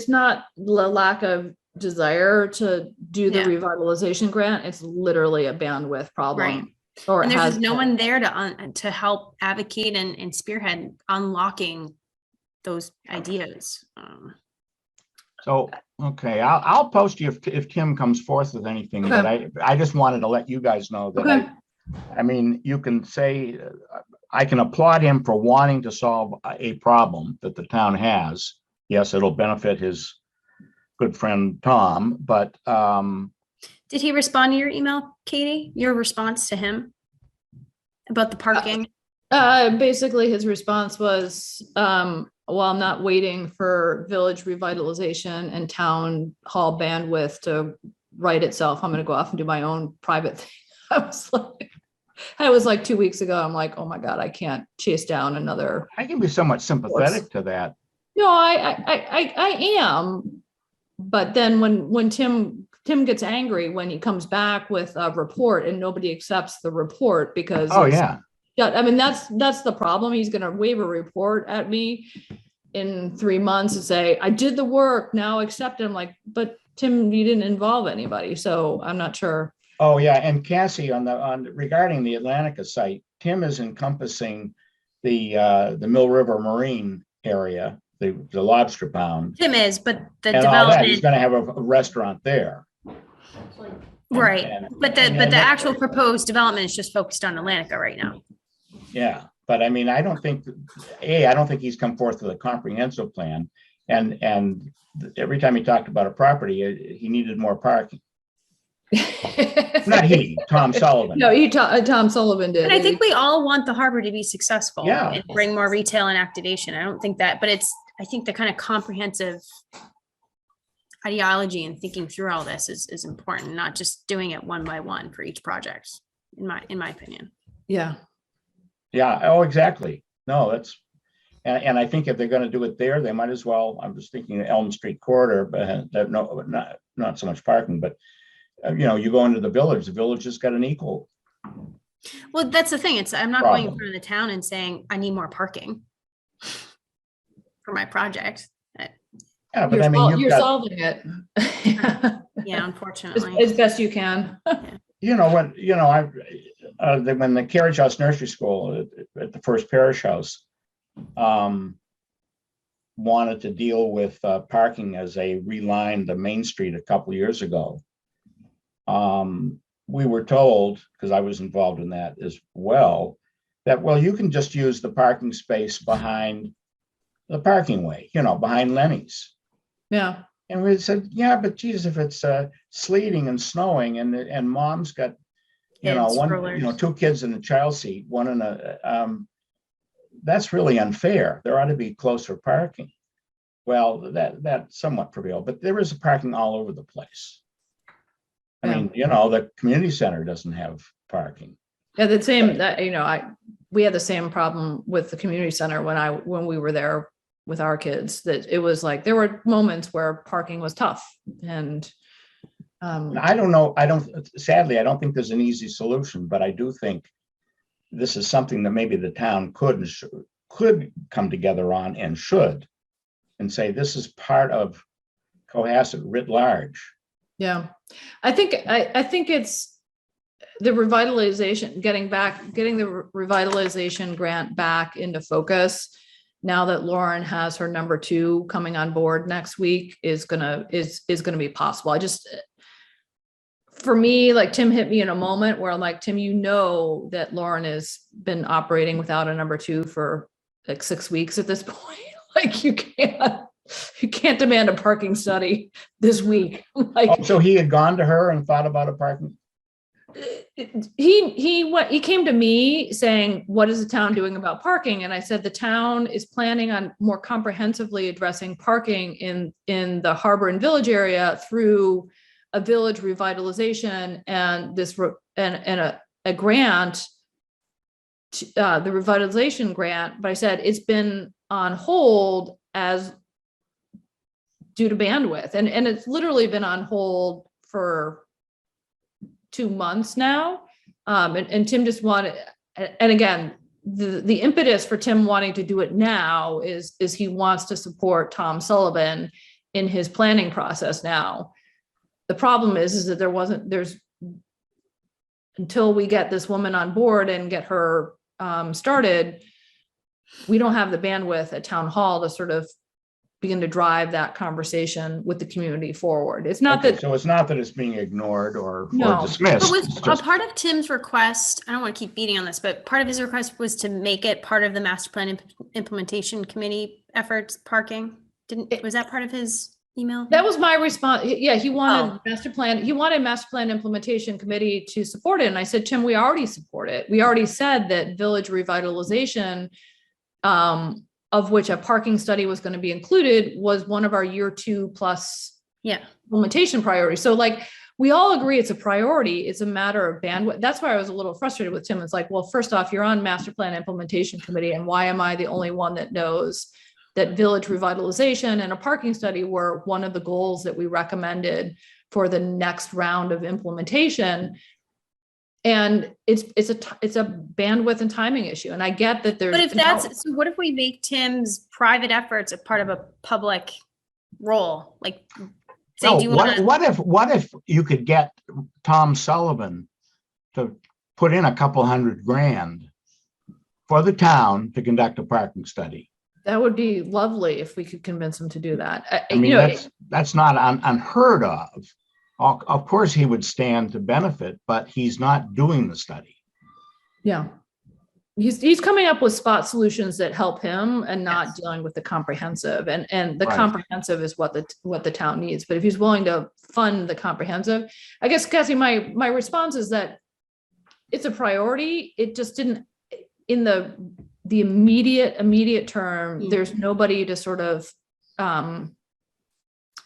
not the lack of desire to do the Yeah. revitalization grant. It's literally a bandwidth problem. Right. Or And it there's has just no one there to help advocate and spearhead unlocking those ideas. So, okay, I'll post you if Tim comes forth with anything, but I just wanted to let you guys know that Okay. I mean, you can say, I can applaud him for wanting to solve a problem that the town has. Yes, it'll benefit his good friend Tom, but Did he respond to your email, Katie? Your response to him about the parking? Basically his response was, well, I'm not waiting for village revitalization and town hall bandwidth to write itself. I'm going to go off and do my own private thing. I was like 2 weeks ago. I'm like, oh my God, I can't chase down another. I can be somewhat sympathetic to that. No, I am. But then when Tim gets angry when he comes back with a report and nobody accepts the report because Oh, yeah. I mean, that's the problem. He's going to wave a report at me in 3 months and say, I did the work, now accept it. I'm like, but Tim, you didn't involve anybody. So I'm not sure. Oh, yeah. And Cassie, regarding the Atlantica site, Tim is encompassing the Mill River Marine area, the lobster pound. Tim is, but the And all that, he's development, gonna have a restaurant there. right? But the actual proposed development is just focused on Atlantica right now. Yeah, but I mean, I don't think he's come forth with a comprehensive plan. And every time he talked about a property, he needed more parking. Not he, Tom Sullivan. No, Tom Sullivan did. But I think we all want the harbor to be successful Yeah. and bring more retail and activation. I don't think that, but I think the kind of comprehensive ideology and thinking through all this is important, not just doing it one by one for each project, in my opinion. Yeah. Yeah, oh, exactly. No, and I think if they're gonna do it there, they might as well, I'm just thinking Elm Street corridor, but not so much parking, but you go into the village has got an equal. Well, that's the thing. I'm not going in Problem. front of the town and saying I need more parking for my project. Yeah, but I mean, You're solving it. Yeah, unfortunately. As best you can. When the Carriage House Nursery School at the First Parish House wanted to deal with parking as they relined the Main Street a couple years ago. We were told, because I was involved in that as well, that, well, you can just use the parking space behind the parking way, behind Lenny's. Yeah. And we said, yeah, but geez, if it's sleeting and snowing and mom's got you know, kids, one, strollers. two kids in a child seat, one in that's really unfair. There ought to be closer parking. Well, that somewhat prevailed, but there is parking all over the place. I Yeah. mean, the community center doesn't have parking. Yeah, the same that, we had the same problem with the community center when we were there with our kids, that it was like, there were moments where parking was tough. And And I don't know, sadly, I don't think there's an easy solution, but I do think this is something that maybe the town could come together on and should, and say, this is part of Cohasset writ large. yeah, I think it's the revitalization, getting the revitalization grant back into focus now that Lauren has her number 2 coming on board next week is gonna be possible. For me, like, Tim hit me in a moment where I'm like, Tim, that Lauren has been operating without a number 2 for like 6 weeks at this point. Like, you can't demand a parking study this week. Like, So he had gone to her and thought about a parking. he came to me saying, what is the town doing about parking? And I said, the town is planning on more comprehensively addressing parking in the harbor and village area through a village revitalization and a grant, the revitalization grant. But I said, it's been on hold as due to bandwidth. And it's literally been on hold for 2 months now. And Tim just wanted, and again, the impetus for Tim wanting to do it now is he wants to support Tom Sullivan in his planning process now. The problem is that there's until we get this woman on board and get her started, we don't have the bandwidth at town hall to sort of begin to drive that conversation with the community forward. It's not that. So it's not that it's being ignored or dismissed. But was a part of Tim's request, I don't want to keep beating on this, but part of his request was to make it part of the master plan implementation committee efforts, parking. Was that part of his email? That was my response. Yeah, he wanted master plan implementation committee to support it. And I said, Tim, we already support it. We already said that village revitalization, of which a parking study was going to be included, was one of our year 2+ implementation priorities. So like, we all agree it's a priority. It's a matter of bandwidth. That's why I was a little frustrated with Tim. It's like, well, first off, you're on master plan implementation committee. And why am I the only one that knows that village revitalization and a parking study were one of the goals that we recommended for the next round of implementation? And it's a bandwidth and timing issue. And I get that there's. But so what if we make Tim's private efforts a part of a public role? Like, say, what if you could get Tom Sullivan to put in $200,000 for the town to conduct a parking study? That would be lovely if we could convince him to do that. I mean, that's not unheard of. Of course, he would stand to benefit, but he's not doing the study. Yeah. He's coming up with spot solutions that help him and not dealing with the comprehensive. And the comprehensive is what the town needs. But if he's willing to fund the comprehensive, I guess, Cassie, my response is that it's a priority. It just didn't, in the immediate term, there's nobody to sort of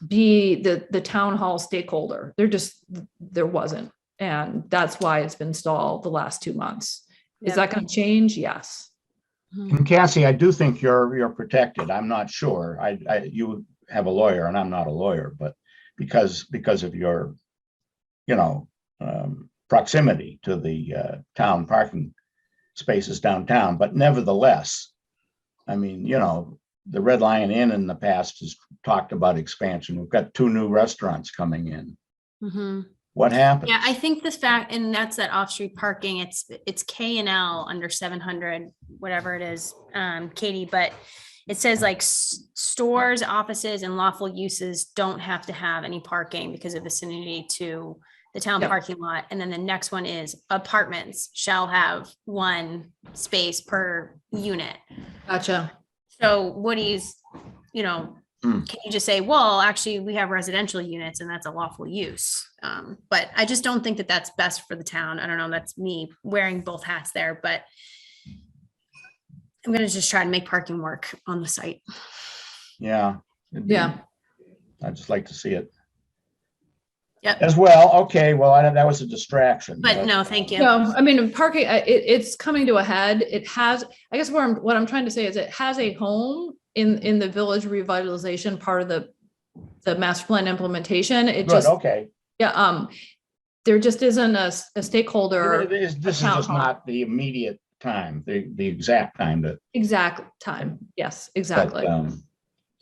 be the town hall stakeholder. There wasn't. And that's why it's been stalled the last 2 months. Is that going to change? Yes. And Cassie, I do think you're protected. I'm not sure. You have a lawyer and I'm not a lawyer, but because of your, proximity to the town parking spaces downtown. But nevertheless, I mean, the Red Lion Inn in the past has talked about expansion. We've got 2 new restaurants coming in. Mm-hmm. What happens? Yeah, I think this fact, and that's that off-street parking. It's K&L under 700, whatever it is, Katie. But it says like stores, offices, and lawful uses don't have to have any parking because of vicinity to the town parking lot. And then the next one is apartments shall have 1 space per unit. Gotcha. So Woody's, can you just say, well, actually, we have residential units and that's a lawful use? But I just don't think that that's best for the town. I don't know, that's me wearing both hats there, but I'm gonna just try to make parking work on the site. Yeah. Yeah. I'd just like to see it Yep, as well. Okay, well, that was a distraction. but no, thank you. No, I mean, parking, it's coming to a head. It has, I guess what I'm trying to say is it has a home in the village revitalization part of the master plan implementation. It Good, just, okay. yeah, there just isn't a stakeholder This is town just hall. not the immediate time, the exact time to. exact time. Yes, but, exactly.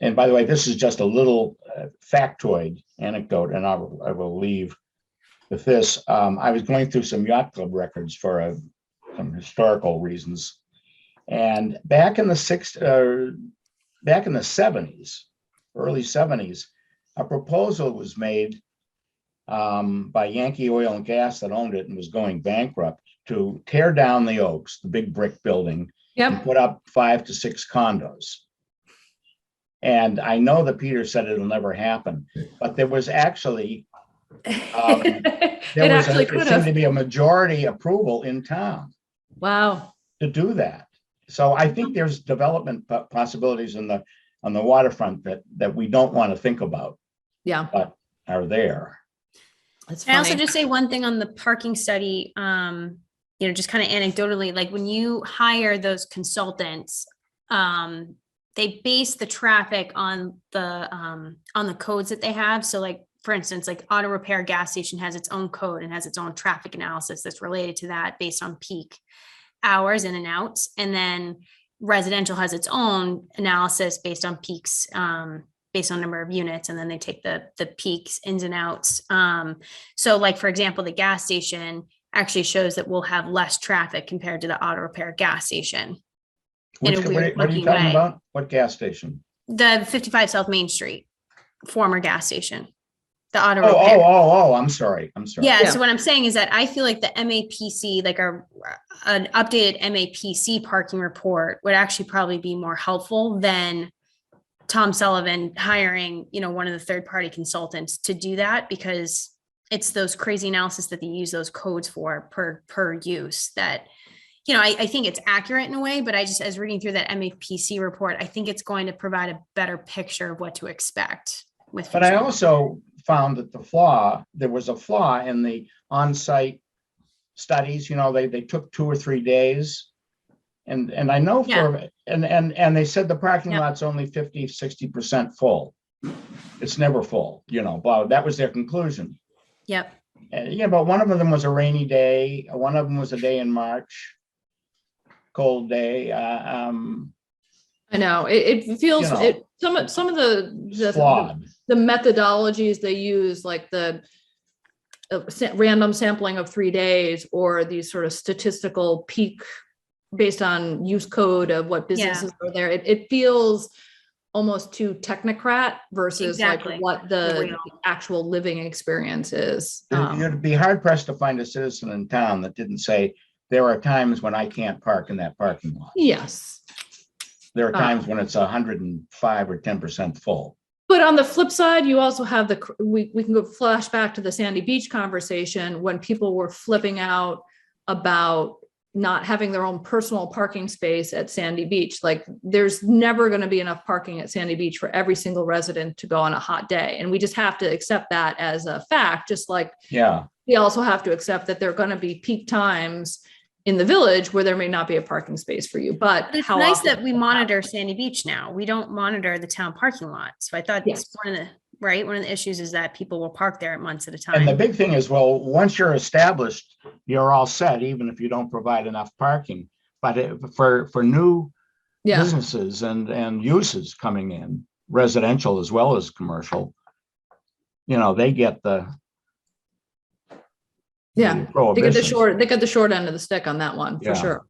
And by the way, this is just a little factoid anecdote, and I will leave with this. I was going through some yacht club records for some historical reasons, and back in the 70s, early 70s, a proposal was made by Yankee Oil and Gas that owned it and was going bankrupt to tear down the Oaks, the big brick building, and Yep. put up 5 to 6 condos. And I know that Peter said it'll never happen, but there was actually It there actually could seemed have. to be a majority approval in town Wow. to do that. So I think there's development possibilities on the waterfront that we don't want to think about, Yeah. but are there. It's I also funny. just say one thing on the parking study, just kind of anecdotally, like when you hire those consultants, they base the traffic on the codes that they have. So like, for instance, like auto repair gas station has its own code and has its own traffic analysis that's related to that based on peak hours in and outs. And then residential has its own analysis based on peaks, based on number of units, and then they take the peaks ins and outs. So like, for example, the gas station actually shows that we'll have less traffic compared to the auto repair gas station. What are you talking about? What gas station? The 55 South Main Street, former gas station. The auto repair. I'm sorry. Yeah, Yeah. so what I'm saying is that I feel like the MAPC, like an updated MAPC parking report would actually probably be more helpful than Tom Sullivan hiring, one of the third-party consultants to do that, because it's those crazy analysis that they use those codes for per use that, I think it's accurate in a way, but as reading through that MAPC report, I think it's going to provide a better picture of what to expect with. But I also found that there was a flaw in the on-site studies. They took 2 or 3 days. And I know and they said the parking lot's only 50-60% full. It's never full, that was their conclusion. Yep. But one of them was a rainy day. One of them was a day in March, cold day. I know it feels some of Flawed. the methodologies they use, like the random sampling of 3 days, or these sort of statistical peak based on use code of what businesses are there. It feels almost too technocrat versus Exactly. like what the actual living experience is. You'd be hard pressed to find a citizen in town that didn't say, there are times when I can't park in that parking lot. Yes. There are times when it's 105 or 10% full. But on the flip side, you also have we can go flash back to the Sandy Beach conversation when people were flipping out about not having their own personal parking space at Sandy Beach. Like, there's never going to be enough parking at Sandy Beach for every single resident to go on a hot day. And we just have to accept that as a fact, just like we also have to accept that there are going to be peak times in the village where there may not be a parking space for you. But it's nice that we monitor Sandy Beach now. We don't monitor the town parking lot. So I thought it's one of the issues is that people will park there months at a time. And the big thing is, well, once you're established, you're all set, even if you don't provide enough parking. But for new businesses and uses coming in, residential as well as commercial, they get the they get prohibition. the short end of the stick on that one, for sure.